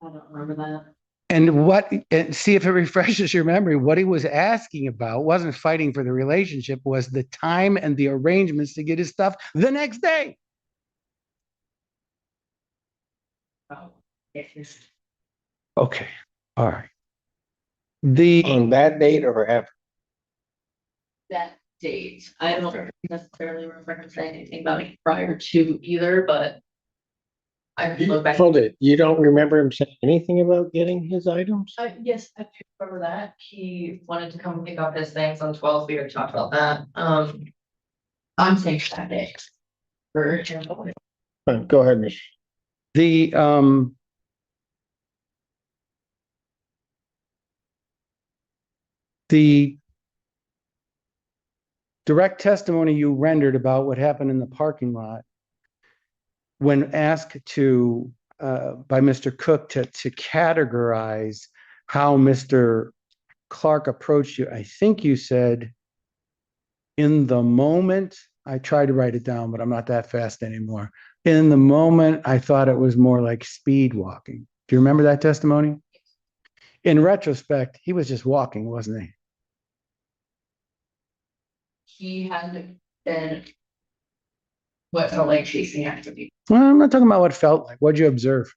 I don't remember that. And see if it refreshes your memory. What he was asking about wasn't fighting for the relationship, was the time and the arrangements to get his stuff the next day. Oh, yes. Okay, all right. The, On that date or after? That date, I don't necessarily remember saying anything about it prior to either, but. I can look back. Hold it. You don't remember him saying anything about getting his items? Yes, I do remember that. He wanted to come pick up his things on 12th. We already talked about that. I'm saying that day. For him. Go ahead, Mr. the, the direct testimony you rendered about what happened in the parking lot, when asked to, by Mr. Cook to categorize how Mr. Clark approached you, I think you said, in the moment, I tried to write it down, but I'm not that fast anymore. In the moment, I thought it was more like speed walking. Do you remember that testimony? In retrospect, he was just walking, wasn't he? He had been. What felt like chasing after me. Well, I'm not talking about what it felt like. What'd you observe?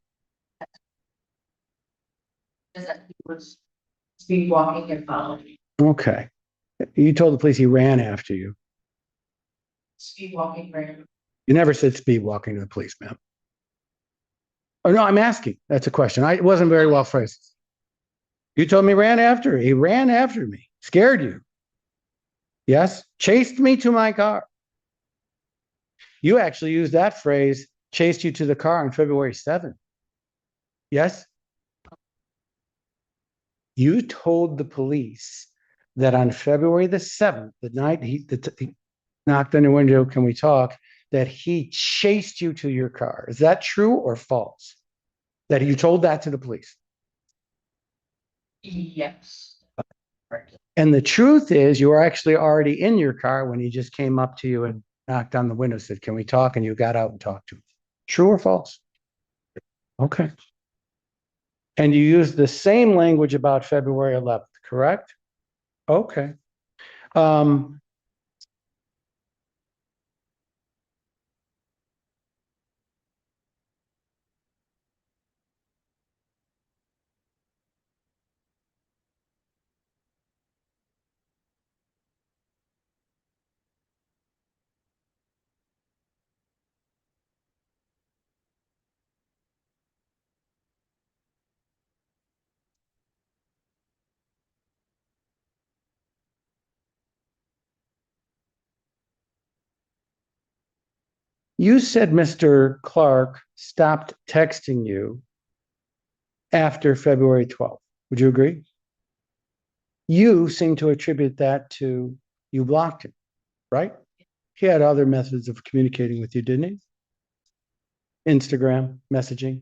Is that he was speed walking and following me. Okay. You told the police he ran after you. Speed walking ran. You never said speed walking to the police, ma'am. Oh, no, I'm asking. That's a question. It wasn't very well phrased. You told me ran after. He ran after me. Scared you. Yes. Chased me to my car. You actually used that phrase, chased you to the car on February 7th. Yes. You told the police that on February the 7th, the night he knocked on your window, can we talk, that he chased you to your car. Is that true or false? That you told that to the police? Yes. And the truth is, you were actually already in your car when he just came up to you and knocked on the window, said, can we talk? And you got out and talked to him. True or false? Okay. And you used the same language about February 11th, correct? Okay. You said Mr. Clark stopped texting you after February 12th. Would you agree? You seem to attribute that to you blocked him, right? He had other methods of communicating with you, didn't he? Instagram, messaging,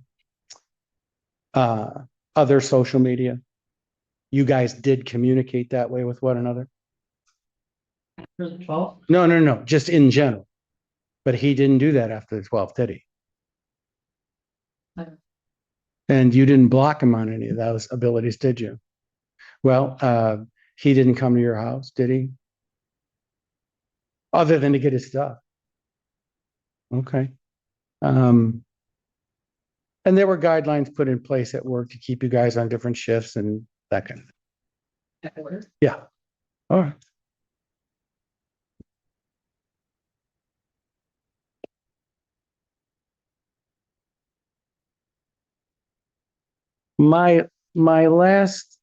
other social media. You guys did communicate that way with one another? For the 12th? No, just in general. But he didn't do that after the 12th, did he? No. And you didn't block him on any of those abilities, did you? Well, he didn't come to your house, did he? Other than to get his stuff. Okay. And there were guidelines put in place at work to keep you guys on different shifts and that kind of thing. Yeah. All right. My last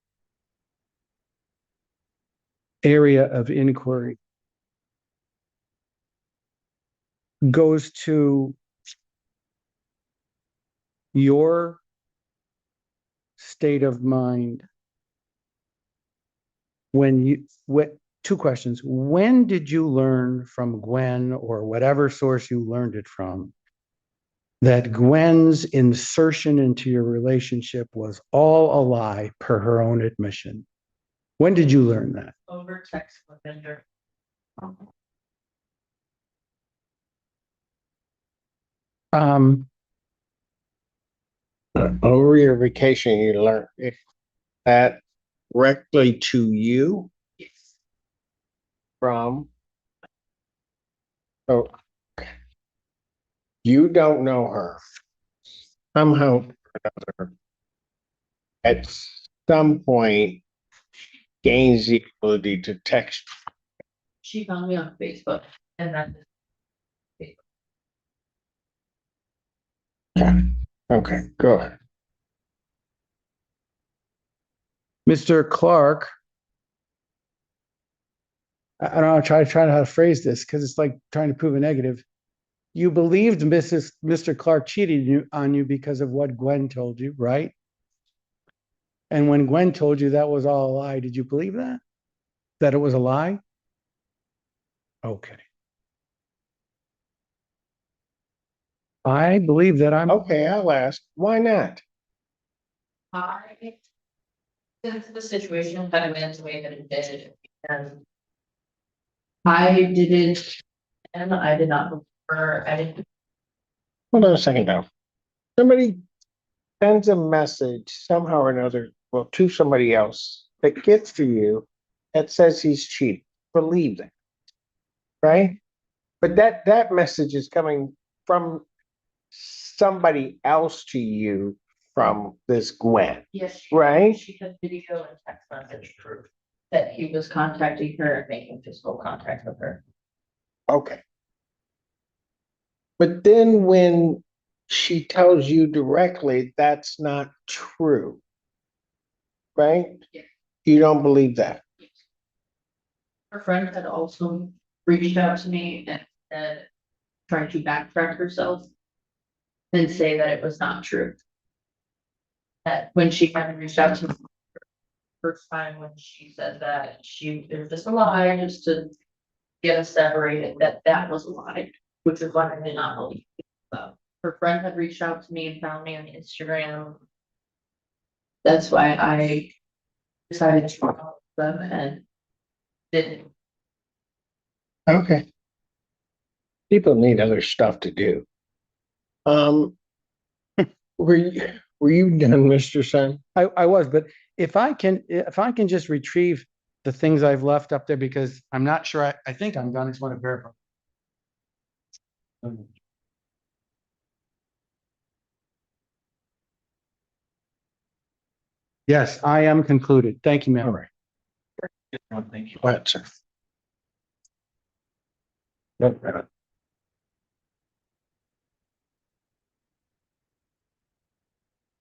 area of inquiry goes to your state of mind when you, what, two questions. When did you learn from Gwen or whatever source you learned it from that Gwen's insertion into your relationship was all a lie per her own admission? When did you learn that? Over text with vendor. Over your vacation, you learned that directly to you Yes. from. So you don't know her. Somehow or another, at some point gains the ability to text. She found me on Facebook and then Okay, go ahead. Mr. Clark. I don't know, try how to phrase this because it's like trying to prove a negative. You believed Mr. Clark cheated on you because of what Gwen told you, right? And when Gwen told you that was all a lie, did you believe that? That it was a lie? Okay. I believe that I'm. Okay, I'll ask, why not? since the situation kind of went the way that it did, and I didn't, and I did not prefer, I didn't. Hold on a second now. Somebody sends a message somehow or another, well, to somebody else that gets to you that says he's cheating. Believe that. Right? But that message is coming from somebody else to you from this Gwen. Yes. Right? She had video and text message proof that he was contacting her and making physical contact with her. Okay. But then when she tells you directly that's not true, right? Yeah. You don't believe that. Her friend had also reached out to me and said, trying to backtrack herself and say that it was not true. That when she had reached out to me first time when she said that it was just a lie, just to get us separated, that was a lie, which is what I did not believe. So her friend had reached out to me and found me on Instagram. That's why I decided to follow them and didn't. Okay. People need other stuff to do. Were you done, Mr. Sun? I was, but if I can just retrieve the things I've left up there because I'm not sure, I think I'm done. I just want to verify. Yes, I am concluded. Thank you, All ma'am. right. Thank you. Go ahead, sir. No, no.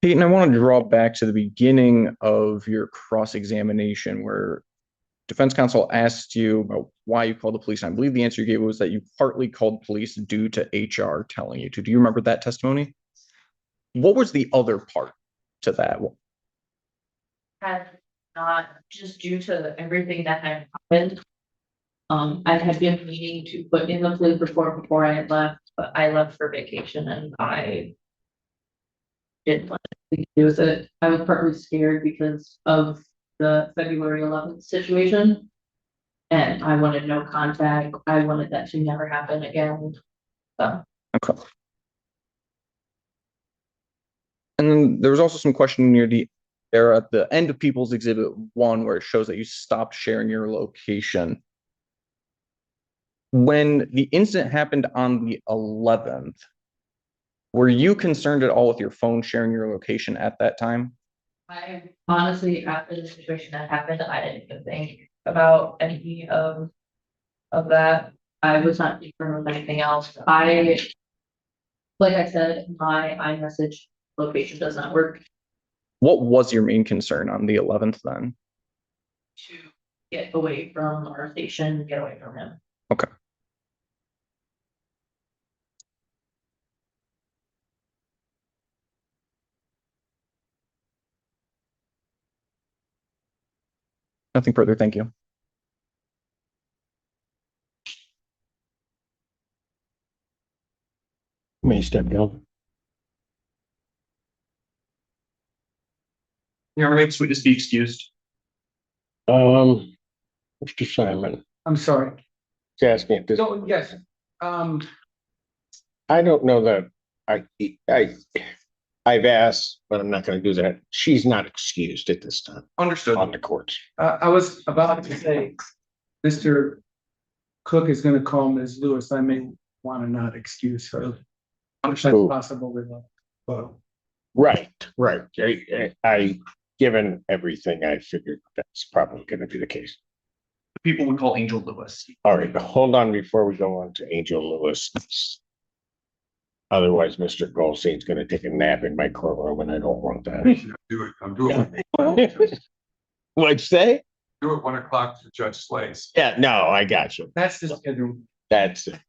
Peyton, I want to draw back to the beginning of your cross-examination where defense counsel asked you about why you called the police. And I believe the answer you gave was that you partly called police due to HR telling you to. Do you remember that testimony? What was the other part to that? Had not, just due to everything that had happened. I had been meaning to put in the police report before I had left, but I left for vacation and I didn't want to do with it. I was partly scared because of the February 11th situation. And I wanted no contact. I wanted that to never happen again. So. Okay. And then there was also some question near there at the end of People's Exhibit 1 where it shows that you stopped sharing your location. When the incident happened on the 11th, were you concerned at all with your phone sharing your location at that time? I honestly, after the situation that happened, I didn't even think about any of that. I was not concerned with anything else. Like I said, my iMessage location does not work. What was your main concern on the 11th then? To get away from our station, get away from him. Okay. Nothing further. Thank you. May step down. Your rights would just be excused. Mr. Simon, I'm sorry. he's asking if this, No, yes, I don't know that I've asked, but I'm not gonna do that. She's not excused at this time Understood. on the courts. I was about to say, Mr. Cook is gonna call Ms. Lewis. I may want to not excuse her. If that's Understood. possible with, Right. I given everything, I figured that's probably gonna be the case. The people we call Angel Lewis. All right, hold on before we go on to Angel Lewis. Otherwise, Mr. Goldstein's gonna take a nap in my courtroom and I don't want that. Do it, I'm doing it. What'd you say? Do it 1 o'clock to Judge Slays. Yeah, no, I got you. That's the schedule. That's it.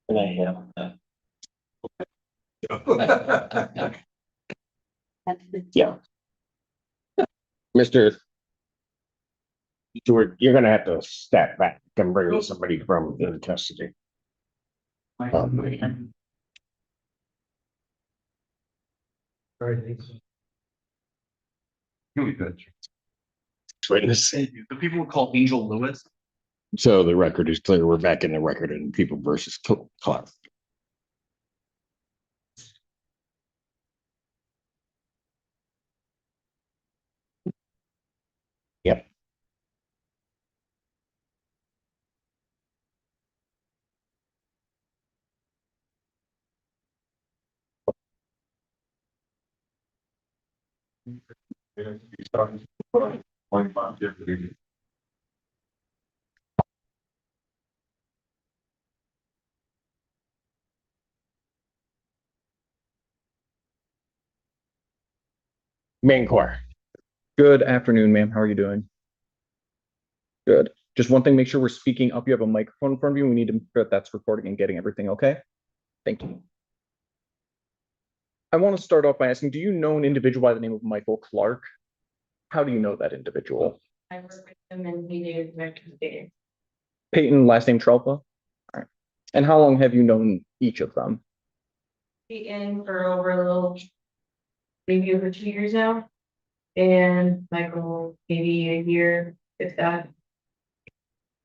And I have, yeah. Mr. Stewart, you're gonna have to step back and bring somebody from in custody. Witness. The people we call Angel Lewis. So the record is clear. We're back in the record in People versus Clark. Yep. Main court. Good afternoon, ma'am. How are you doing? Good. Just one thing, make sure we're speaking up. You have a microphone in front of you. We need to make sure that's recording and getting everything okay. Thank you. I want to start off by asking, do you know an individual by the name of Michael Clark? How do you know that individual? I work with him and he did Peyton. Peyton, last name Trefa? All right. And how long have you known each of them? Peyton for over a little, maybe over 2 years now. And Michael, maybe a year, if that.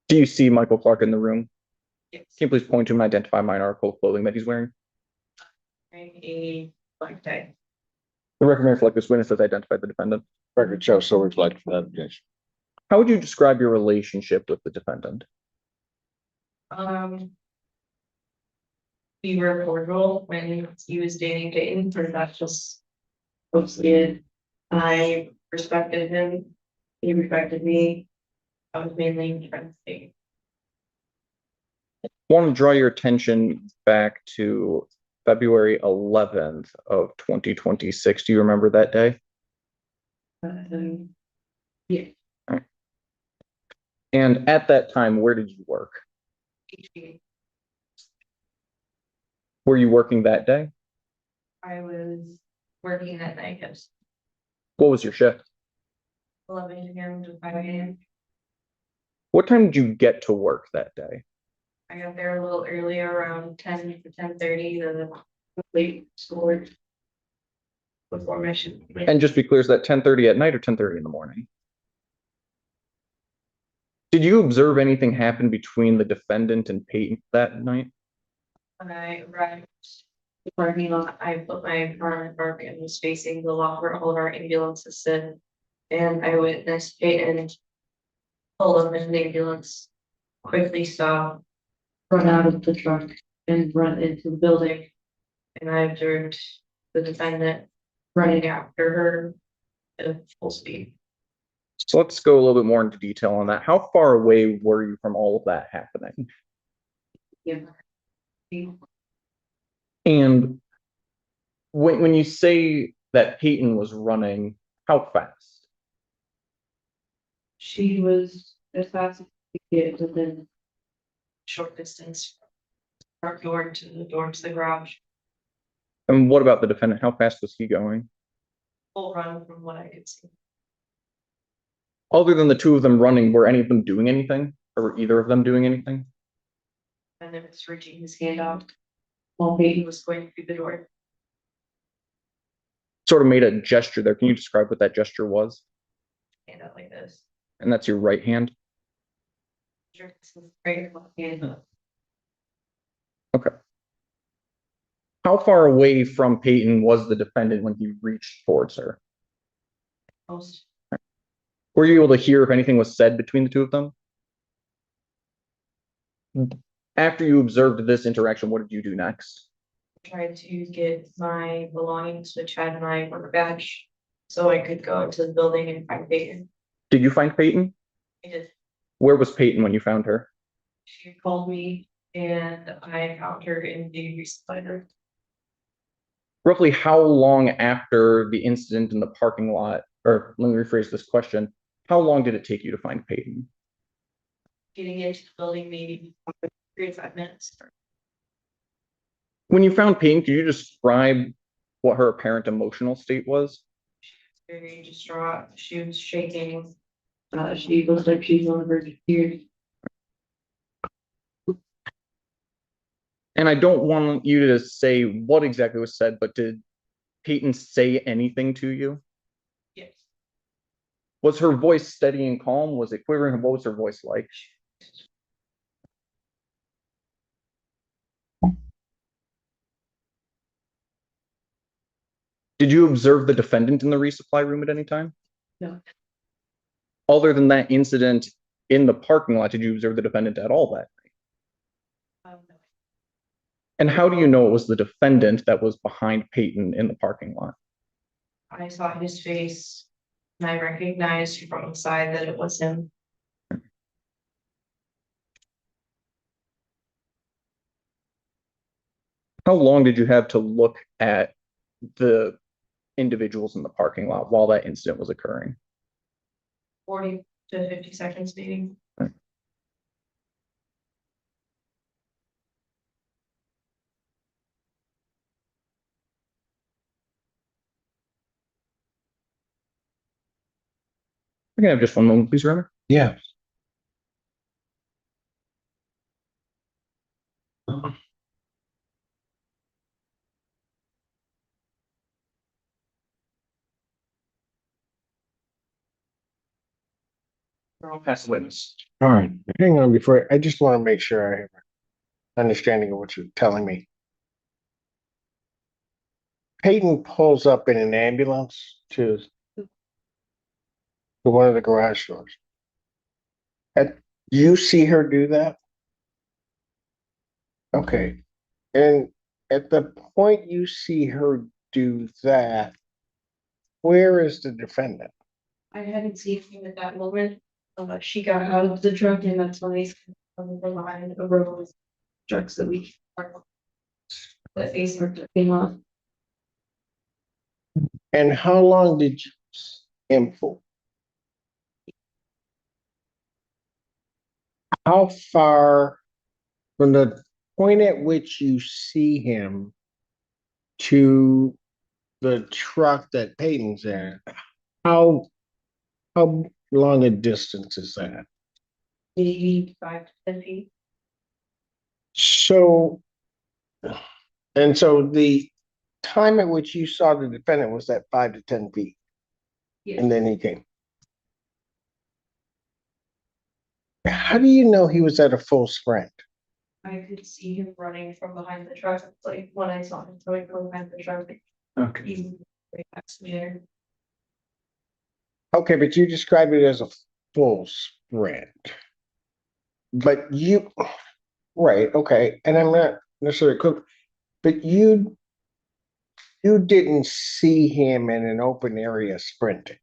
Do you see Michael Clark in the room? Yes. Can you please point to him and identify my article of clothing that he's wearing? A black tie. The record may reflect this witness has identified the defendant. Record shows so reflect that. Yes. How would you describe your relationship with the defendant? We were cordial when he was dating Peyton, but that's just posted. I respected him. He respected me. I was mainly trying to stay. Want to draw your attention back to February 11th of 2026. Do you remember that day? Yeah. And at that time, where did you work? Were you working that day? I was working that night, yes. What was your shift? 11 a.m. to 5 a.m. What time did you get to work that day? I got there a little early, around 10 to 10:30, the late school before my shift. And just be clear, is that 10:30 at night or 10:30 in the morning? Did you observe anything happen between the defendant and Peyton that night? When I arrived the parking lot, I put my car in park and was facing the lot where all of our ambulances sit. And I witnessed Peyton pull up in the ambulance, quickly stop, run out of the truck and run into the building. And I observed the defendant running after her at full speed. So let's go a little bit more into detail on that. How far away were you from all of that happening? Yeah. And when you say that Peyton was running, how fast? She was as fast as she could get within short distance from our door to the garage. And what about the defendant? How fast was he going? Full run from what I could see. Other than the two of them running, were any of them doing anything? Or were either of them doing anything? And then it's reaching his hand out while Peyton was going through the door. Sort of made a gesture there. Can you describe what that gesture was? Hand out like this. And that's your right hand? Sure, this is right hand. Okay. How far away from Peyton was the defendant when he reached towards her? Most Were you able to hear if anything was said between the two of them? After you observed this interaction, what did you do next? tried to get my belongings, which had my work badge so I could go to the building and find Peyton. Did you find Peyton? I did. Where was Peyton when you found her? She called me and I found her in the resupply room. Roughly how long after the incident in the parking lot, or let me rephrase this question, how long did it take you to find Peyton? Getting into the building, maybe 3 to 5 minutes. When you found Peyton, could you describe what her apparent emotional state was? Very distraught. She was shaking. She looked like she's on the verge of tears. And I don't want you to say what exactly was said, but did Peyton say anything to you? Yes. Was her voice steady and calm? Was it quivering? What was her voice like? Did you observe the defendant in the resupply room at any time? No. Other than that incident in the parking lot, did you observe the defendant at all that night? No. And how do you know it was the defendant that was behind Peyton in the parking lot? I saw his face and I recognized from the side that it was him. How long did you have to look at the individuals in the parking lot while that incident was occurring? 40 to 50 seconds maybe. We can have just one moment, please, Remember. Yeah. I'll pass the witness. All right, hang on before, I just want to make sure I have an understanding of what you're telling me. Peyton pulls up in an ambulance to one of the garage doors. Do you see her do that? Okay, and at the point you see her do that, where is the defendant? I hadn't seen him at that moment. She got out of the truck and that's when they behind a row of trucks that we that face came off. And how long did you see him for? How far from the point at which you see him to the truck that Peyton's in? How long a distance is that? Maybe 5 to 10 feet. So, and so the time at which you saw the defendant was at 5 to 10 feet, Yes. and then he came. How do you know he was at a full sprint? I could see him running from behind the truck. It's like when I saw him coming from behind the truck, Okay. he right past me there. Okay, but you described it as a full sprint. But you, right, okay, and I'm not necessarily cook, but you didn't see him in an open area sprinting,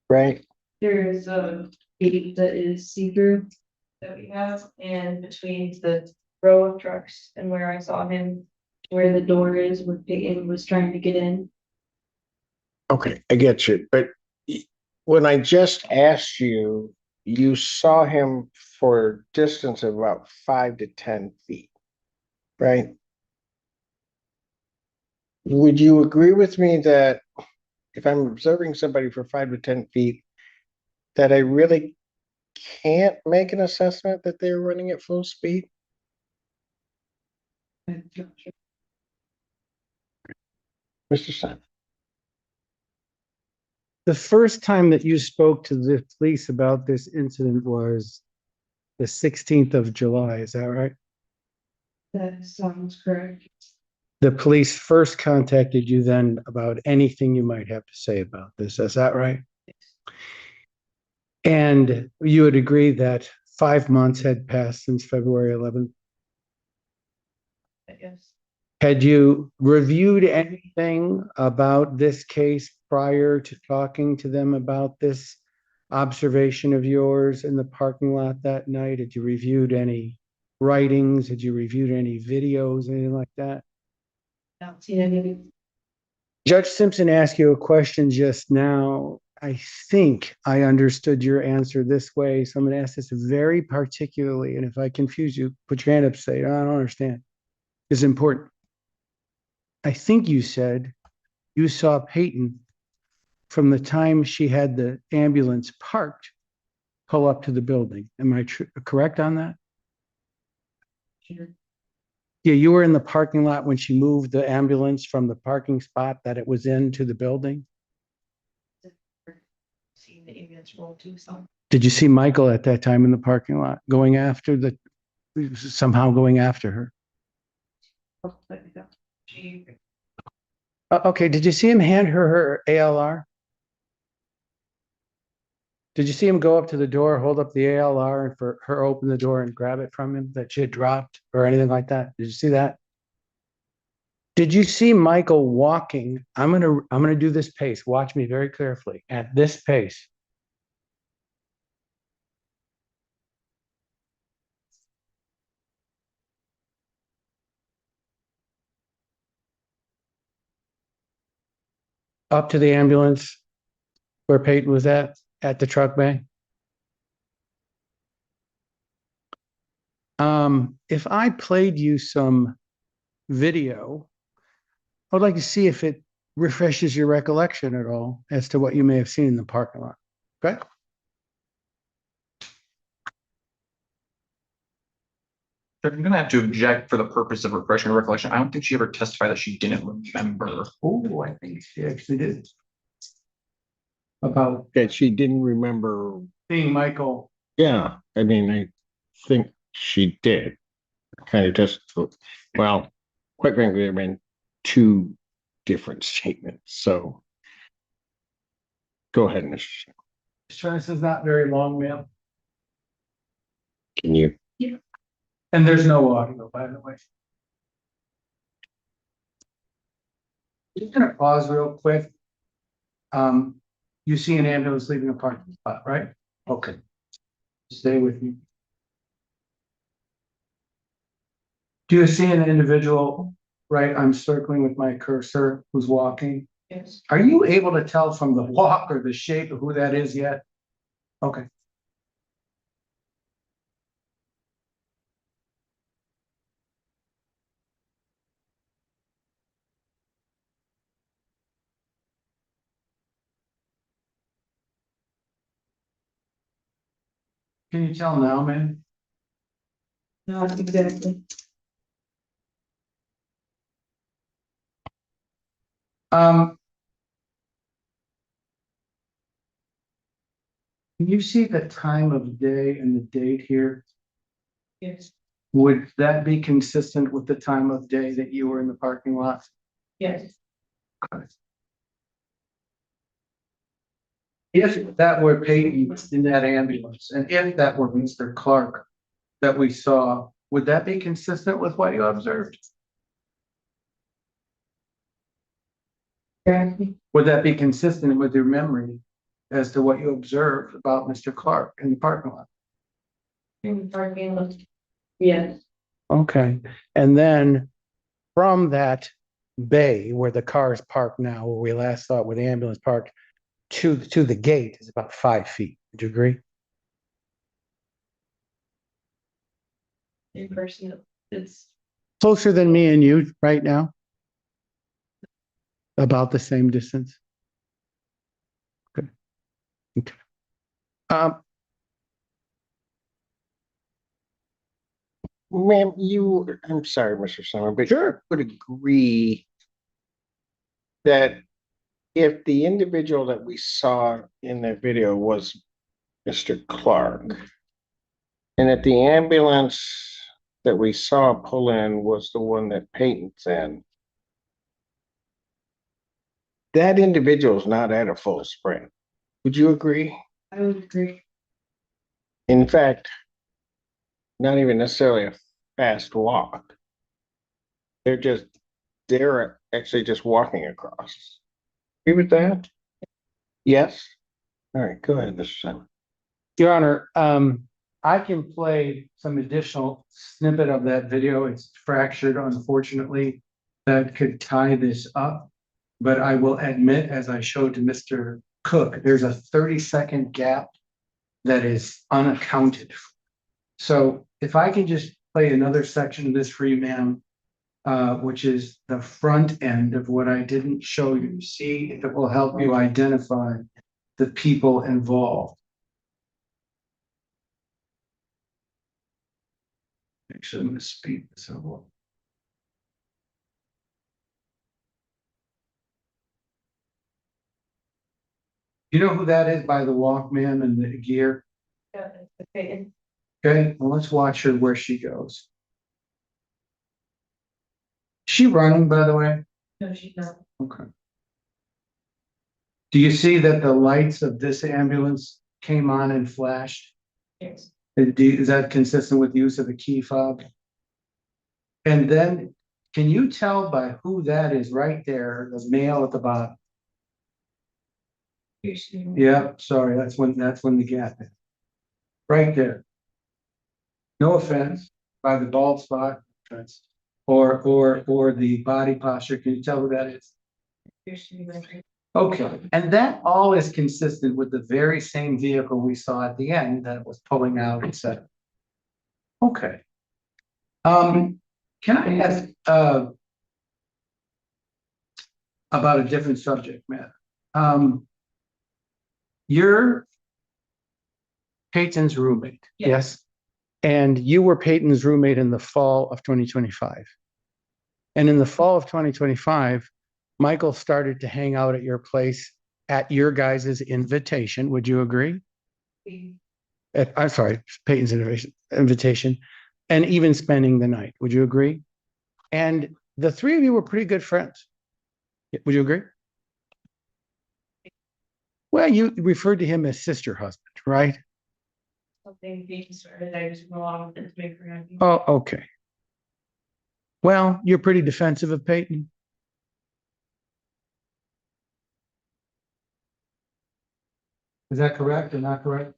right? There is a gate that is see-through that we have, and between the row of trucks and where I saw him, where the door is, where Peyton was trying to get in. Okay, I get you, but when I just asked you, you saw him for a distance of about 5 to 10 feet, right? Would you agree with me that if I'm observing somebody for 5 to 10 feet, that I really can't make an assessment that they're running at full speed? Mr. Simon? The first time that you spoke to the police about this incident was the 16th of July, is that right? That sounds correct. The police first contacted you then about anything you might have to say about this, is that right? And you would agree that 5 months had passed since February 11th? Yes. Had you reviewed anything about this case prior to talking to them about this observation of yours in the parking lot that night? Had you reviewed any writings? Had you reviewed any videos, anything like that? Don't see any. Judge Simpson asked you a question just now. I think I understood your answer this way. So I'm going to ask this very particularly. And if I confuse you, put your hand up, say, "Oh, I don't understand." It's important. I think you said you saw Peyton from the time she had the ambulance parked, pull up to the building. Am I correct on that? Yeah, you were in the parking lot when she moved the ambulance from the parking spot that it was in to the building? See the ambulance roll too, so. Did you see Michael at that time in the parking lot going after somehow going after her? Okay, did you see him hand her ALR? Did you see him go up to the door, hold up the ALR and for her open the door and grab it from him that she had dropped or anything like that? Did you see that? Did you see Michael walking? I'm gonna do this pace. Watch me very carefully at this pace. Up to the ambulance where Peyton was at the truck bay. If I played you some video, I would like to see if it refreshes your recollection at all as to what you may have seen in the parking lot. Okay? I'm gonna have to object for the purpose of refreshing her recollection. I don't think she ever testified that she didn't remember. Oh, I think she actually did. About That she didn't remember. seeing Michael. Yeah, I mean, I think she did. Kind of just, well, quite frankly, there have been two different statements. So go ahead, Mr. Chairman. This is not very long, ma'am. Can you? And there's no audio, by the way. Just gonna pause real quick. You see an ambulance leaving a parking spot, right? Okay. Stay with me. Do you see an individual, right? I'm circling with my cursor who's walking. Yes. Are you able to tell from the walk or the shape of who that is yet? Okay. Can you tell now, man? Not exactly. Um. Can you see the time of day and the date here? Yes. Would that be consistent with the time of day that you were in the parking lot? Yes. If that were Peyton in that ambulance, and if that were Mr. Clark that we saw, would that be consistent with what you observed? Would that be consistent with your memory as to what you observed about Mr. Clark in the parking lot? In parking lot. Yes. Okay, and then from that bay where the car is parked now, where we last saw it, where the ambulance parked, to the gate is about 5 feet. Would you agree? In person, it's. Closer than me and you right now? About the same distance? Okay. Okay. Ma'am, I'm sorry, Mr. Summer, but Sure. would agree that if the individual that we saw in that video was Mr. Clark, and that the ambulance that we saw pull in was the one that Peyton's in, that individual is not at a full sprint. Would you agree? I would agree. In fact, not even necessarily a fast walk. They're actually just walking across. Agree with that? Yes? All right, go ahead, Mr. Simon. Your Honor, I can play some additional snippet of that video. It's fractured, unfortunately, that could tie this up. But I will admit, as I showed to Mr. Cook, there's a 30-second gap that is unaccounted for. So if I can just play another section of this for you, ma'am, which is the front end of what I didn't show you. See if it will help you identify the people involved. Actually, I'm going to speed this up. You know who that is by the Walkman and the gear? Yeah, okay. Okay, well, let's watch her where she goes. Is she running, by the way? No, she's not. Okay. Do you see that the lights of this ambulance came on and flashed? Yes. Is that consistent with the use of a key fob? And then, can you tell by who that is right there, the male at the bottom? Yeah, sorry, that's when the gap is. Right there. No offense, by the bald spot, or the body posture, can you tell who that is? Okay, and that all is consistent with the very same vehicle we saw at the end that was pulling out, etc. Okay. Can I ask, about a different subject matter? You're Peyton's roommate, yes? And you were Peyton's roommate in the fall of 2025. And in the fall of 2025, Michael started to hang out at your place at your guys' invitation. Would you agree? I'm sorry, Peyton's invitation, and even spending the night. Would you agree? And the three of you were pretty good friends. Would you agree? Well, you referred to him as sister husband, right? Something being started, I just go along with it to make her happy. Oh, okay. Well, you're pretty defensive of Peyton. Is that correct or not correct?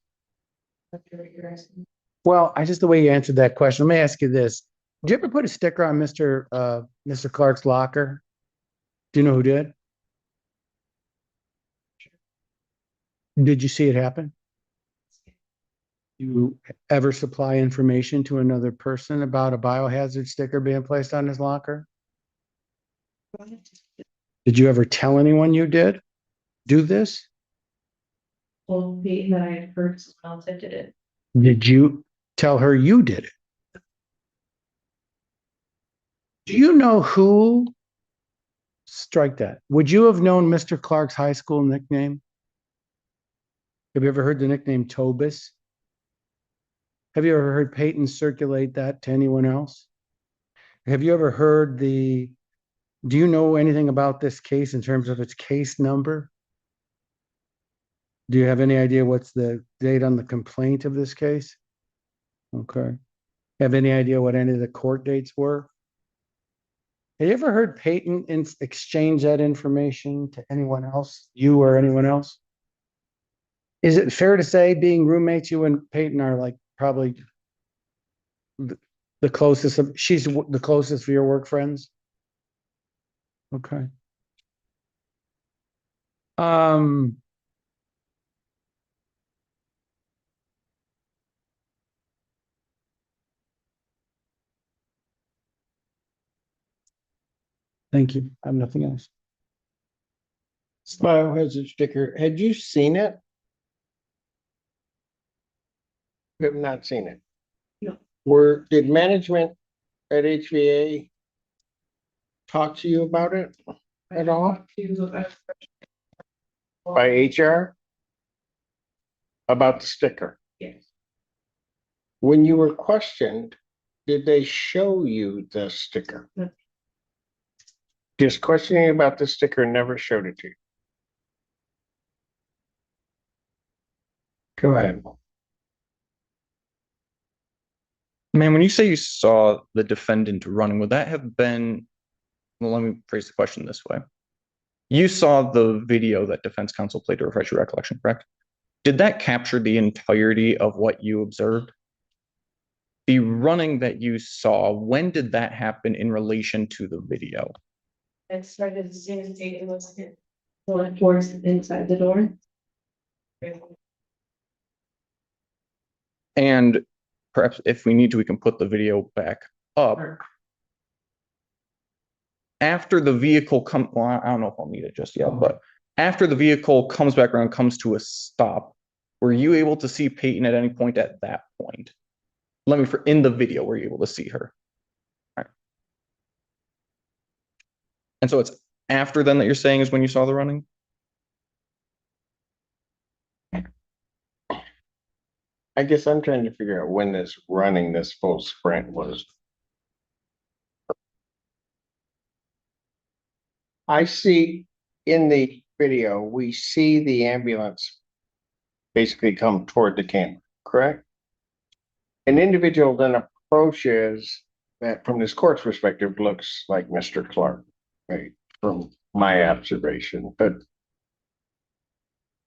Well, the way you answered that question, let me ask you this. Did you ever put a sticker on Mr. Clark's locker? Do you know who did? Did you see it happen? You ever supply information to another person about a biohazard sticker being placed on his locker? Did you ever tell anyone you did do this? Well, Peyton that I had heard someone else that did it. Did you tell her you did it? Do you know who? Strike that. Would you have known Mr. Clark's high school nickname? Have you ever heard the nickname Tobus? Have you ever heard Peyton circulate that to anyone else? Have you ever heard do you know anything about this case in terms of its case number? Do you have any idea what's the date on the complaint of this case? Okay. Have any idea what any of the court dates were? Have you ever heard Peyton exchange that information to anyone else, you or anyone else? Is it fair to say, being roommates, you and Peyton are like probably the closest she's the closest for your work friends? Okay. Thank you. I have nothing else. Biohazard sticker, had you seen it? You have not seen it? No. Did management at HVA talk to you about it at all? By HR? About the sticker? Yes. When you were questioned, did they show you the sticker? No. Just questioning about the sticker never showed it to you. Go ahead. Man, when you say you saw the defendant running, would that have been, well, let me phrase the question this way. You saw the video that defense counsel played to refresh your recollection, correct? Did that capture the entirety of what you observed? The running that you saw, when did that happen in relation to the video? It started as soon as Peyton was going towards inside the door. And perhaps if we need to, we can put the video back up. After the vehicle well, I don't know if I'll need it just yet, but after the vehicle comes back around, comes to a stop, were you able to see Peyton at any point at that point? In the video, were you able to see her? All right. And so it's after then that you're saying is when you saw the running? I guess I'm trying to figure out when this running, this full sprint was. I see in the video, we see the ambulance basically come toward the camera, correct? An individual then approaches that from this court's perspective looks like Mr. Clark, right? From my observation,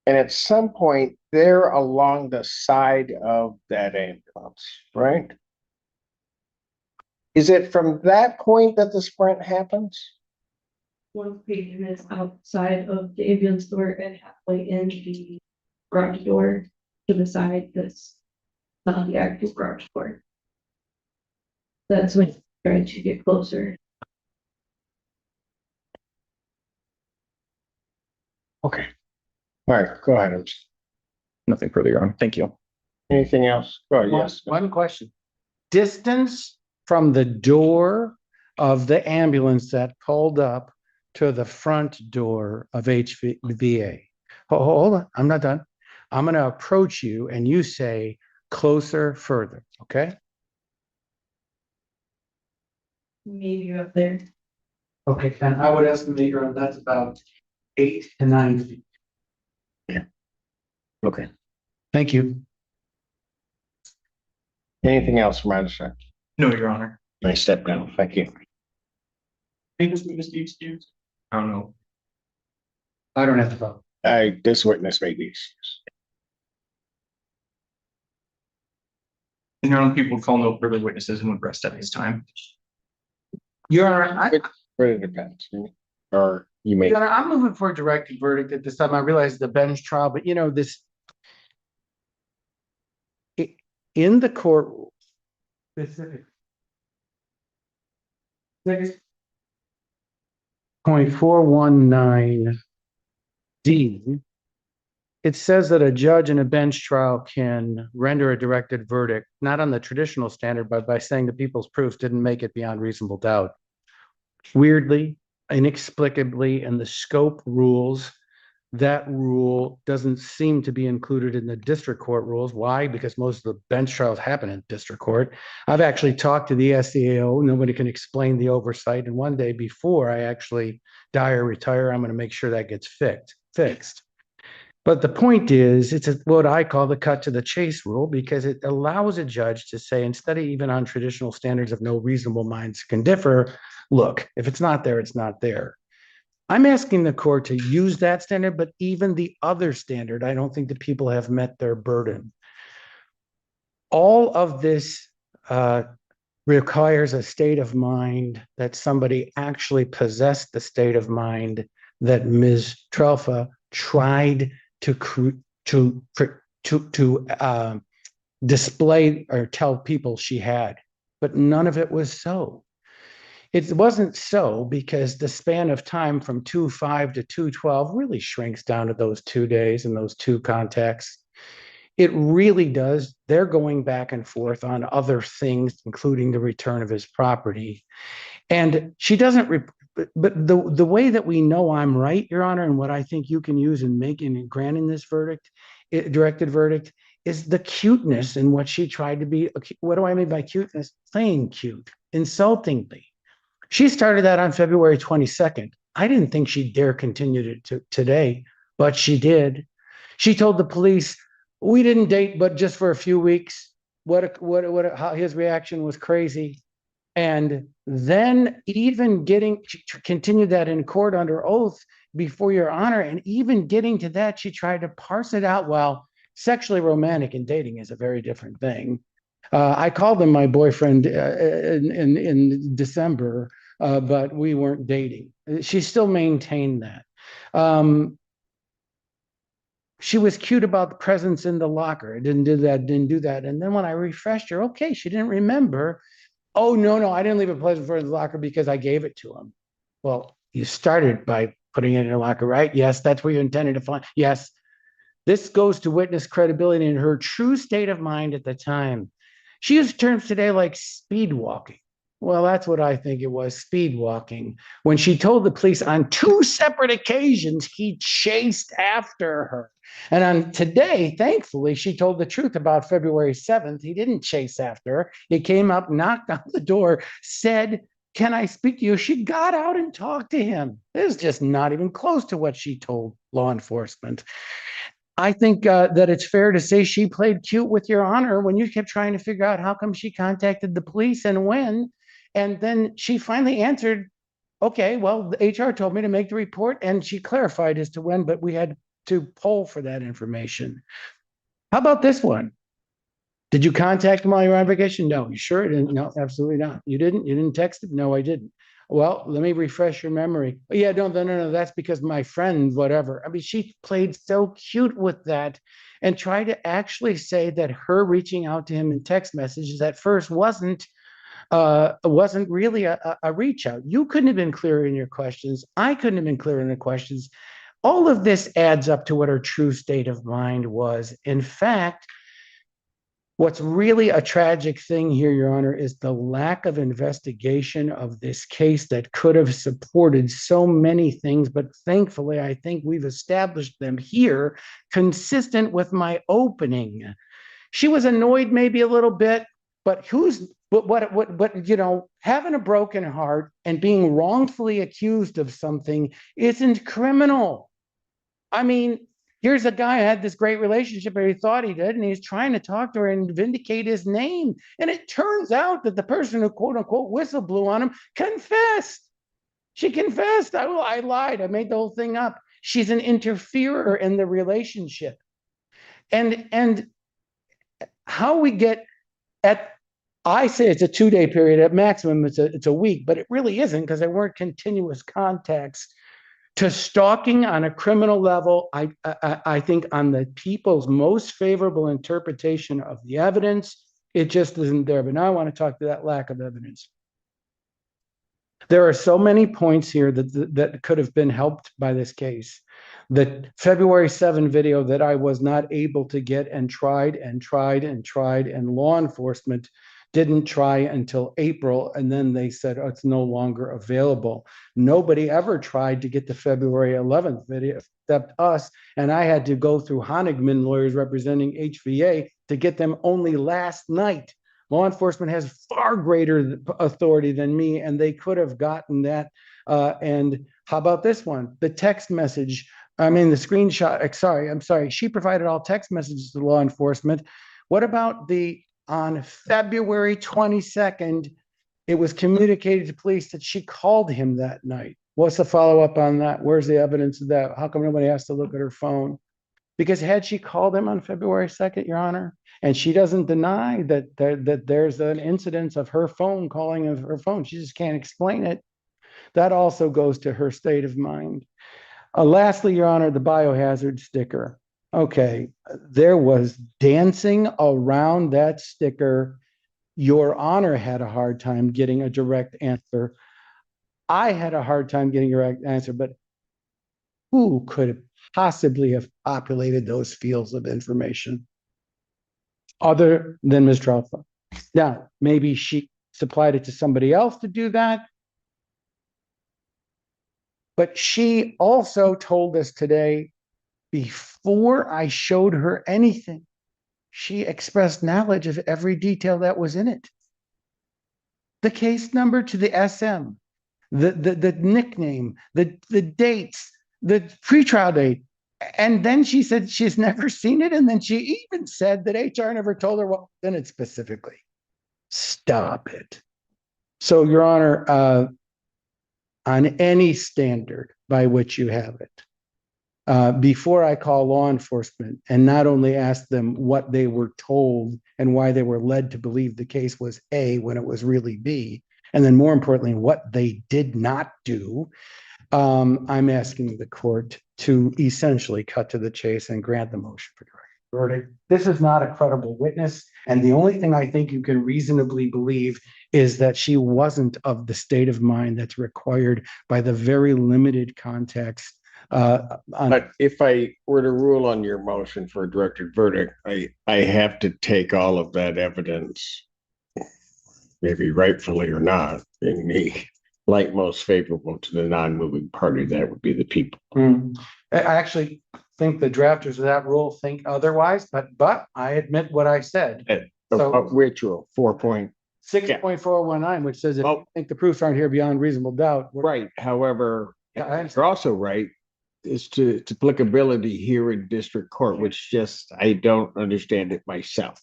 and at some point they're along the side of that ambulance, right? Is it from that point that the sprint happens? One Peyton is outside of the ambulance door and halfway in the garage door to the side that's not the actual garage door. That's when it's trying to get closer. Okay. All right, go ahead. Nothing further, Your Honor. Thank you. Anything else? Oh, yes. One question. Distance from the door of the ambulance that pulled up to the front door of HVA. Hold on, I'm not done. I'm going to approach you and you say closer, further, okay? Maybe up there. Okay, and I would estimate that's about 8 to 9 feet. Okay. Thank you. Anything else from either side? No, Your Honor. Nice step down. Thank you. This witness be excused? I don't know. I don't have to vote. This witness may be excused. And Your Honor, people call no further witnesses and would rest at this time. Your Honor, But it depends. Or you may. Your Honor, I'm moving for a directed verdict at this time. I realize the bench trial, but you know, in the court. Specific. 6.419 D. It says that a judge in a bench trial can render a directed verdict, not on the traditional standard, but by saying the people's proofs didn't make it beyond reasonable doubt. Weirdly, inexplicably, in the scope rules, that rule doesn't seem to be included in the district court rules. Why? Because most of the bench trials happen in district court. I've actually talked to the SCAO. Nobody can explain the oversight. And one day before I actually die or retire, I'm going to make sure that gets fixed. But the point is, it's what I call the cut to the chase rule, because it allows a judge to say, instead of even on traditional standards of no reasonable minds can differ, look, if it's not there, it's not there. I'm asking the court to use that standard, but even the other standard, I don't think the people have met their burden. All of this requires a state of mind that somebody actually possessed the state of mind that Ms. Trefa tried to display or tell people she had, but none of it was so. It wasn't so because the span of time from 2/5 to 2/12 really shrinks down to those 2 days and those 2 contacts. It really does. They're going back and forth on other things, including the return of his property. And she doesn't, but the way that we know I'm right, Your Honor, and what I think you can use in making and granting this verdict, directed verdict, is the cuteness in what she tried to be. What do I mean by cuteness? Playing cute, insultingly. She started that on February 22nd. I didn't think she'd dare continue to today, but she did. She told the police, we didn't date, but just for a few weeks. How his reaction was crazy. And then even she continued that in court under oath, before your honor. And even getting to that, she tried to parse it out. Well, sexually romantic and dating is a very different thing. I called him my boyfriend in December, but we weren't dating. She still maintained that. She was cute about the presents in the locker. Didn't do that. And then when I refreshed her, okay, she didn't remember. Oh, no, I didn't leave a present for the locker because I gave it to him. Well, you started by putting it in your locker, right? Yes, that's where you intended to find. Yes. This goes to witness credibility and her true state of mind at the time. She used terms today like speed walking. Well, that's what I think it was, speed walking. When she told the police on 2 separate occasions, he chased after her. And on today, thankfully, she told the truth about February 7th. He didn't chase after her. He came up, knocked on the door, said, "Can I speak to you?" She got out and talked to him. This is just not even close to what she told law enforcement. I think that it's fair to say she played cute with your honor when you kept trying to figure out how come she contacted the police and when. And then she finally answered, okay, well, the HR told me to make the report, and she clarified as to when, but we had to poll for that information. How about this one? Did you contact him while you were on vacation? No. You sure? Didn't? No, absolutely not. You didn't? You didn't text him? No, I didn't. Well, let me refresh your memory. Oh, yeah, no, that's because my friend, whatever. I mean, she played so cute with that and tried to actually say that her reaching out to him in text messages at first wasn't really a reach out. You couldn't have been clearer in your questions. I couldn't have been clearer in the questions. All of this adds up to what her true state of mind was. In fact, what's really a tragic thing here, Your Honor, is the lack of investigation of this case that could have supported so many things. But thankfully, I think we've established them here, consistent with my opening. She was annoyed maybe a little bit, but having a broken heart and being wrongfully accused of something isn't criminal. I mean, here's a guy who had this great relationship, or he thought he did, and he's trying to talk to her and vindicate his name. And it turns out that the person who quote unquote whistle blew on him confessed. She confessed. I lied. I made the whole thing up. She's an interferer in the relationship. And how we get I say it's a 2-day period. At maximum, it's a week, but it really isn't because there weren't continuous contacts. To stalking on a criminal level, I think on the people's most favorable interpretation of the evidence, it just isn't there. But now I want to talk to that lack of evidence. There are so many points here that could have been helped by this case. The February 7 video that I was not able to get and tried, and law enforcement didn't try until April, and then they said, oh, it's no longer available. Nobody ever tried to get the February 11th video except us, and I had to go through Honigman lawyers representing HVA to get them only last night. Law enforcement has far greater authority than me, and they could have gotten that. And how about this one? The text message, the screenshot, I'm sorry. She provided all text messages to law enforcement. What about on February 22nd, it was communicated to police that she called him that night. What's the follow-up on that? Where's the evidence of that? How come nobody has to look at her phone? Because had she called him on February 2nd, Your Honor, and she doesn't deny that there's an incidence of her phone calling of her phone, she just can't explain it. That also goes to her state of mind. Lastly, Your Honor, the biohazard sticker. Okay, there was dancing around that sticker. Your Honor had a hard time getting a direct answer. I had a hard time getting a direct answer, but who could possibly have populated those fields of information other than Ms. Trefa? Now, maybe she supplied it to somebody else to do that. But she also told us today, before I showed her anything, she expressed knowledge of every detail that was in it. The case number to the SM, the nickname, the dates, the pretrial date. And then she said she's never seen it. And then she even said that HR never told her what was in it specifically. Stop it. So, Your Honor, on any standard, by which you have it. Before I call law enforcement and not only ask them what they were told and why they were led to believe the case was A when it was really B, and then more importantly, what they did not do, I'm asking the court to essentially cut to the chase and grant the motion for directed verdict. This is not a credible witness, and the only thing I think you can reasonably believe is that she wasn't of the state of mind that's required by the very limited context. But if I were to rule on your motion for a directed verdict, I have to take all of that evidence, maybe rightfully or not, in the light most favorable to the non-moving party. That would be the people. I actually think the drafters of that rule think otherwise, but I admit what I said. So- Which rule? 4 6.419, which says if Oh. you think the proofs aren't here beyond reasonable doubt. Right. However, Yeah, I you're also right as to its applicability here in district court, which just, I don't understand it myself.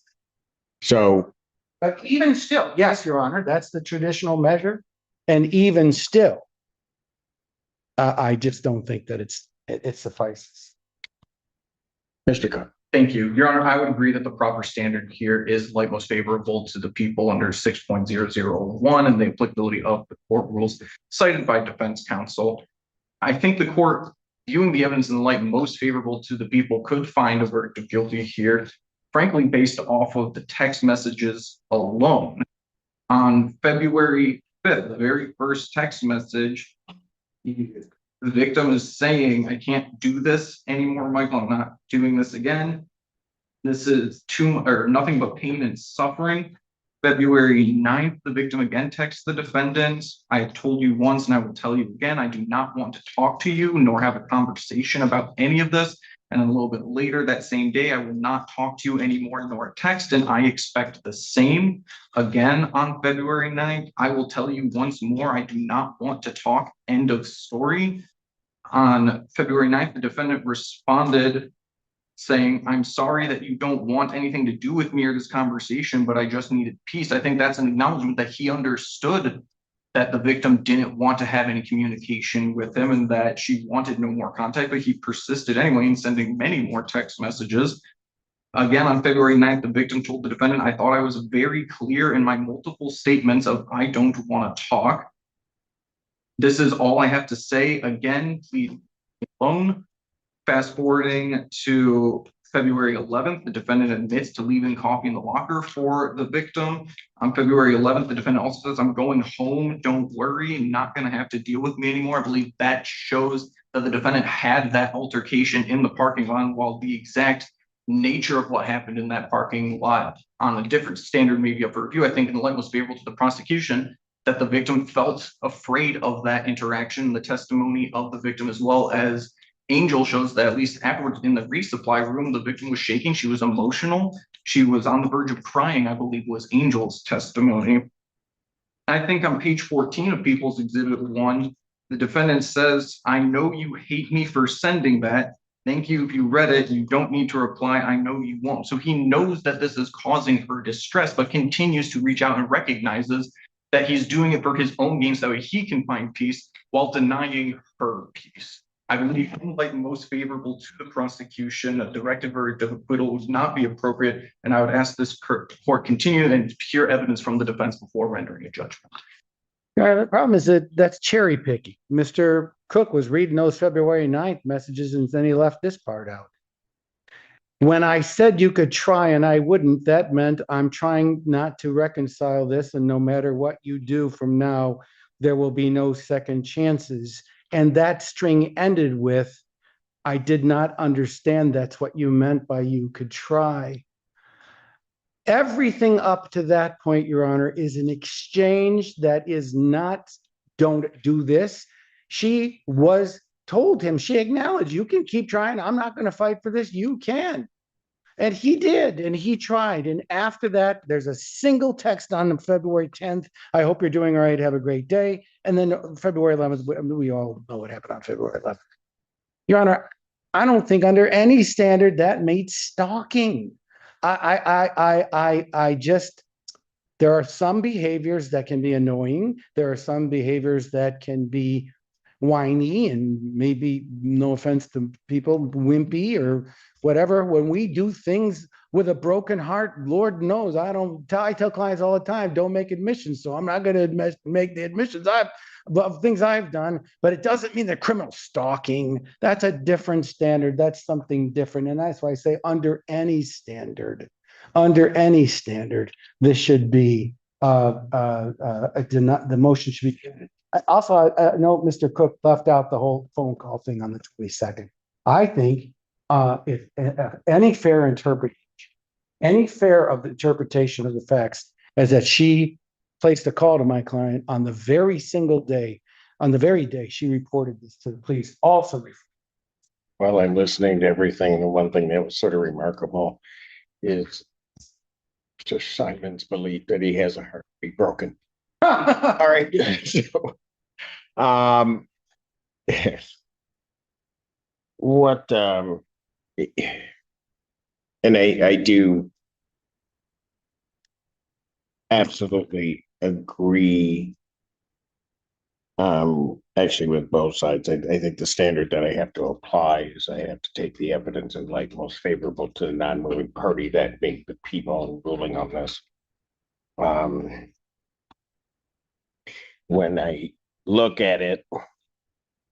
So But even still, yes, Your Honor, that's the traditional measure. And even still, I just don't think that it suffices. Mr. Cook. Thank you. Your Honor, I would agree that the proper standard here is light most favorable to the people under 6.001 and the applicability of the court rules cited by defense counsel. I think the court, viewing the evidence in the light most favorable to the people, could find a verdict of guilty here, frankly, based off of the text messages alone. On February 5th, the very first text message, the victim is saying, I can't do this anymore, Michael. I'm not doing this again. This is nothing but pain and suffering. February 9th, the victim again texts the defendant. I have told you once and I will tell you again, I do not want to talk to you nor have a conversation about any of this. And then a little bit later that same day, I will not talk to you anymore nor text. And I expect the same again on February 9th. I will tell you once more, I do not want to talk. End of story. On February 9th, the defendant responded saying, I'm sorry that you don't want anything to do with me or this conversation, but I just needed peace. I think that's an acknowledgement that he understood that the victim didn't want to have any communication with him and that she wanted no more contact, but he persisted anyway in sending many more text messages. Again, on February 9th, the victim told the defendant, I thought I was very clear in my multiple statements of I don't want to talk. This is all I have to say. Again, please alone. Fast forwarding to February 11th, the defendant admits to leaving coffee in the locker for the victim. On February 11th, the defendant also says, I'm going home. Don't worry. Not going to have to deal with me anymore. I believe that shows that the defendant had that altercation in the parking lot, while the exact nature of what happened in that parking lot on a different standard may be up for review. I think in the light most favorable to the prosecution, that the victim felt afraid of that interaction. The testimony of the victim, as well as Angel, shows that at least afterwards in the resupply room, the victim was shaking. She was emotional. She was on the verge of crying, I believe was Angel's testimony. I think on page 14 of People's Exhibit 1, the defendant says, I know you hate me for sending that. Thank you. If you read it, you don't need to reply. I know you won't. So he knows that this is causing her distress, but continues to reach out and recognizes that he's doing it for his own gain so that he can find peace while denying her peace. I believe like most favorable to the prosecution, a directed verdict of acquittal would not be appropriate, and I would ask this court continue and hear evidence from the defense before rendering a judgment. The problem is that that's cherry picking. Mr. Cook was reading those February 9th messages and then he left this part out. When I said you could try and I wouldn't, that meant I'm trying not to reconcile this, and no matter what you do from now, there will be no second chances. And that string ended with, I did not understand that's what you meant by you could try. Everything up to that point, Your Honor, is an exchange that is not, don't do this. She was told him, she acknowledged, you can keep trying. I'm not going to fight for this. You can. And he did, and he tried. And after that, there's a single text on February 10th. I hope you're doing all right. Have a great day. And then February 11th, we all know what happened on February 11th. Your Honor, I don't think under any standard that meets stalking. I just, there are some behaviors that can be annoying. There are some behaviors that can be whiny and maybe, no offense to people, wimpy or whatever. When we do things with a broken heart, Lord knows, I tell clients all the time, don't make admissions. So I'm not going to make the admissions of things I've done, but it doesn't mean they're criminal stalking. That's a different standard. That's something different. And that's why I say under any standard, this should be, the motion should be. Also, I know Mr. Cook left out the whole phone call thing on the 22nd. I think if any fair interpretation of the facts is that she placed a call to my client on the very day she reported this to the police. Also, While I'm listening to everything, the one thing that was sort of remarkable is Mr. Simon's belief that he has a heart to be broken. All right. So, what, and I do absolutely agree, actually with both sides. I think the standard that I have to apply is I have to take the evidence in light most favorable to the non-moving party, that being the people ruling on this. When I look at it,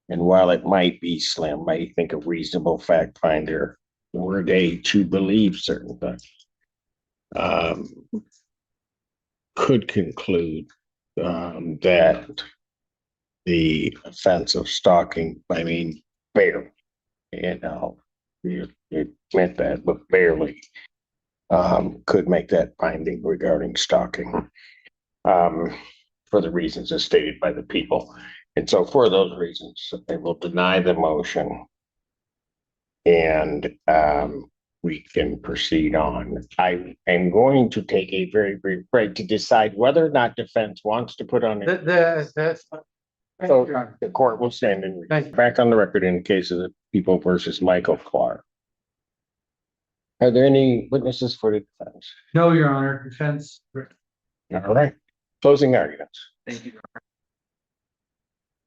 and while it might be slim, I think a reasonable fact finder, were they to believe certain things, could conclude that the offense of stalking, barely, it meant that, but barely, could make that finding regarding stalking, for the reasons as stated by the people. And so for those reasons, I will deny the motion, and we can proceed on. I am going to take a very brief break to decide whether or not defense wants to put on it. So the court will stand in back on the record in the case of the People versus Michael Clark. Are there any witnesses for the defense? no, Your Honor, defense. All right, closing arguments. Thank you.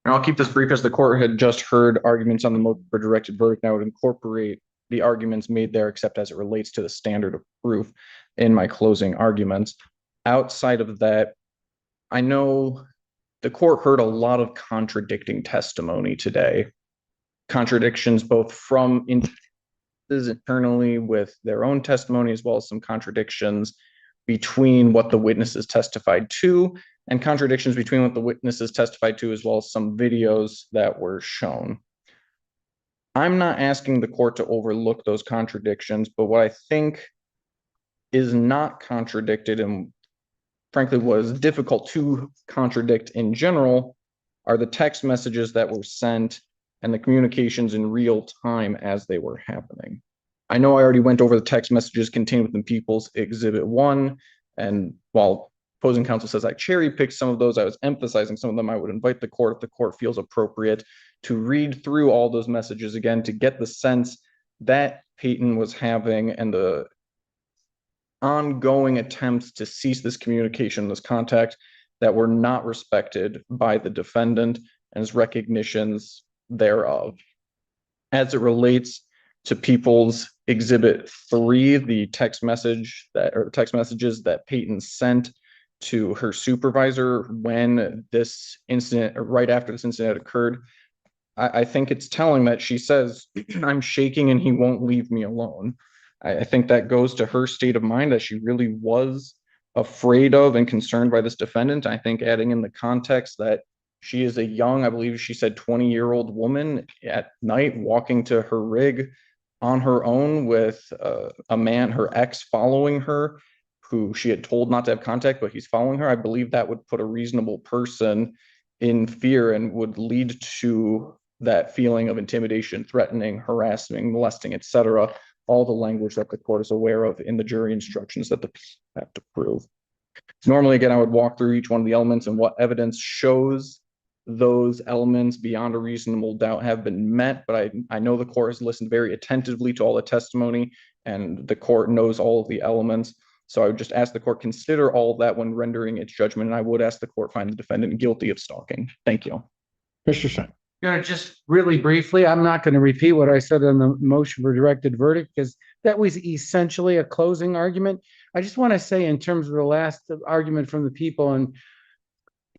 And I'll keep this brief, as the court had just heard arguments on the motion for directed verdict. I would incorporate the arguments made there, except as it relates to the standard of proof, in my closing arguments. Outside of that, I know the court heard a lot of contradicting testimony today. Contradictions both from internally with their own testimony, as well as some contradictions between what the witnesses testified to, and contradictions between what the witnesses testified to, as well as some videos that were shown. I'm not asking the court to overlook those contradictions, but what I think is not contradicted, and frankly was difficult to contradict in general, are the text messages that were sent and the communications in real time as they were happening. I know I already went over the text messages contained within People's Exhibit 1, and while opposing counsel says I cherry-picked some of those, I was emphasizing some of them. I would invite the court, if the court feels appropriate, to read through all those messages again to get the sense that Peyton was having, and the ongoing attempts to cease this communication, this contact, that were not respected by the defendant and his recognitions thereof. As it relates to People's Exhibit 3, the text messages that Peyton sent to her supervisor when this incident, or right after this incident occurred, I think it's telling that she says, I'm shaking and he won't leave me alone. I think that goes to her state of mind, that she really was afraid of and concerned by this defendant. I think adding in the context that she is a young, I believe she said 20-year-old woman at night walking to her rig on her own with a man, her ex, following her, who she had told not to have contact, but he's following her. I believe that would put a reasonable person in fear and would lead to that feeling of intimidation, threatening, harassing, molesting, etc. All the language that the court is aware of in the jury instructions that the people have to prove. Normally, again, I would walk through each one of the elements and what evidence shows those elements beyond a reasonable doubt have been met, but I know the court has listened very attentively to all the testimony, and the court knows all of the elements. So I would just ask the court consider all of that when rendering its judgment, and I would ask the court find the defendant guilty of stalking. Thank you. Mr. Stein. Just really briefly, I'm not going to repeat what I said on the motion for directed verdict because that was essentially a closing argument. I just want to say in terms of the last argument from the people, and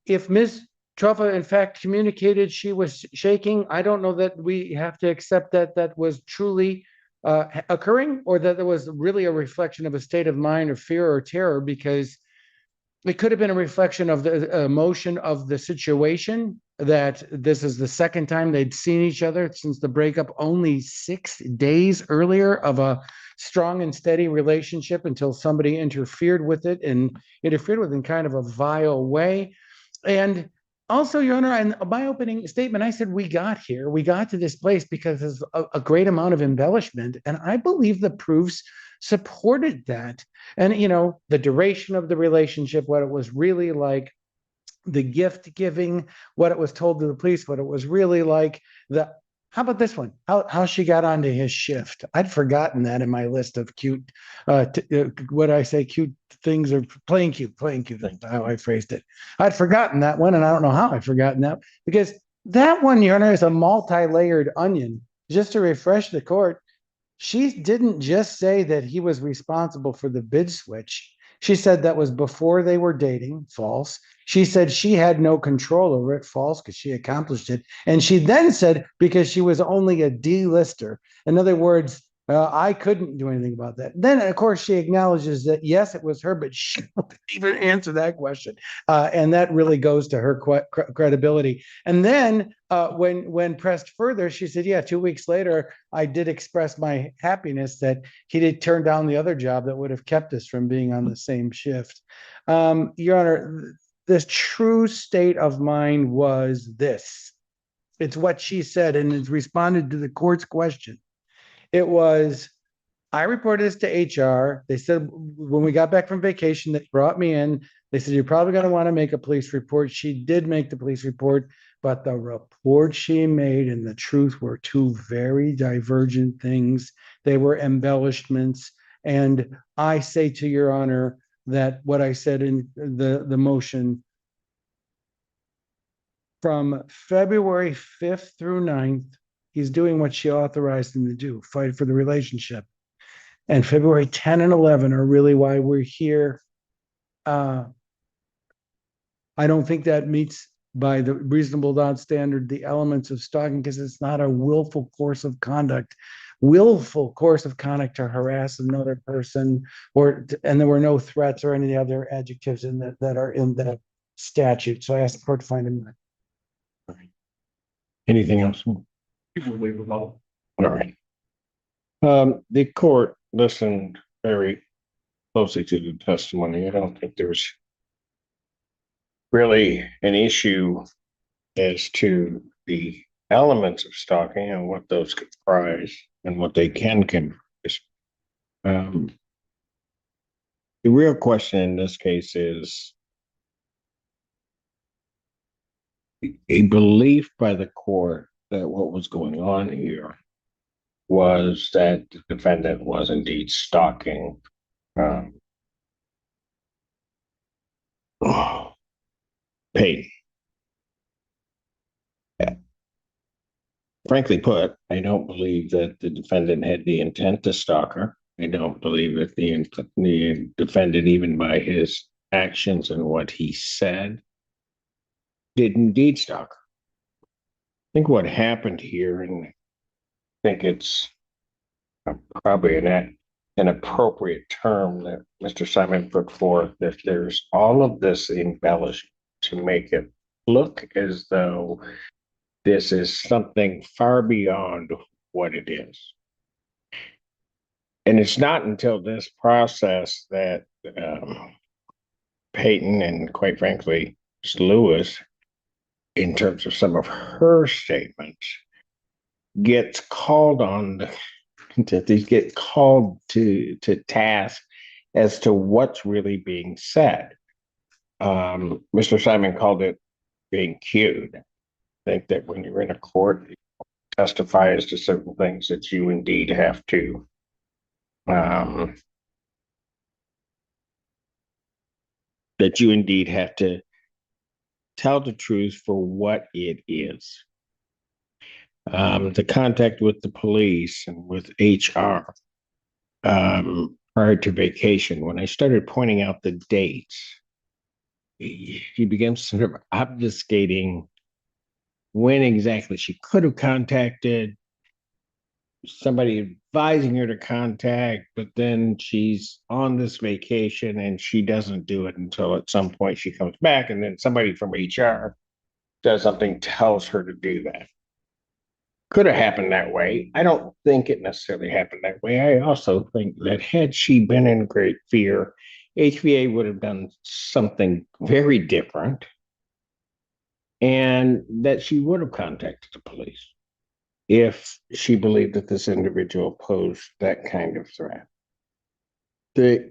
if Ms. Trefa in fact communicated she was shaking, I don't know that we have to accept that that was truly occurring, or that there was really a reflection of a state of mind of fear or terror, because it could have been a reflection of the emotion of the situation, that this is the second time they'd seen each other since the breakup, only 6 days earlier, of a strong and steady relationship, until somebody interfered with it, and interfered with in kind of a vile way. And also, Your Honor, in my opening statement, I said we got to this place because there's a great amount of embellishment, and I believe the proofs supported that. And, the duration of the relationship, what it was really like, the gift giving, what it was told to the police, what it was really like. How about this one? How she got onto his shift. I'd forgotten that in my list of cute, what I say, cute things, or playing cute things, how I phrased it. I'd forgotten that one, and I don't know how I'd forgotten that, because that one, Your Honor, is a multi-layered onion. Just to refresh the court, she didn't just say that he was responsible for the bid switch. She said that was before they were dating, false. She said she had no control over it, false, because she accomplished it. And she then said because she was only a D-lister. In other words, I couldn't do anything about that. Then, of course, she acknowledges that, yes, it was her, but she didn't even answer that question. And that really goes to her credibility. And then when pressed further, she said, yeah, 2 weeks later, I did express my happiness that he did turn down the other job that would have kept us from being on the same shift. Your Honor, the true state of mind was this. It's what she said, and it's responded to the court's question. It was, I reported this to HR. They said, when we got back from vacation, they brought me in. They said, you're probably going to want to make a police report. She did make the police report, but the report she made and the truth were two very divergent things. They were embellishments. And I say to Your Honor that what I said in the motion, from February 5th through 9th, he's doing what she authorized him to do, fight for the relationship. And February 10 and 11 are really why we're here. I don't think that meets, by the reasonable doubt standard, the elements of stalking, because it's not a willful course of conduct. Willful course of conduct to harass another person, and there were no threats or any other adjectives in that are in the statute. So I asked the court to find him. Anything else? People waive the law. All right. The court listened very closely to the testimony. I don't think there's really an issue as to the elements of stalking and what those comprise and what they can comprise. The real question in this case is a belief by the court that what was going on here was that the defendant was indeed stalking Peyton. Frankly put, I don't believe that the defendant had the intent to stalk her. I don't believe that the defendant, even by his actions and what he said, did indeed stalk her. I think what happened here, and I think it's probably an appropriate term that Mr. Simon put forth, that there's all of this embellishment to make it look as though this is something far beyond what it is. And it's not until this process that Peyton, and quite frankly, Lewis, in terms of some of her statements, gets called on to get called to task as to what's really being said. Mr. Simon called it being cued. I think that when you're in a court, you testify as to certain things that you indeed have to tell the truth for what it is. the contact with the police and with HR prior to vacation, when I started pointing out the dates, he began sort of obfuscating when exactly she could have contacted, somebody advising her to contact, but then she's on this vacation and she doesn't do it until at some point she comes back, and then somebody from HR does something, tells her to do that. Could have happened that way. I don't think it necessarily happened that way. I also think that had she been in great fear, HVA would have done something very different, and that she would have contacted the police if she believed that this individual posed that kind of threat. But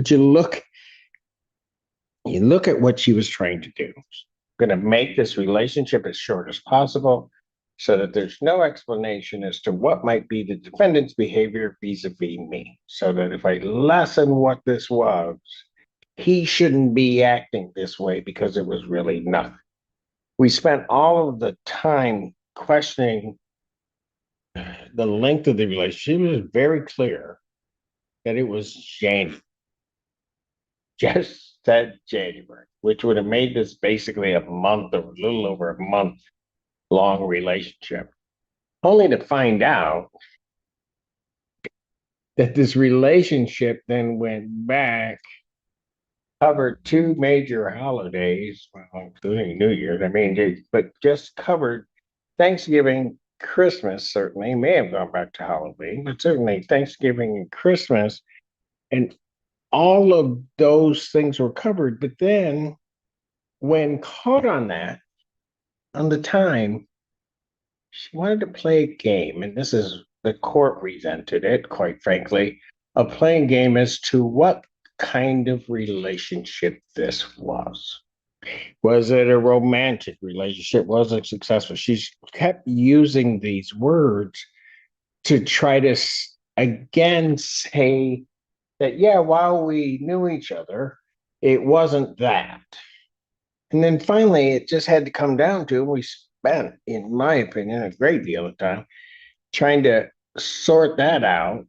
you look at what she was trying to do. Going to make this relationship as short as possible so that there's no explanation as to what might be the defendant's behavior vis-a-vis me. So that if I lessen what this was, he shouldn't be acting this way because it was really nothing. We spent all of the time questioning the length of the relationship. It was very clear that it was January. Just said January, which would have made this basically a month or a little over a month long relationship, only to find out that this relationship then went back, covered 2 major holidays, well, including New Year's. I mean, but just covered Thanksgiving, Christmas, certainly may have gone back to Halloween, but certainly Thanksgiving and Christmas, and all of those things were covered. But then when caught on that, on the time, she wanted to play a game, and this is the court resented it, quite frankly, a playing game as to what kind of relationship this was. Was it a romantic relationship? Was it successful? She's kept using these words to try to again say that, yeah, while we knew each other, it wasn't that. And then finally, it just had to come down to, we spent, in my opinion, a great deal of time trying to sort that out.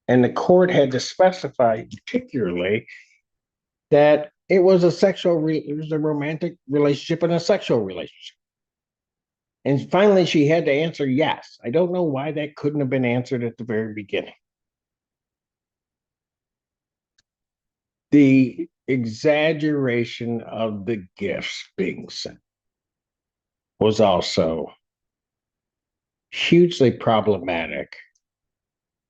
And the court had to specify particularly that it was it was a romantic relationship and a sexual relationship. And finally, she had to answer yes. I don't know why that couldn't have been answered at the very beginning. The exaggeration of the gifts being sent was also hugely problematic,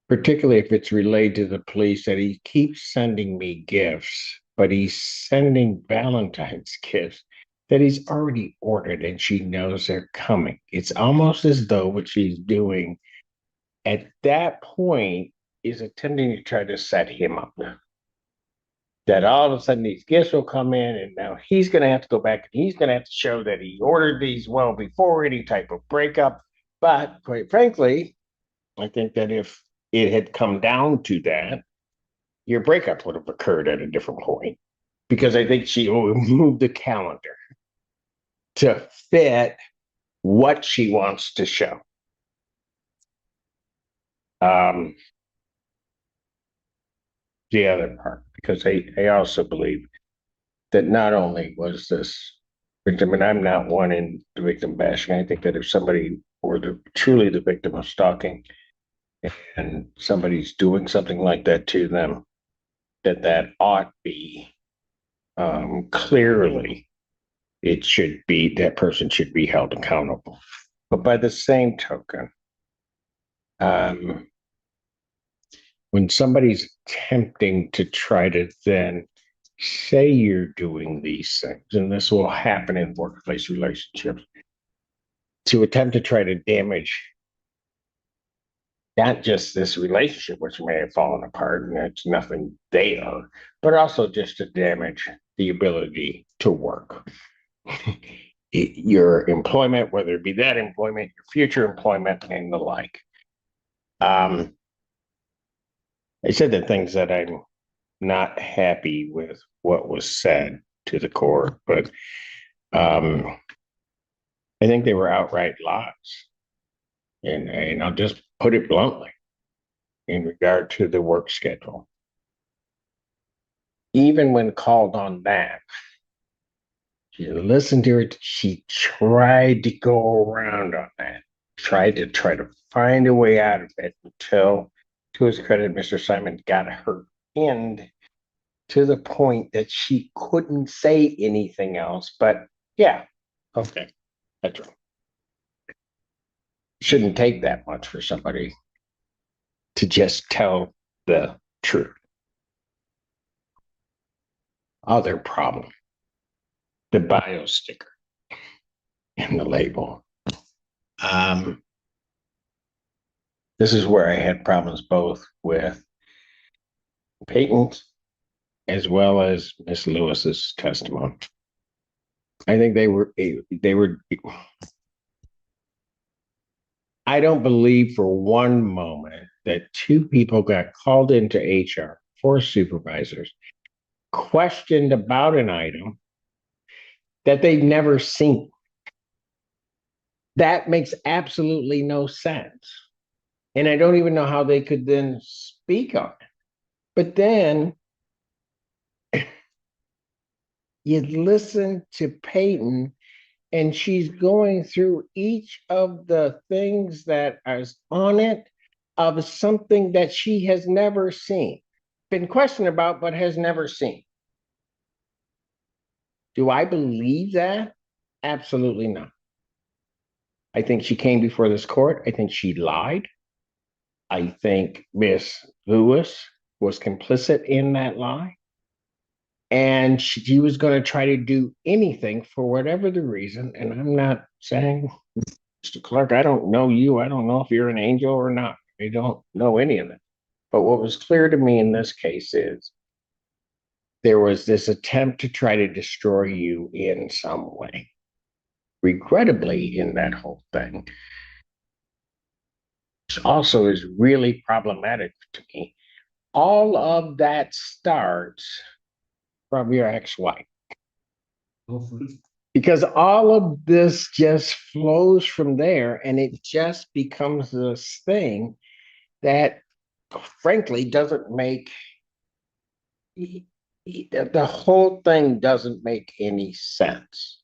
particularly if it's relayed to the police that he keeps sending me gifts, but he's sending Valentine's gifts that he's already ordered and she knows they're coming. It's almost as though what she's doing at that point is attempting to try to set him up. That all of a sudden these gifts will come in and now he's going to have to go back and he's going to have to show that he ordered these well before any type of breakup. But quite frankly, I think that if it had come down to that, your breakup would have occurred at a different point, because I think she moved the calendar to fit what she wants to show. The other part, because I also believe that not only was this victim, and I'm not one in the victim bashing, I think that if somebody were truly the victim of stalking and somebody's doing something like that to them, that ought be clearly, it should be, that person should be held accountable. But by the same token, when somebody's attempting to try to then say you're doing these things, and this will happen in workplace relationships, to attempt to try to damage not just this relationship, which may have fallen apart and it's nothing there, but also just to damage the ability to work. Your employment, whether it be that employment, your future employment, and the like. I said the things that I'm not happy with what was said to the court, but I think they were outright lies. And I'll just put it bluntly in regard to the work schedule. Even when called on that, you listen to her, she tried to go around on that, tried to find a way out of it until, to his credit, Mr. Simon got her pinned to the point that she couldn't say anything else. But yeah, okay, that's right. Shouldn't take that much for somebody to just tell the truth. Other problem, the bio sticker and the label. This is where I had problems both with Peyton's as well as Miss Lewis's testimony. I think they were, I don't believe for one moment that two people got called into HR, four supervisors, questioned about an item that they've never seen. That makes absolutely no sense. And I don't even know how they could then speak on it. But then you listen to Peyton, and she's going through each of the things that is on it of something that she has never seen, been questioned about, but has never seen. Do I believe that? Absolutely not. I think she came before this court. I think she lied. I think Miss Lewis was complicit in that lie. And she was going to try to do anything for whatever the reason. And I'm not saying, Mr. Clark, I don't know you. I don't know if you're an angel or not. I don't know any of that. But what was clear to me in this case is there was this attempt to try to destroy you in some way. Regrettably, in that whole thing, which also is really problematic to me, all of that starts from your ex-wife. Because all of this just flows from there, and it just becomes this thing that frankly doesn't make, the whole thing doesn't make any sense.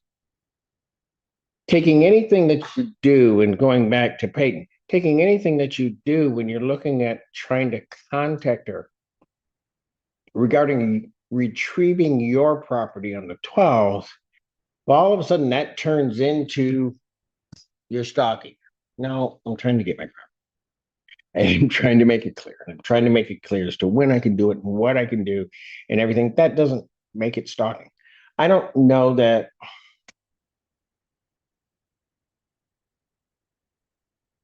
Taking anything that you do, and going back to Peyton, taking anything that you do when you're looking at trying to contact her regarding retrieving your property on the 12th, well, all of a sudden that turns into your stalking. No, I'm trying to get my property. I'm trying to make it clear. I'm trying to make it clear as to when I can do it and what I can do and everything. That doesn't make it stalking. I don't know that.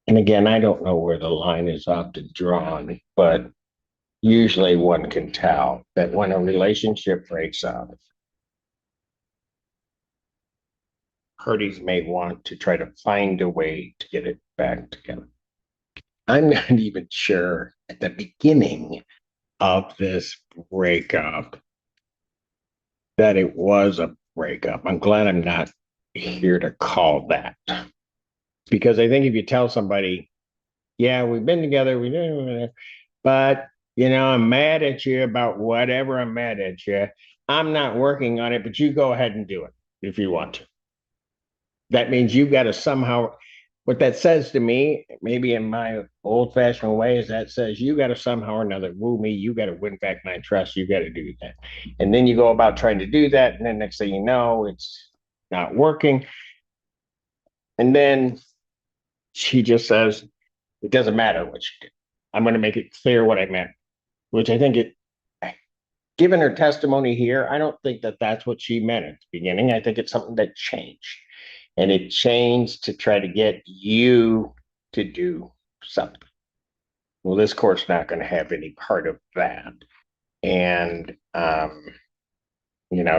And again, I don't know where the line is often drawn, but usually one can tell that when a relationship breaks up, parties may want to try to find a way to get it back together. I'm not even sure at the beginning of this breakup that it was a breakup. I'm glad I'm not here to call that. Because I think if you tell somebody, yeah, we've been together, but I'm mad at you about whatever I'm mad at you. I'm not working on it, but you go ahead and do it if you want to. That means you've got to somehow, what that says to me, maybe in my old fashioned way, is that says you got to somehow or another woo me. You got to win back my trust. You got to do that. And then you go about trying to do that. And then next thing you know, it's not working. And then she just says, it doesn't matter what you did. I'm going to make it clear what I meant, which I think given her testimony here, I don't think that that's what she meant at the beginning. I think it's something that changed. And it changed to try to get you to do something. Well, this court's not going to have any part of that. And,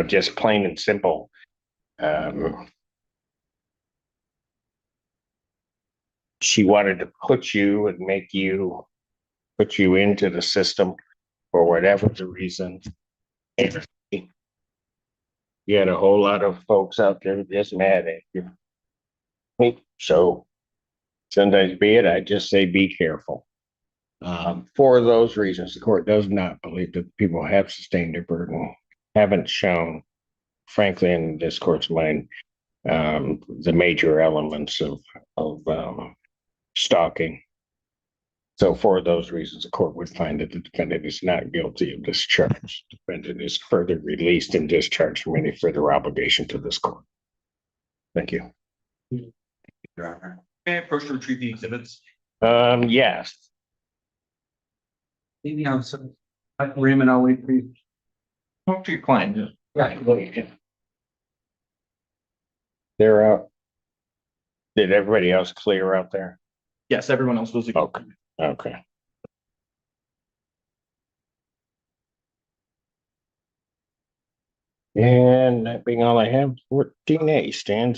just plain and simple, she wanted to put you into the system for whatever the reason. And you had a whole lot of folks out there just mad at you. So sometimes be it, I just say be careful. For those reasons, the court does not believe that people have sustained their burden, haven't shown, frankly, in this court's mind, the major elements of stalking. So for those reasons, the court would find that the defendant is not guilty of this charge. Defendant is further released and discharged from any further obligation to this court. Thank you. May I approach to retrieve the exhibits? Yes. Maybe I'm some, Raymond, I'll wait for you. Talk to your client. Right. They're out. Did everybody else clear out there? Yes, everyone else was. Okay. Okay. And that being all I have, 14A stands.